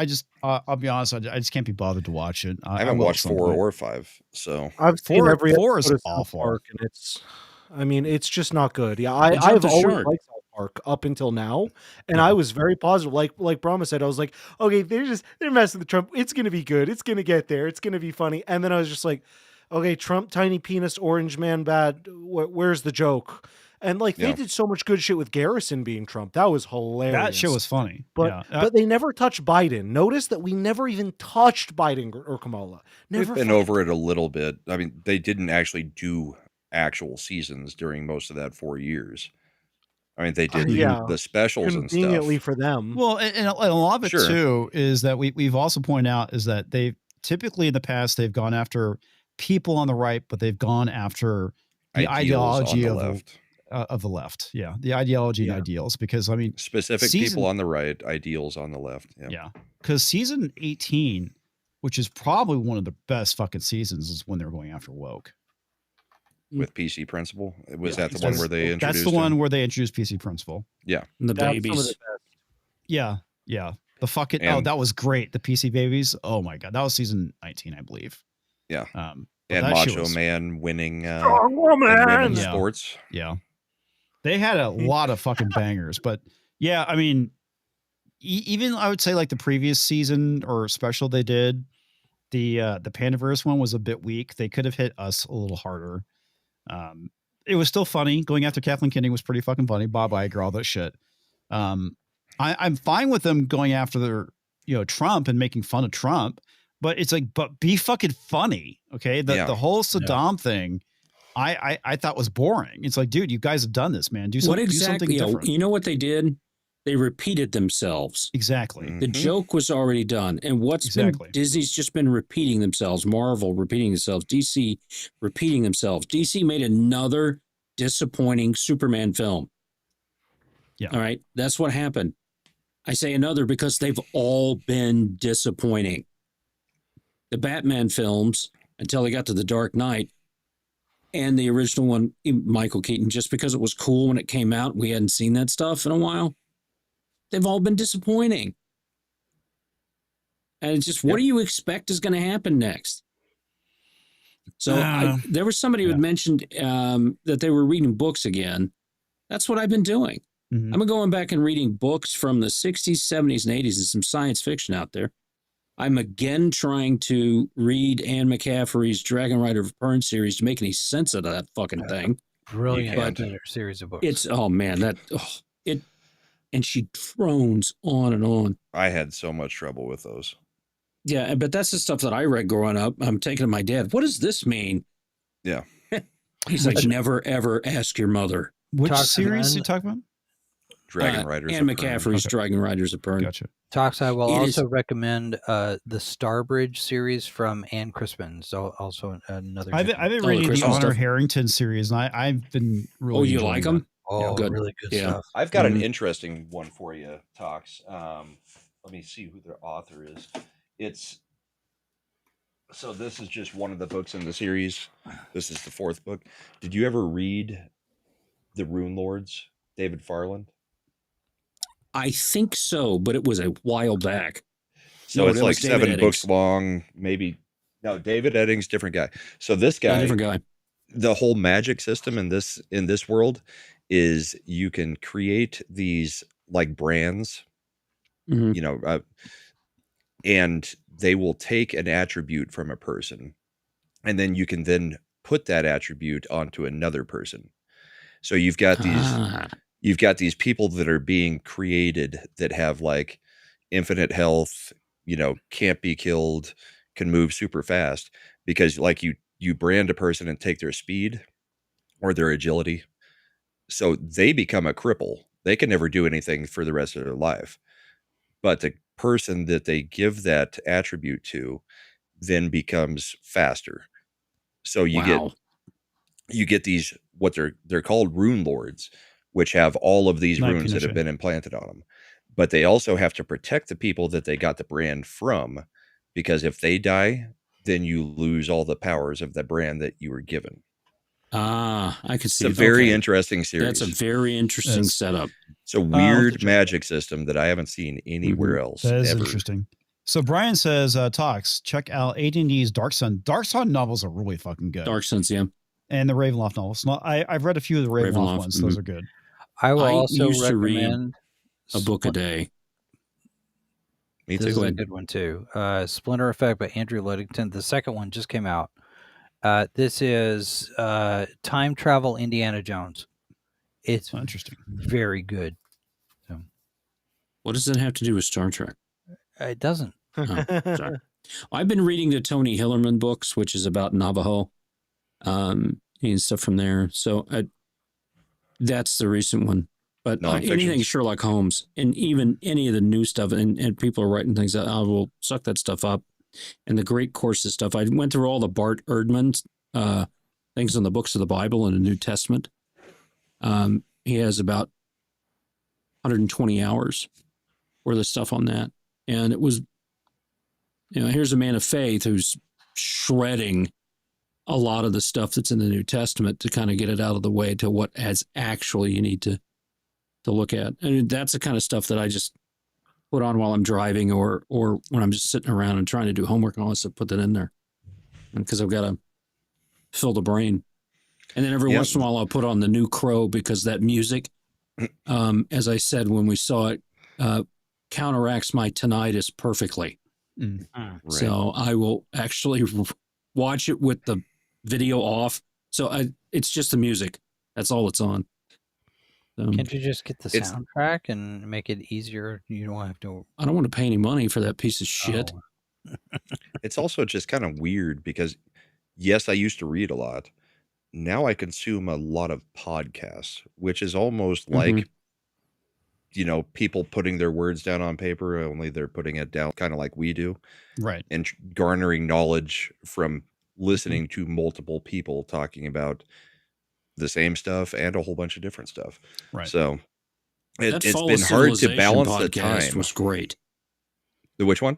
I'll be honest, I just can't be bothered to watch it. I haven't watched 4 or 5, so I've seen every 4 is episode of awful. South Park, and it's just not good. Yeah, I've always liked South Park up until now, and I was very positive. Like Brahma said, I was like, okay, they're messing with Trump. It's gonna be good. It's gonna get there. It's gonna be funny. And then I was just like, okay, Trump, tiny penis, orange man, bad. Where's the joke? And like they Yeah. did so much good shit with Garrison being Trump. That was hilarious. That shit was funny. But yeah. but they never touched Biden. Notice that we never even touched Biden or Kamala. Never We've been fucking- over it a little bit. I mean, they didn't actually do actual seasons during most of that 4 years. I mean, they did Yeah. the specials and conveniently stuff. for them. Well, and a lot of it Sure. too is that we've also pointed out is that they typically in the past they've gone after people on the right, but they've gone after the Ideals on ideology the of left. Of the left. Yeah, the ideology and ideals. Because I mean, Specific season- people on the right, ideals on the left. Yeah. yeah, because season 18, which is probably one of the best fucking seasons, is when they're going after woke. With PC Principle. Was Yeah, that the one where they introduced That's the one him? where they introduced PC Principle. The That's some of babies. the best. Yeah, yeah. The fucking And- that was great. The PC babies. Oh my god, that was season 19, I believe. Yeah. But And that shit Macho was- Man winning Strong in woman. women's Yeah. sports. Yeah. They had a lot of fucking bangers, but yeah, I mean, even I would say like the previous season or special they did, the Pandaverse one was a bit weak. They could have hit us a little harder. It was still funny. Going after Kathleen Kennedy was pretty fucking funny. Bob Iger, all that shit. I'm fine with them going after their, Trump and making fun of Trump, but it's like, but be fucking funny. Okay. Yeah. The whole Saddam thing, I thought was boring. It's like, dude, you guys have done this, man. Do What something exactly? different. You know what they did? They repeated themselves. Exactly. Mhm. The joke was already done. And what's Exactly. been Disney's just been repeating themselves, Marvel repeating themselves, DC repeating themselves. DC made another disappointing Superman film. Yeah. All right. That's what happened. I say another because they've all been disappointing. The Batman films, until they got to The Dark Knight, and the original one, Michael Keaton, just because it was cool when it came out, we hadn't seen that stuff in a while. They've all been disappointing. And it's just, what do you expect is going to happen next? So there was somebody who had mentioned that they were reading books again. That's what I've been doing. Mhm. I'm going back and reading books from the 60s, 70s, and 80s and some science fiction out there. I'm again trying to read Anne McCaffrey's Dragon Rider of Pern series to make any sense out of that fucking thing. Brilliant can't. series of books. It's, oh man, and she drones on and on. I had so much trouble with those. Yeah, but that's the stuff that I read growing up. I'm taking to my dad. What does this mean? Yeah. He's like, never, ever ask your mother. Which Talk to series them. you talking about? Dragon Riders. Anne of Pern. McCaffrey's Okay. Dragon Riders of Pern. Gotcha. Talks. I will It also recommend the Starbridge series from Anne Crispin. So also another. I've good been one. the reading the Christmas Honor stuff. Harrington series, and I've been really. Oh, you enjoying like that. them? Oh, good. really good Yeah. stuff. I've got an Mhm. interesting one for you, Tox. Let me see who their author is. So this is just one of the books in the series. This is the fourth book. Did you ever read The Rune Lords, David Farland? I think so, but it was a while back. So No, it's it like was David 7 books Eddings. long, maybe. No, David Eddings, different guy. So this Yeah, guy, different guy. the whole magic system in this world is you can create these like brands, Mhm. and they will take an attribute from a person, and then you can then put that attribute onto another person. So you've got these people that are being created that have like infinite health, can't be killed, can move super fast, because like you brand a person and take their speed or their agility. So they become a cripple. They can never do anything for the rest of their life. But the person that they give that attribute to then becomes faster. So you get these, what they're called rune lords, which have all of these Night runes that have Pinochet. been implanted on them. But they also have to protect the people that they got the brand from, because if they die, then you lose all the powers of the brand that you were given. I could It's see. a very Okay. interesting series. That's a very interesting That's- setup. It's a I'll have weird to check magic system that I haven't seen anywhere else. That is ever. interesting. So Brian says, Talks, check out AD&D's Dark Sun. Dark Sun novels are really fucking good. Dark Suns, yeah. And the Ravenloft novels. No, I've read a few of the Ravenloft, Ravenloft, ones. Those are good. I will I also used to read recommend A book a day. Me This too. is a good one too. Splinter Effect by Andrew Ludington. The second one just came out. This is time travel Indiana Jones. It's Oh, interesting. very good. So, What does that have to do with Star Trek? it doesn't. Oh, sorry. I've been reading the Tony Hillerman books, which is about Navajo, and stuff from there. So that's the recent one. But anything Sherlock Holmes, and even any of the new stuff, and people are writing things that I will suck that stuff up. And the great courses stuff. I went through all the Bart Ehrman things on the books of the Bible and the New Testament. He has about 120 hours worth of stuff on that. And it was, here's a man of faith who's shredding a lot of the stuff that's in the New Testament to kind of get it out of the way to what as actually you need to look at. I mean, that's the kind of stuff that I just put on while I'm driving or when I'm just sitting around and trying to do homework and all that stuff, put that in there. Because I've got to fill the brain. And then every once in a while I'll put on the new Crow because that music, as I said when we saw it, counteracts my tinnitus perfectly. Mm. Right. So I will actually watch it with the video off. So it's just the music. That's all it's on. Can't you just get the soundtrack and make it easier? You don't have to. I don't want to pay any money for that piece of shit. Oh. It's also just kind of weird because, yes, I used to read a lot. Now I consume a lot of podcasts, which is almost like, people putting their words down on paper, only they're putting it down kind of like we do. Right. And garnering knowledge from listening to multiple people talking about the same stuff and a whole bunch of different stuff. Right. So it's Fall been of hard to Civilization balance the podcast time. was great. The which one?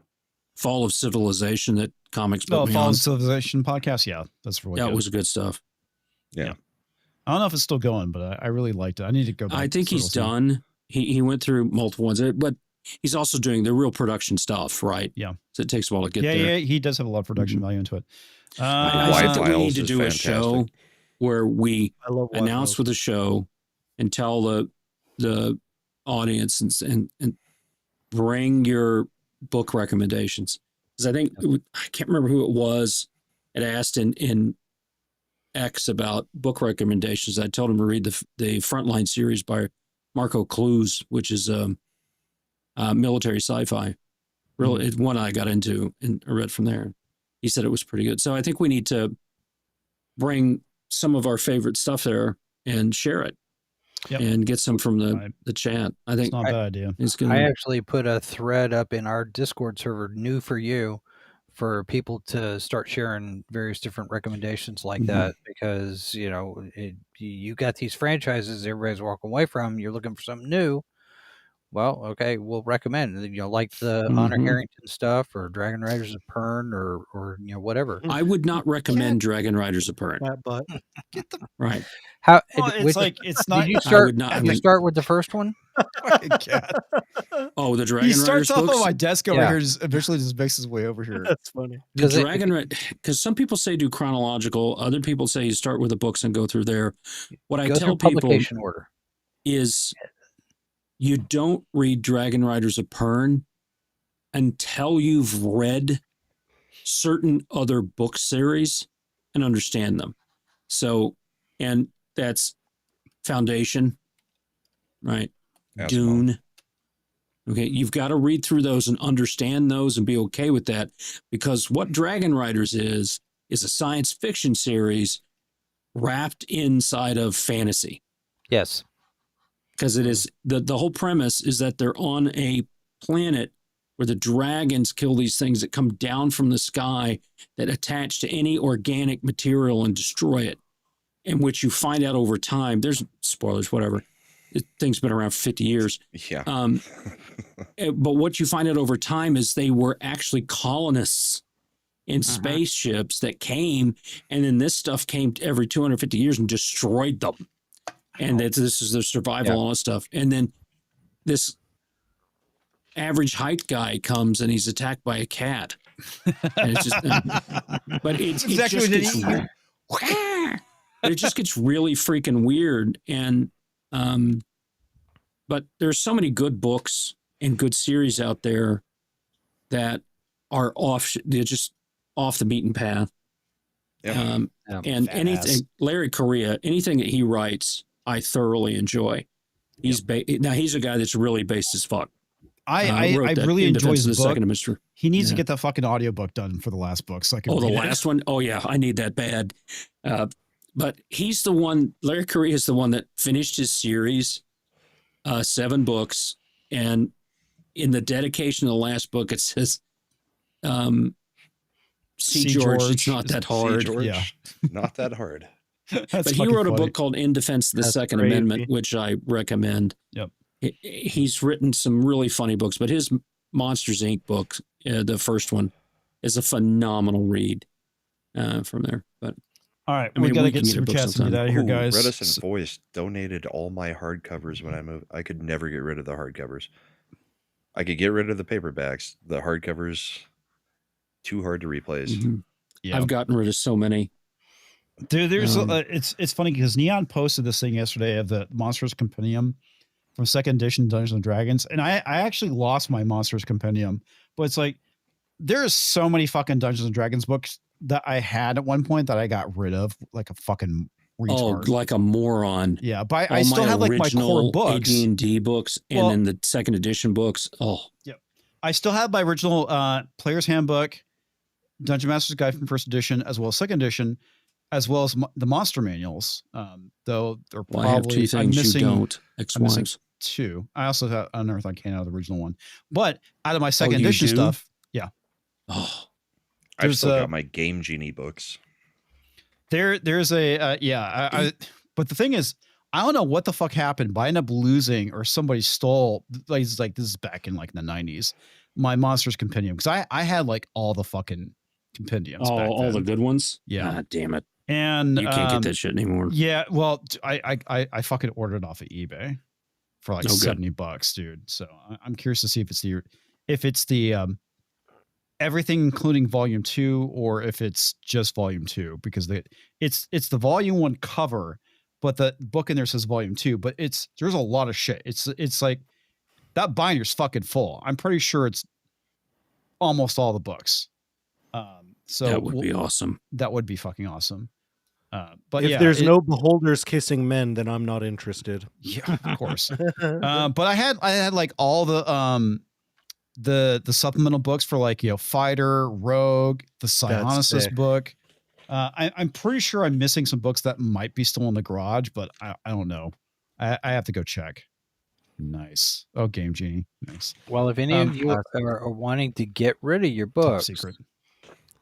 Fall of Civilization, that comics put me Fall on. of Civilization podcast. Yeah, that's really That good. was good stuff. Yeah. I don't know if it's still going, but I really liked it. I need to go back. I think he's done. He went through multiple ones, but he's also doing the real production stuff, right? Yeah. So it takes a while to get there. there. Yeah, he does have a lot of production value into it. I think that we need to do a show where we announce with a show and tell the audience and bring your book recommendations. Because I think, I can't remember who it was, it asked in X about book recommendations. I told him to read the Frontline series by Marco Clues, which is military sci-fi. Really, it's one I got into and I read from there. He said it was pretty good. So I think we need to bring some of our favorite stuff there and share it. Yep. And get some from the chat. I think it's not a bad idea. I actually put a thread up in our Discord server, new for you, for people to start sharing various different recommendations like that, because you got these franchises everybody's walking away from. You're looking for something new. Well, okay, we'll recommend, like the Honor Harrington stuff or Dragon Riders of Pern or whatever. I would not recommend Dragon Riders of Pern. But get them right. How it's like it's not. Did you start? Did you start with the first one? Oh, the Dragon Riders. He starts off books? on my desk over here, just eventually just makes his way over here. That's funny. Because some people say do chronological, other people say you start with the books and go through there. What I tell people publication order is, you don't read Dragon Riders of Pern until you've read certain other book series and understand them. So, and that's Foundation, right? Dune. Okay, you've got to read through those and understand those and be okay with that, because what Dragon Riders is a science fiction series wrapped inside of fantasy. Yes. Because it is the whole premise is that they're on a planet where the dragons kill these things that come down from the sky that attach to any organic material and destroy it. In which you find out over time, there's spoilers, whatever. Thing's been around for 50 years. Yeah. But what you find out over time is they were actually colonists in spaceships that came, and then this stuff came every 250 years and destroyed them. And that this is their survival and all that stuff. And then this average height guy comes and he's attacked by a cat. And it's just, but it just gets really freaking weird. And, but there's so many good books and good series out there that are they're just off the beaten path. Yeah. And Fat anything ass. Larry Correia, anything that he writes, I thoroughly enjoy. He's now he's a guy that's really based as fuck. I Wrote that really In enjoy Defense his of the book. Second Mystery. He needs to Yeah. get the fucking audiobook done for the last book so I can Oh, the read last one? Oh, yeah. I need that bad. But he's the one, Larry Correia is the one that finished his series, 7 books. And in the dedication of the last book, it says, see, George, it's not that hard. See, George, Yeah. not that hard. That's But he fucking wrote a funny. book called In Defense of the That's Second crazy. Amendment, which I recommend. Yep. He's written some really funny books, but his Monsters, Inc. book, the first one, is a phenomenal read from there. But All right, I mean, we got to we get can get a super book chats and get sometime. out of here, Ooh, guys. Reticent Voice donated all my hardcovers when I moved. I could never get rid of the hardcovers. I could get rid of the paperbacks. The hardcovers, too hard to replace. mhm. Yeah. I've gotten rid of so many. Dude, there's Um, it's funny because Neon posted this thing yesterday of the Monsters Compendium from second edition Dungeons and Dragons, and I actually lost my Monsters Compendium, but it's like there's so many fucking Dungeons and Dragons books that I had at one point that I got rid of like a fucking retard. Oh, like a moron. Yeah, but I All still my have like my core original books. AD&D books and Well- then the second edition books. Oh, I still have my original Player's Handbook, Dungeon Master's Guide from first edition, as well as second edition, as well as the monster manuals. Though they're well, I have probably 2 I'm things you missing don't. I'm missing Ex-wives. 2. I also have Unearthed Arcana, the original one. But out of my second you edition do? stuff, Oh, I've There's still a- got my Game Genie books. there's a but the thing is, I don't know what the fuck happened, but I ended up losing or somebody stole. Like this is back in like the 90s. My Monsters Compendium because I had like all the fucking compendiums. back all the then. good ones? Yeah. Ah, damn it. And You can't get that shit anymore. Yeah, well, I fucking ordered it off of eBay for like Oh, good. $70, dude. So I'm curious to see if it's the everything including volume 2 or if it's just volume 2 because it's the volume 1 cover, but the book in there says volume 2, but there's a lot of shit. It's like that binder's fucking full. I'm pretty sure it's almost all the books. So that would be awesome. that would be fucking awesome. But If yeah, there's no beholders kissing men, then I'm not interested. yeah, of course. But I had like all the supplemental books for like Fighter, Rogue, the Psionicist sick. book. I'm pretty sure I'm missing some books that might be still in the garage, but I don't know. I have to go check. Nice. Oh, Game Genie. Nice. Well, if any of you are wanting to get rid of your Top books, secret.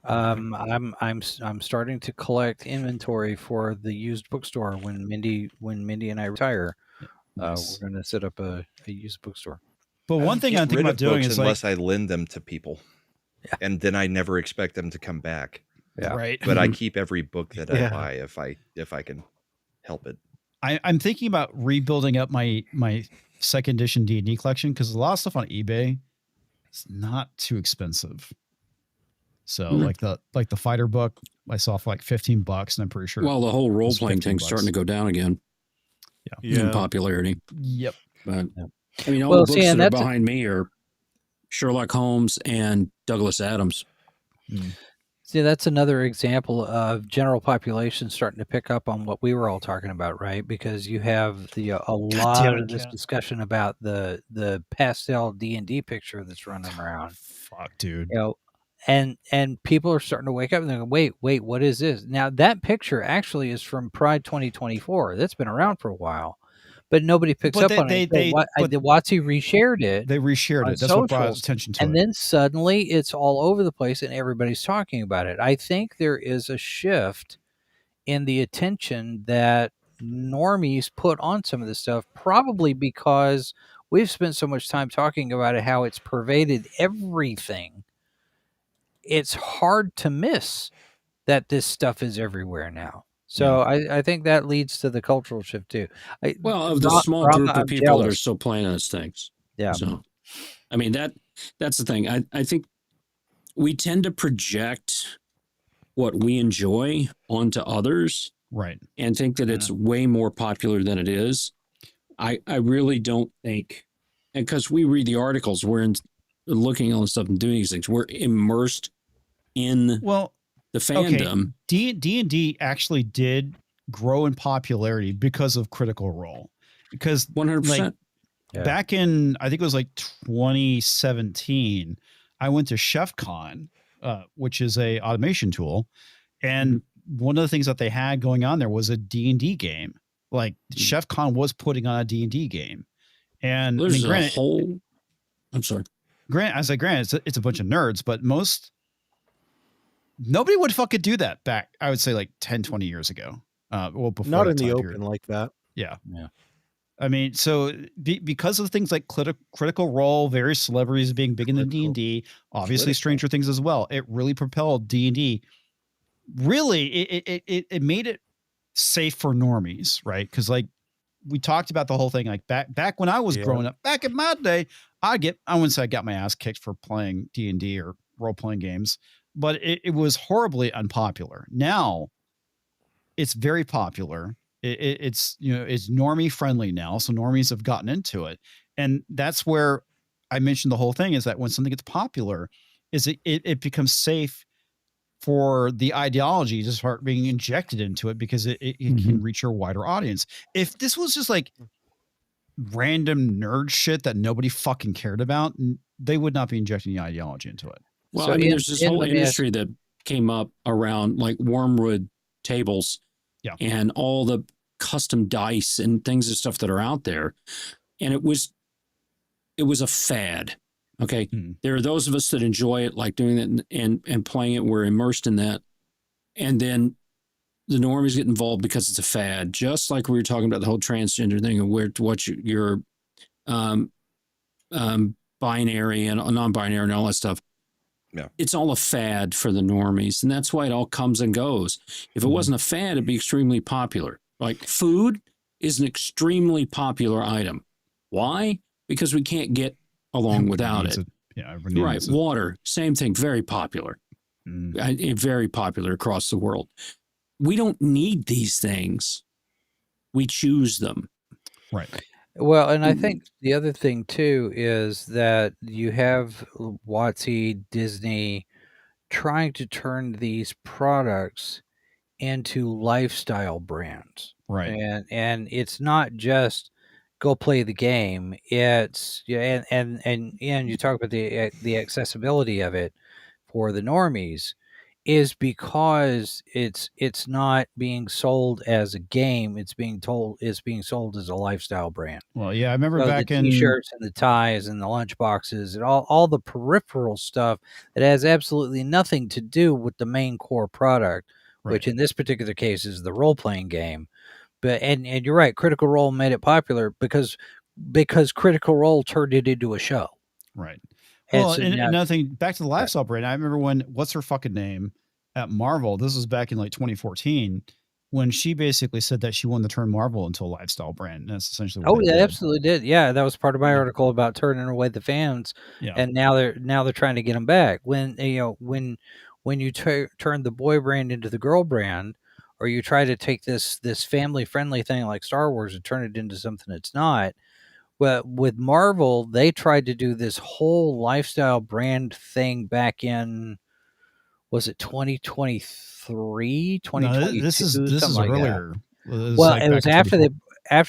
I'm starting to collect inventory for the used bookstore when Mindy and I retire. Nice. We're going to set up a used bookstore. But one thing Get I'm thinking rid about of doing books is like unless I lend them to people, Yeah. and then I never expect them to come back. Yeah. right. But I keep every book that I Yeah. buy if I can help it. I'm thinking about rebuilding up my second edition D&D collection because a lot of stuff on eBay is not too expensive. So like the fighter book I saw for like $15, and I'm pretty sure. Well, the whole role It's playing thing's $15. starting to go down again in popularity. Yep. But Yeah. I mean, all Well, the see, books and that are that's- behind me are Sherlock Holmes and Douglas Adams. See, that's another example of general population starting to pick up on what we were all talking about, right? Because you have a lot damn it, of this Ken. discussion about the pastel D&D picture that's running around. Fuck, dude. And people are starting to wake up and they're going, wait, what is this? Now that picture actually is from Pride 2024. That's been around for a while, but nobody picks But up on it. but- The WotC reshared it. They reshared on it. That's what brought socials, attention to and it. then suddenly it's all over the place and everybody's talking about it. I think there is a shift in the attention that normies put on some of this stuff, probably because we've spent so much time talking about it, how it's pervaded everything. It's hard to miss that this stuff is everywhere now. So I think that leads to the cultural shift too. Well, of the Rob- small Rob, group of I'm people that are jealous. still playing those things. Yeah. So, I mean, that's the thing. I think we tend to project what we enjoy onto others Right. and think that it's way more popular than it is. I really don't think, and because we read the articles, we're looking on stuff and doing these things, we're immersed in Well, the fandom. D&D actually did grow in popularity because of Critical Role. Because 100%. like back in, I think it was like 2017, I went to ChefCon, which is a automation tool, and one of the things that they had going on there was a D&D game. Like ChefCon was putting on a D&D game, and There's granted, a whole. I'm sorry. Granted, it's a bunch of nerds, but nobody would fucking do that back, I would say, like 10, 20 years ago. Well, before Not that in the time open period. like that. Yeah. Yeah. I mean, so because of things like Critical Role, various celebrities being big in the D&D, obviously Stranger Things as well, it really propelled D&D. Really, it made it safe for normies, right? Because like we talked about the whole thing, like back when I was growing up, back in my day, I wouldn't say I got my ass kicked for playing D&D or role-playing games, but it was horribly unpopular. Now it's very popular. It's it's normie friendly now, so normies have gotten into it, and that's where I mentioned the whole thing is that when something gets popular, is it becomes safe for the ideology to start being injected into it because it can reach a wider audience. If this was just like random nerd shit that nobody fucking cared about, they would not be injecting the ideology into it. Well, So I mean, there's this whole let me ask- industry that came up around like wormwood tables and all the custom dice and things and stuff that are out there. And it was a fad. Okay. There are those of us that enjoy it, like doing it and playing it. We're immersed in that. And then the normies get involved because it's a fad, just like we were talking about the whole transgender thing and what your binary and non-binary and all that stuff. Yeah. It's all a fad for the normies, and that's why it all comes and goes. If it wasn't a fad, it'd be extremely popular. Like food is an extremely popular item. Why? Because we can't get along without it. Right. Water, same thing, very popular. Very popular across the world. We don't need these things. We choose them. Right. Well, and I think the other thing too is that you have WotC, Disney trying to turn these products into lifestyle brands. Right. And it's not just go play the game. It's and you talk about the accessibility of it for the normies is because it's not being sold as a game. It's being sold as a lifestyle brand. Well, yeah, I remember So back the in t-shirts and the ties and the lunch boxes and all the peripheral stuff that has absolutely nothing to do with the main core product, which in this particular case is the role-playing game. But and you're right, Critical Role made it popular because Critical Role turned it into a show. Right. And Well, so and now- another thing, back to the lifestyle brand. I remember when what's her fucking name at Marvel? This was back in like 2014 when she basically said that she wanted to turn Marvel into a lifestyle brand. And that's essentially what Oh, they yeah, did. absolutely did. Yeah, that was part of my article about turning away the fans, and now they're trying to get them back. When when you turn the boy brand into the girl brand, or you try to take this family friendly thing like Star Wars and turn it into something it's not. Well, with Marvel, they tried to do this whole lifestyle brand thing back in, was it 2023, 2022? This is like earlier. Well, it was after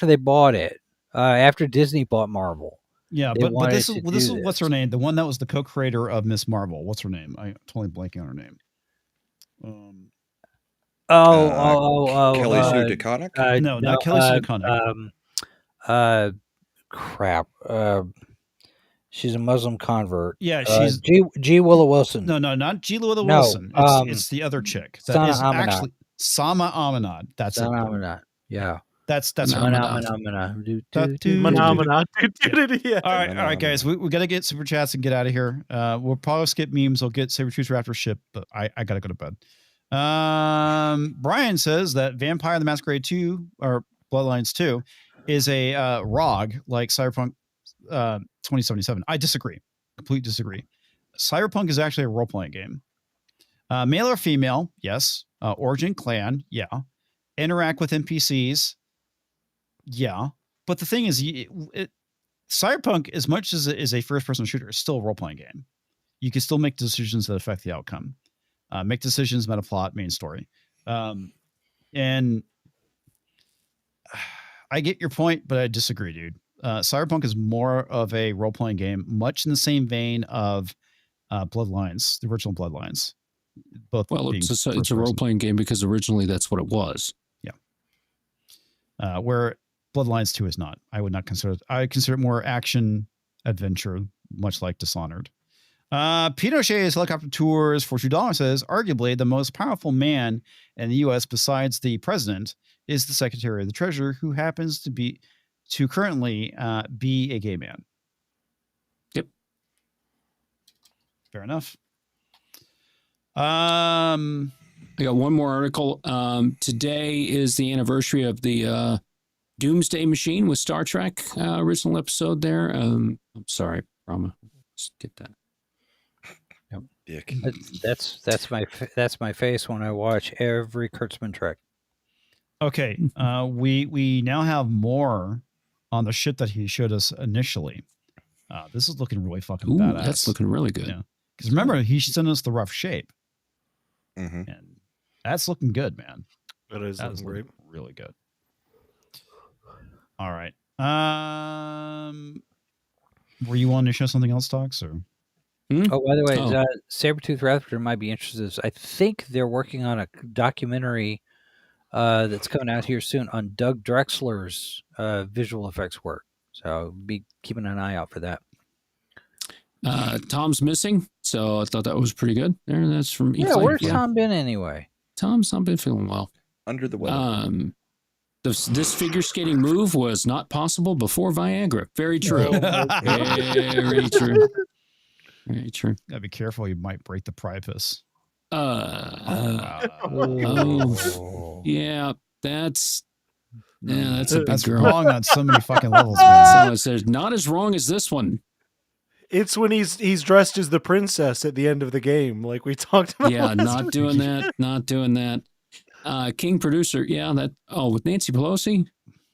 they bought it, after Disney bought Marvel. Yeah, They but this wanted is to do what's her name? The one that was the co-creator of Miss Marvel. What's her name? I totally blanking on her name. Kelly Sue DeConnick? No, not Kelly Sue DeConnick. Crap. She's a Muslim convert. Yeah, she's G. Willow Wilson. No, not G. Willow No, Wilson. It's the other chick. That Sana is Amanat. actually Sama Amanat. That's Sana it. Amanat. Yeah. That's her. Phenomena. Yeah. All right, guys. We got to get super chats and get out of here. We'll probably skip memes. I'll get Sabertooth after ship, but I got to go to bed. Brian says that Vampire the Masquerade 2 or Bloodlines 2 is a ROG like Cyberpunk 2077. I disagree. Completely disagree. Cyberpunk is actually a role-playing game. Male or female? Yes. Origin clan? Yeah. Interact with NPCs? Yeah. But the thing is, Cyberpunk, as much as it is a first-person shooter, is still a role-playing game. You can still make decisions that affect the outcome. Make decisions, meta plot, main story. And I get your point, but I disagree, dude. Cyberpunk is more of a role-playing game, much in the same vein of Bloodlines, the original Bloodlines. Both Well, being it's a first-person. role-playing game because originally that's what it was. Where Bloodlines 2 is not. I would not consider it. I consider it more action adventure, much like Dishonored. Pinochet's helicopter tours for $2 says, arguably the most powerful man in the U.S. besides the president is the Secretary of the Treasury, who happens to currently be a gay man. Yep. Fair enough. I got one more article. Today is the anniversary of the Doomsday Machine with Star Trek original episode there. I'm sorry, Rama. Just get that. Dick. That's my face when I watch every Kurtzman Trek. Okay, we now have more on the shit that he showed us initially. This is looking really fucking Ooh, badass. that's looking really good. Yeah, because remember he sent us the rough shape, Mm-hmm. and that's looking good, man. That is That is looking great. looking really good. All right. Were you wanting to show something else, Tox, or? Oh, by the way, Oh. Sabretooth Raptor might be interested. I think they're working on a documentary that's coming out here soon on Doug Drexler's visual effects work. So be keeping an eye out for that. Tom's missing, so I thought that was pretty good. There, that's from Yeah, where's Tom been anyway? Tom's not been feeling well. Under the weather. This figure skating move was not possible before Viagra. Very true. Very true. Very true. Gotta be careful. You might break the priapus. Yeah, that's a big That's girl. wrong on so many fucking levels, man. So it says not as wrong as this one. It's when he's dressed as the princess at the end of the game, like we talked about. Yeah, last not week. doing that. Not doing that. King producer. Yeah, that. Oh, with Nancy Pelosi,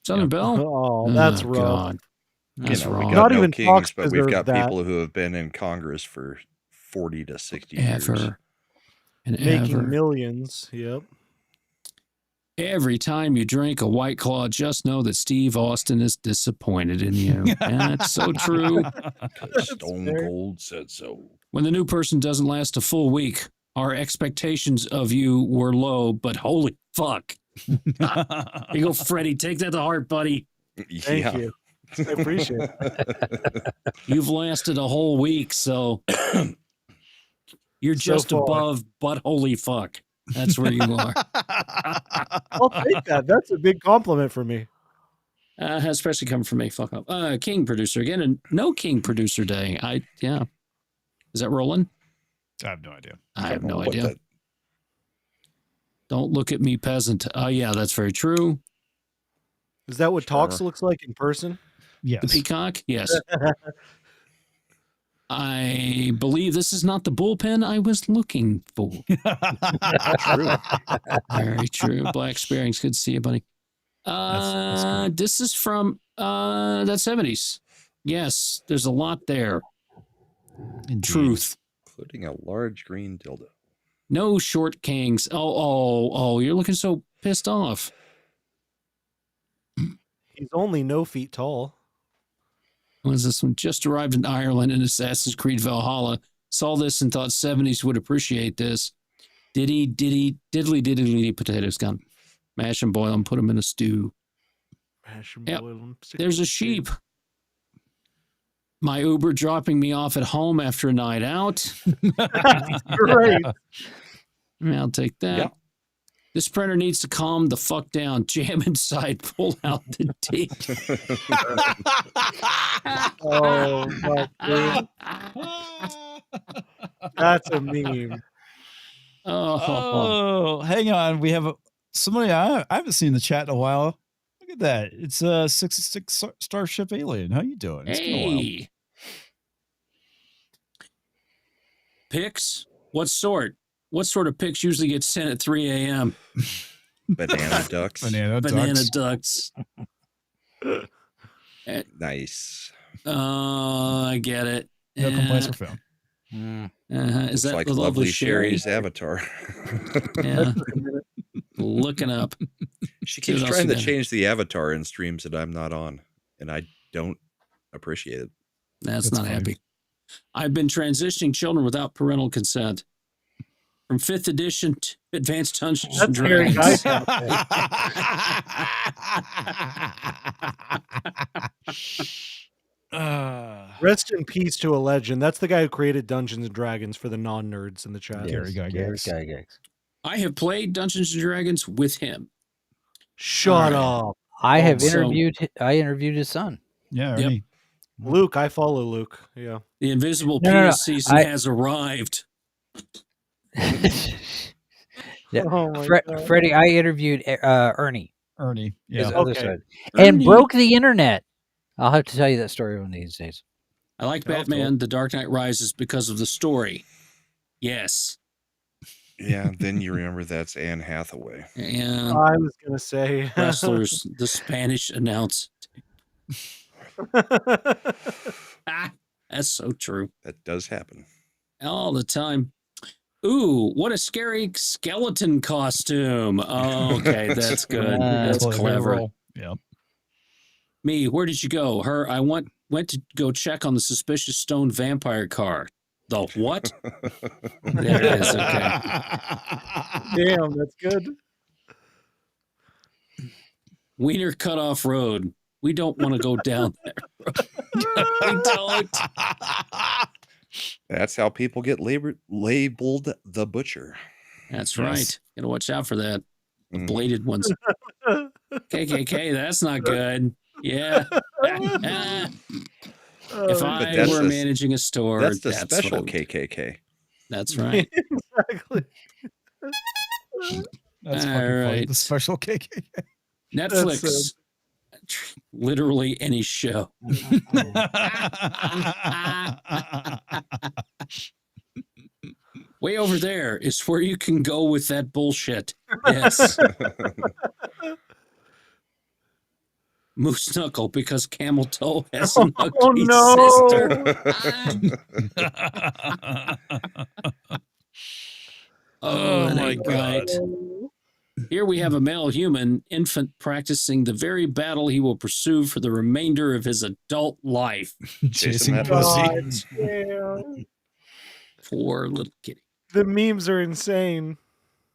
Southern Belle. Oh, that's rough. God. That's we wrong. got Not no even kings, Fox but we've got deserves that. people who have been in Congress for 40 to 60 years. Ever and Making ever. millions. Yep. Every time you drink a White Claw, just know that Steve Austin is disappointed in you. That's so true. 'Cause Stone Cold said so. When the new person doesn't last a full week, our expectations of you were low, but holy fuck. Here you go, Freddie. Take that to heart, buddy. Thank you. I appreciate it. You've lasted a whole week, so you're So just far. above, but holy fuck. That's where you are. I'll take that. That's a big compliment for me. Especially coming from me. Fuck up. King producer again, and no King producer day. Yeah. Is that rolling? I have no idea. I have don't know no what idea. that- Don't look at me, peasant. Yeah, that's very true. Is that what Talks Sure. looks like in person? Yes. The peacock? Yes. I believe this is not the bullpen I was looking for. True. Very true. Black Sparings. Good to see you, buddy. That's great. This is from that 70s. Yes, there's a lot there. Indeed. Truth. Including a large green dildo. No short kings. Oh, you're looking so pissed off. He's only no feet tall. What is this one? Just arrived in Ireland in Assassin's Creed Valhalla. Saw this and thought 70s would appreciate this. Diddly potatoes gone. Mash them, boil them, put them in a stew. Mash 'em, Yep. boil 'em, stick There's 'em a in stew. sheep. My Uber dropping me off at home after a night out. Great. I'll take that. Yep. This printer needs to calm the fuck down. Jam inside, pull out the dick. Oh, my God. That's a meme. Oh, hang on. We have somebody I haven't seen in the chat in a while. Look at that. It's a 66 Starship Alien. How you doing? It's been a while. hey. Pics? What sort? What sort of pics usually get sent at 3 a.m.? Banana ducks. Banana ducks. Nice. Oh, I get it. No complaints were found. Mm. Is Looks that like the lovely Sherry? Sherry's avatar. Yeah. Looking up. She See what keeps else trying we to got. change the avatar in streams that I'm not on, and I don't appreciate it. That's That's not funny. happy. I've been transitioning children without parental consent from 5th edition to Advanced Dungeons and That's very Dragons. Rest in peace to a legend. That's the guy who created Dungeons and Dragons for the non-nerds in the chat. Gary Gygax. I have played Dungeons and Dragons with him. Shut All up. I have so- interviewed his son. Yeah, Yep. Ernie. Luke, I follow Luke. Yeah. The Invisible No, Penis no, season I- has arrived. Yeah. Oh my God. Freddie, I interviewed Ernie. Ernie. His Yeah. other Okay. side, and Ernie. broke the internet. I'll have to tell you that story one of these days. I like Oh, Batman, The Dark Knight Rises because of the story. Yes. Yeah, then you remember that's Anne Hathaway. And I was gonna say wrestlers, the Spanish announce. Ah, that's so true. That does happen. All the time. Ooh, what a scary skeleton costume. Oh, okay, that's good. That's Totally clever. roll. Yeah. Me, where did you go? I went to go check on the suspicious stone vampire car. The what? There it is. Okay. Damn, that's good. Wiener Cutoff Road. We don't want to go down there. We don't. That's how people get labeled the butcher. That's Yes. right. Gotta watch out for that. The Mhm. bladed ones. KKK, that's not good. Yeah. If I that's were the- managing a store, That's the what special I would- KKK. That's right. Exactly. That's All fucking funny. right. The special KKK. Netflix. Literally any show. Way over there is where you can go with that bullshit. Yes. Moose knuckle because camel toe has an ugly Oh, sister. Oh, that my ain't God. right. Here we have a male human infant practicing the very battle he will pursue for the remainder of his adult life. Chasing that pussy. Damn. Poor little kitty. The memes are insane.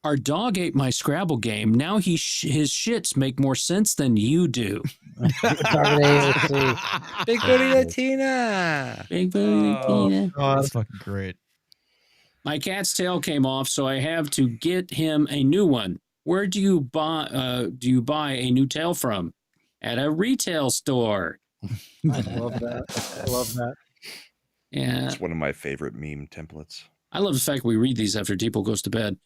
Our dog ate my Scrabble game. Now his shits make more sense than you do. Big booty Latina. Big booty Latina. That's fucking great. My cat's tail came off, so I have to get him a new one. Where do you buy a new tail from? At a retail store. I love that. I love that. Yeah. It's one of my favorite meme templates. I love the fact we read these after Depot goes to bed.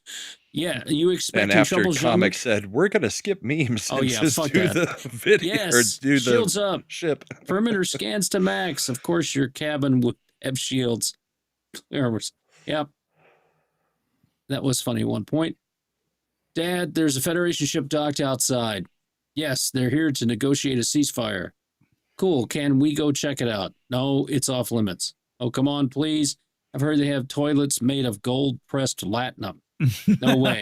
Yeah, you expect And in after Trouble's young- Comic said, we're going to skip memes Oh, and yeah, just fuck do that. the video or Yes, do the shields up. ship. Perimeter scans to max. Of course, your cabin would have shields. Yep. That was funny at one point. Dad, there's a Federation ship docked outside. Yes, they're here to negotiate a ceasefire. Cool. Can we go check it out? No, it's off limits. Oh, come on, please. I've heard they have toilets made of gold-pressed latinum. No way.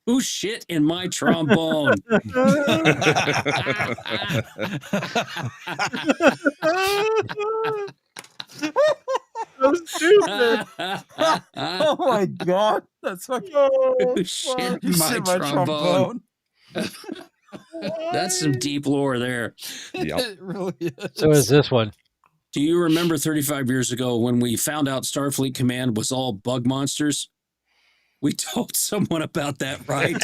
Who shit in my trombone? So stupid. Oh my God. That's fucking Who shit in my shit, my trombone? That's some deep lore there. Yep. It really is. So is this one. Do you remember 35 years ago when we found out Starfleet Command was all bug monsters? We told someone about that, right?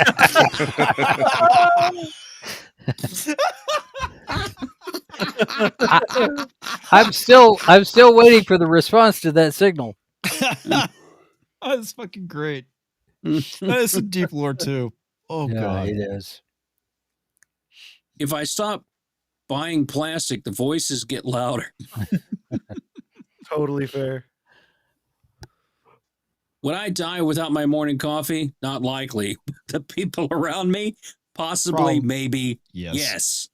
I'm still waiting for the response to that signal. That's fucking great. That is some deep lore too. Oh Yeah, God. it is. If I stop buying plastic, the voices get louder. Totally fair. Would I die without my morning coffee? Not likely. The people around me? Possibly, Prob- maybe. Yes. Yes.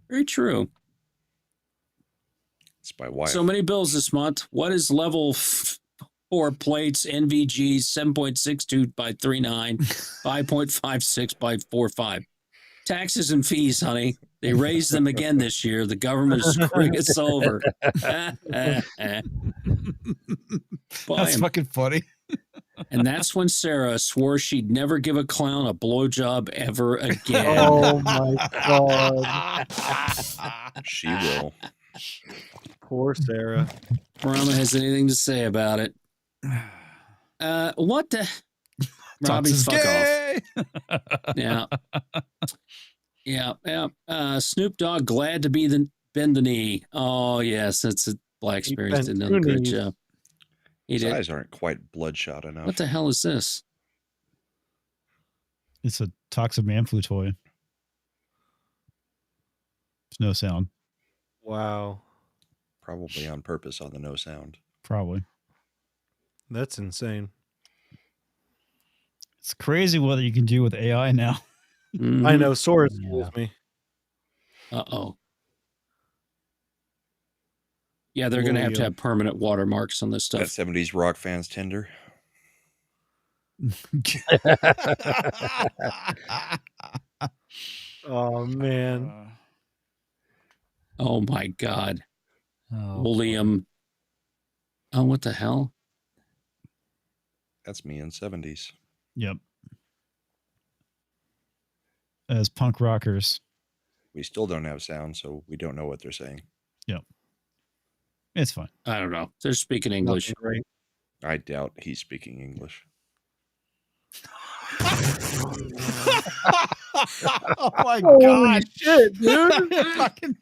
Very true. It's my wife. So many bills this month. What is level 4 plates, NVGs, 7.62 by 39, 5.56 by 45? Taxes and fees, honey. They raised them again this year. The government is screwing us over. That's fucking funny. And that's when Sarah swore she'd never give a clown a blowjob ever again. Oh my god. She will. Poor Sarah. Brahma has anything to say about it. What the? Robbie, Toxin's fuck gay. off. Yeah. Snoop Dogg, glad to be bend the knee. Oh, yes, that's a Black Experience. Did another great job. He His did. eyes aren't quite bloodshot enough. What the hell is this? It's a toxic man flu toy. There's no sound. Wow. Probably on purpose on the no sound. Probably. That's insane. It's crazy what you can do with AI now. I know. Sora Yeah. schools me. Uh-oh. Yeah, they're going to William. have permanent watermarks on this That stuff. 70s rock fans Tinder. Oh man. Oh, my God. Oh, William. Oh, what the hell? That's me in 70s. Yep. As punk rockers. We still don't have sound, so we don't know what they're saying. It's fine. I don't know. They're speaking English. Nothing great. I doubt he's speaking English. Oh my Holy god. shit, dude. Fucking-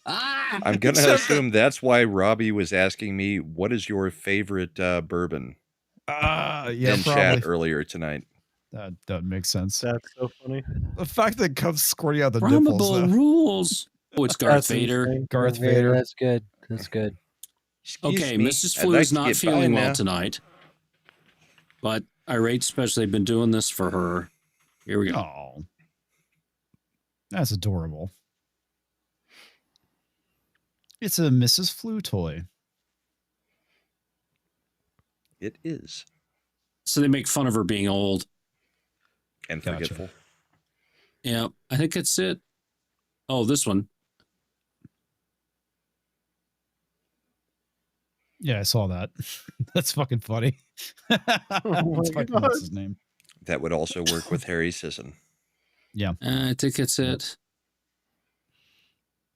I'm going to assume that's why Robbie was asking me, what is your favorite bourbon yeah, in probably. chat earlier tonight? That makes sense. That's so funny. The fact that it comes squirting out the Brahma nipples. Bull rules. Oh, it's Darth That's Vader. insane. Darth Vader, Vader. That's good. That's good. Excuse Okay, me, Mrs. I'd Flu like is to not get feeling by well now. tonight, but Irate Special, they've been doing this for her. Here we go. Oh, that's adorable. It's a Mrs. Flu toy. It is. So they make fun of her being old. And Gotcha. forgetful. Yeah, I think that's it. Oh, this one. Yeah, I saw that. That's fucking funny. my What's fucking God. what's his name? That would also work with Harry Sisson. I think that's it.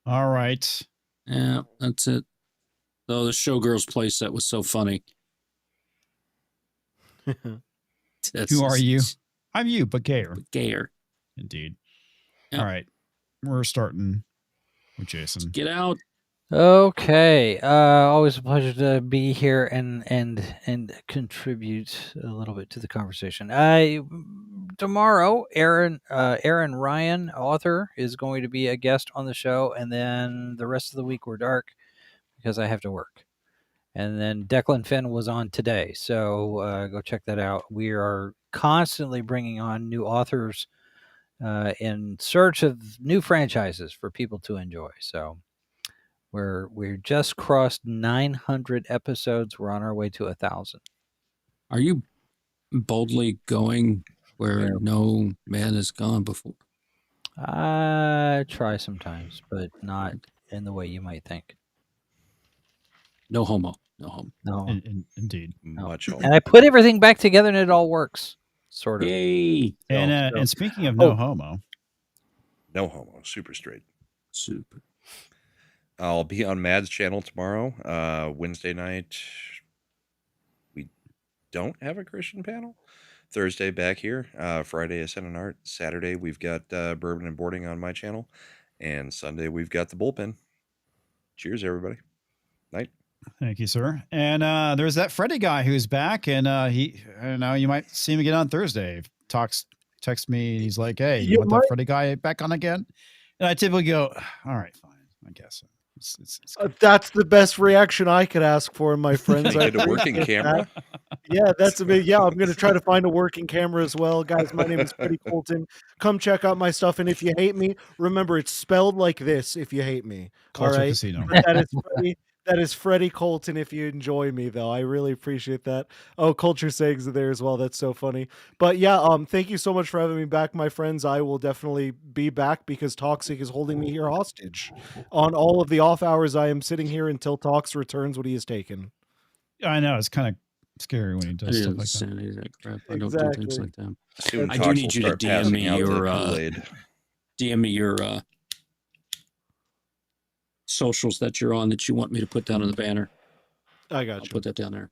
All right. Yeah, that's it. Oh, the Showgirls playset was so funny. Who are you? I'm you, but gayer. Gayer. Indeed. Yep. All right. We're starting with Jason. Get out. Okay. Always a pleasure to be here and contribute a little bit to the conversation. Tomorrow, Aaron Ryan, author, is going to be a guest on the show, and then the rest of the week we're dark because I have to work. And then Declan Finn was on today, so go check that out. We are constantly bringing on new authors in search of new franchises for people to enjoy. So we're just crossed 900 episodes. We're on our way to 1,000. Are you boldly going where no man has gone before? I try sometimes, but not in the way you might think. No homo. No homo. No. Indeed. Much And I put everything back together and it all works. Sort of. Yay. And speaking of no homo, No homo. Super straight. Super. I'll be on Mad's channel tomorrow. Wednesday night, we don't have a Christian panel. Thursday, back here. Friday, Ascent and Art. Saturday, we've got Bourbon and Boarding on my channel. And Sunday, we've got the Bullpen. Cheers, everybody. Night. thank you, sir. And there's that Freddie guy who's back, and he, I don't know, you might see him again on Thursday. Text me, and he's like, "Hey, you want that Freddie guy back on again?" And I typically go, "All right, fine, I guess." That's the best reaction I could ask for, my friends. They I get a working appreciate camera. that. Yeah, that's a bit. Yeah, I'm going to try to find a working camera as well. Guys, my name is Freddie Colton. Come check out my stuff. And if you hate me, remember it's spelled like this if you hate me. All Culture right. Casino. But that is Freddie Colton if you enjoy me, though. I really appreciate that. Oh, Culture Sags are there as well. That's so funny. But yeah, thank you so much for having me back, my friends. I will definitely be back because Toxic is holding me here hostage. On all of the off hours, I am sitting here until Tox returns what he has taken. I know it's kind of scary when he I does stuff didn't like say that. any of that crap. I don't do things Exactly. like that. Soon I do Tox need will you to start DM me passing out the your Kool-Aid. DM me your socials that you're on that you want me to put down on the banner. I I'll got you. put that down there.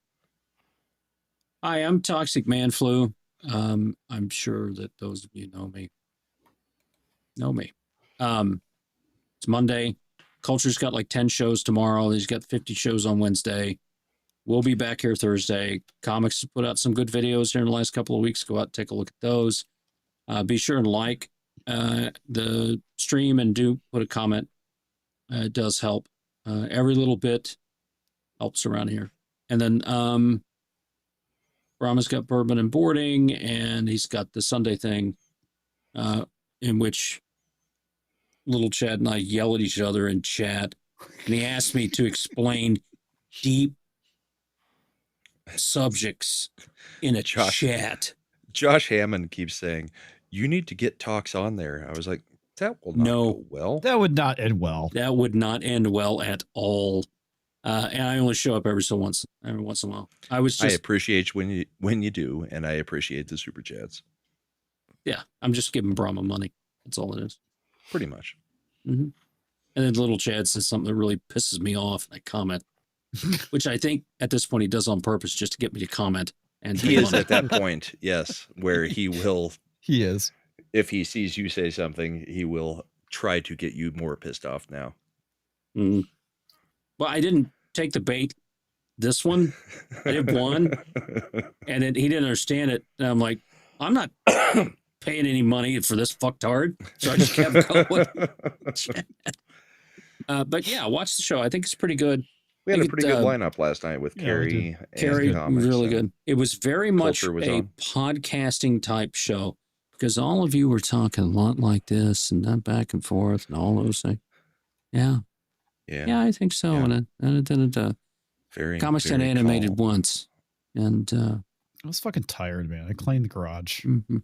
Hi, I'm Toxic Man Flu. I'm sure that those of you know me. It's Monday. Culture's got like 10 shows tomorrow. He's got 50 shows on Wednesday. We'll be back here Thursday. Comics put out some good videos here in the last couple of weeks. Go out and take a look at those. Be sure and like the stream and do put a comment. It does help. Every little bit helps around here. And then Brahma's got bourbon and boarding, and he's got the Sunday thing in which little Chad and I yell at each other in chat. And he asked me to explain deep subjects in a chat. Josh Hammond keeps saying, "You need to get Tox on there." I was like, that will not go well. That would not end well. That would not end well at all. And I only show up every once in a while. I appreciate when you do, and I appreciate the super chats. Yeah, I'm just giving Brahma money. That's all it is. Pretty much. Mm-hmm. And then little Chad says something that really pisses me off, and I comment, which I think at this point he does on purpose just to get me to comment. And he is at that point, yes, where he will. He is. If he sees you say something, he will try to get you more pissed off now. Mm. Well, I didn't take the bait. This one, I did one, and then he didn't understand it. And I'm like, I'm not paying any money for this fucktard. So I just kept going. But yeah, watch the show. I think it's pretty good. We had a pretty good lineup last night with Carrie. Carrie was really good. It was very much a podcasting type show because all of you were talking a lot like this and that back and forth and all those things. Yeah. Yeah, I think so. Yeah. And very Comics got animated once. And I was fucking tired, man. I cleaned the garage. Mm-hmm.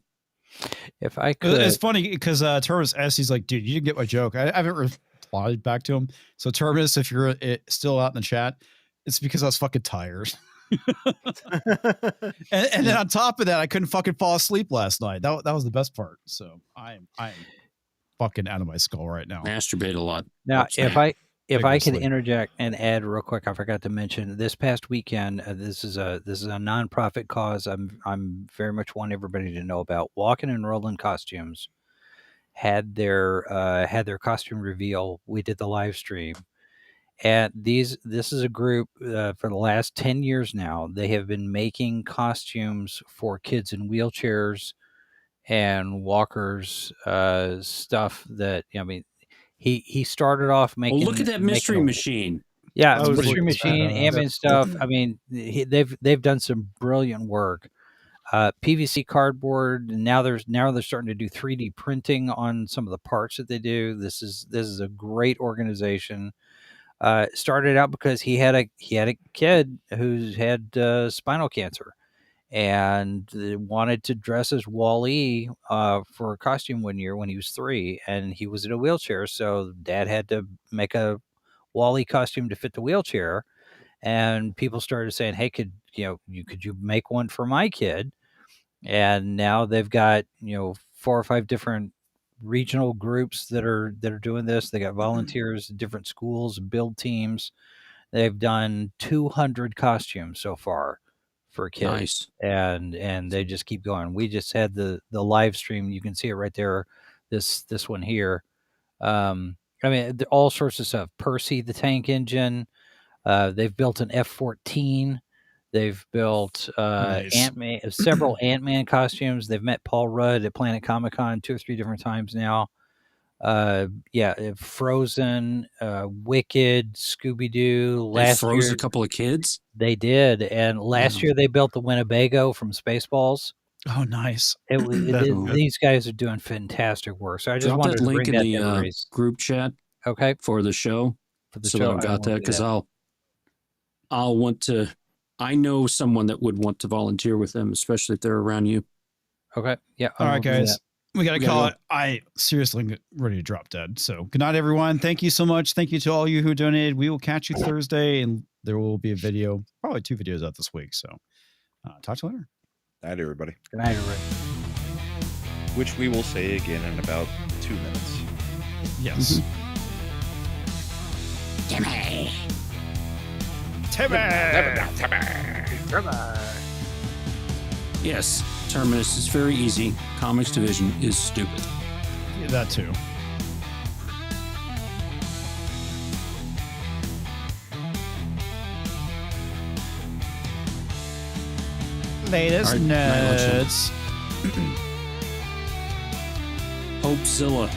If I could, it's funny because Terminus asked, he's like, dude, you didn't get my joke. I haven't replied back to him. So Terminus, if you're still out in the chat, it's because I was fucking tired. and then on top of that, I couldn't fucking fall asleep last night. That was the best part. So I'm fucking out of my skull right now. Masturbate a lot. Now, if I can interject and add real quick, I forgot to mention this past weekend. This is a nonprofit cause. I'm very much want everybody to know about. Walking and Rolling Costumes had their costume reveal. We did the live stream, and this is a group for the last 10 years now. They have been making costumes for kids in wheelchairs and walkers, stuff that He started off making. Well, look at that mystery machine. Yeah, mystery machine, ambient stuff. I mean, they've done some brilliant work. PVC cardboard. And now they're starting to do 3D printing on some of the parts that they do. This is a great organization. Started out because he had a kid who's had spinal cancer. And wanted to dress as Wall-E for a costume one year when he was 3, and he was in a wheelchair. So Dad had to make a Wall-E costume to fit the wheelchair, and people started saying, "Hey, could you make one for my kid?" And now they've got 4 or 5 different regional groups that are doing this. They got volunteers, different schools, build teams. They've done 200 costumes so far for kids. Nice. And they just keep going. We just had the live stream. You can see it right there. This one here. I mean, all sorts of stuff. Percy the tank engine. They've built an F-14. They've built Ant-Man, several Ant-Man costumes. They've met Paul Rudd at Planet Comic-Con 2 or 3 different times now. Frozen, Wicked, Scooby Doo. They Last froze year a couple of kids. they did, and last year they built the Winnebago from Spaceballs. Oh, nice. These guys are doing fantastic work. So I just Drop wanted that to link bring in that the to everybody's. group chat Okay, for the show. for the So show, that I've I got will that do because that. I'll want to. I know someone that would want to volunteer with them, especially if they're around you. Okay, yeah. All I right, will do guys. that. We got to We gotta call go. it. I seriously get ready to drop dead. So good night, everyone. Thank you so much. Thank you to all you who donated. We will catch you Thursday, and there will be a video, probably 2 videos out this week. So talk to you later. Night, everybody. Good night, everybody. Which we will say again in about 2 minutes. Yes. Timmy. Yes, Terminus is very easy. Comics Division is stupid. Yeah, that too. Latest All right, night, notes. Hopezilla.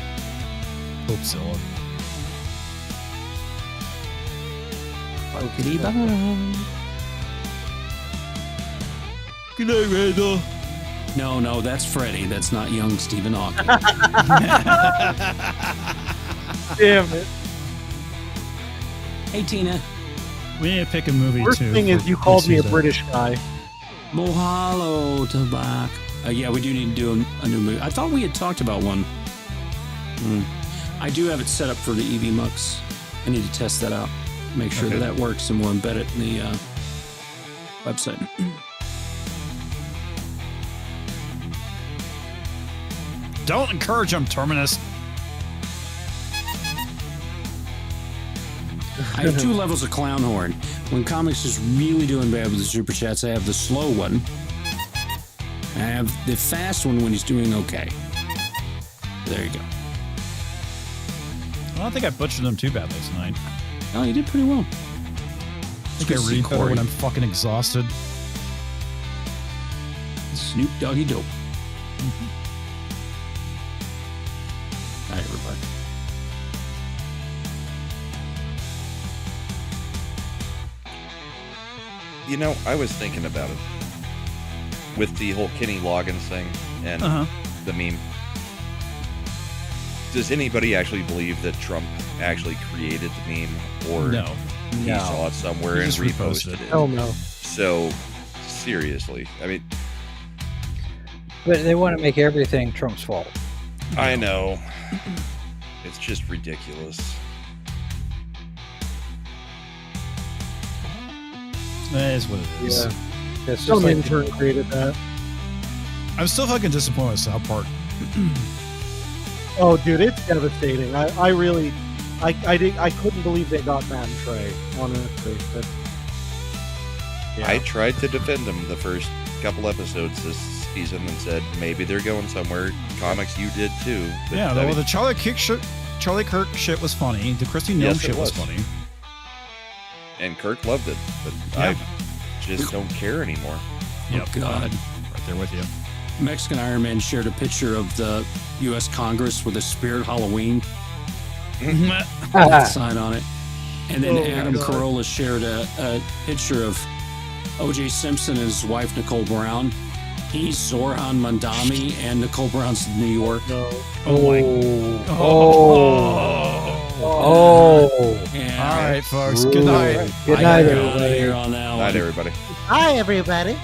Hopezilla. Okey bye. Good night, Randall. No, that's Freddy. That's not young Stephen Hawking. Damn it. Hey, Tina. We need to pick a movie First too. thing for is you called next me a Tuesday. British guy. Mohalo Tabak. Yeah, we do need to do a new movie. I thought we had talked about one. I do have it set up for the EV Mux. I need to test that out. Make sure Okay. that works, and we'll embed it in the website. Don't encourage him, Terminus. I have 2 levels of clown horn. When comics is really doing bad with the super chats, I have the slow one. I have the fast one when he's doing okay. There you go. I don't think I butchered them too badly tonight. Oh, you did pretty well. I think good I to see read better Corey. when I'm fucking exhausted. Snoop Doggy Dope. Night, everybody. You know, I was thinking about it with the whole Kenny Loggins thing and the meme. Does anybody actually believe that Trump actually created the meme, or No. he saw it somewhere He and just reposted reposted it. it? Hell no. So, seriously, I mean, But they want to make everything Trump's fault. I know. It's just ridiculous. That is what it is. Yeah. That's just Some like intern created that. I'm still fucking disappointed with South Park. Oh, dude, it's devastating. I really, I couldn't believe they got Matt and Trey. Honestly, but, yeah. I tried to defend them the first couple episodes this season and said maybe they're going somewhere. Comics, you did too. But, Yeah, I well, mean, the Charlie Kirk shit was funny. The Christy Gnome Yes, it shit was was. funny. and Kirk loved it, but Yeah. I just don't care anymore. Yep. God. Right there with you. Mexican Iron Man shared a picture of the U.S. Congress with a Spirit Halloween sign on it. And then Oh, my Adam God. Carolla shared a picture of O.J. Simpson and his wife, Nicole Brown. He's Zoran Mandami, and Nicole Brown's in New York. No. And All right, folks. Good night. Good I night, gotta go everybody. here on that Night, one. everybody. Hi, everybody.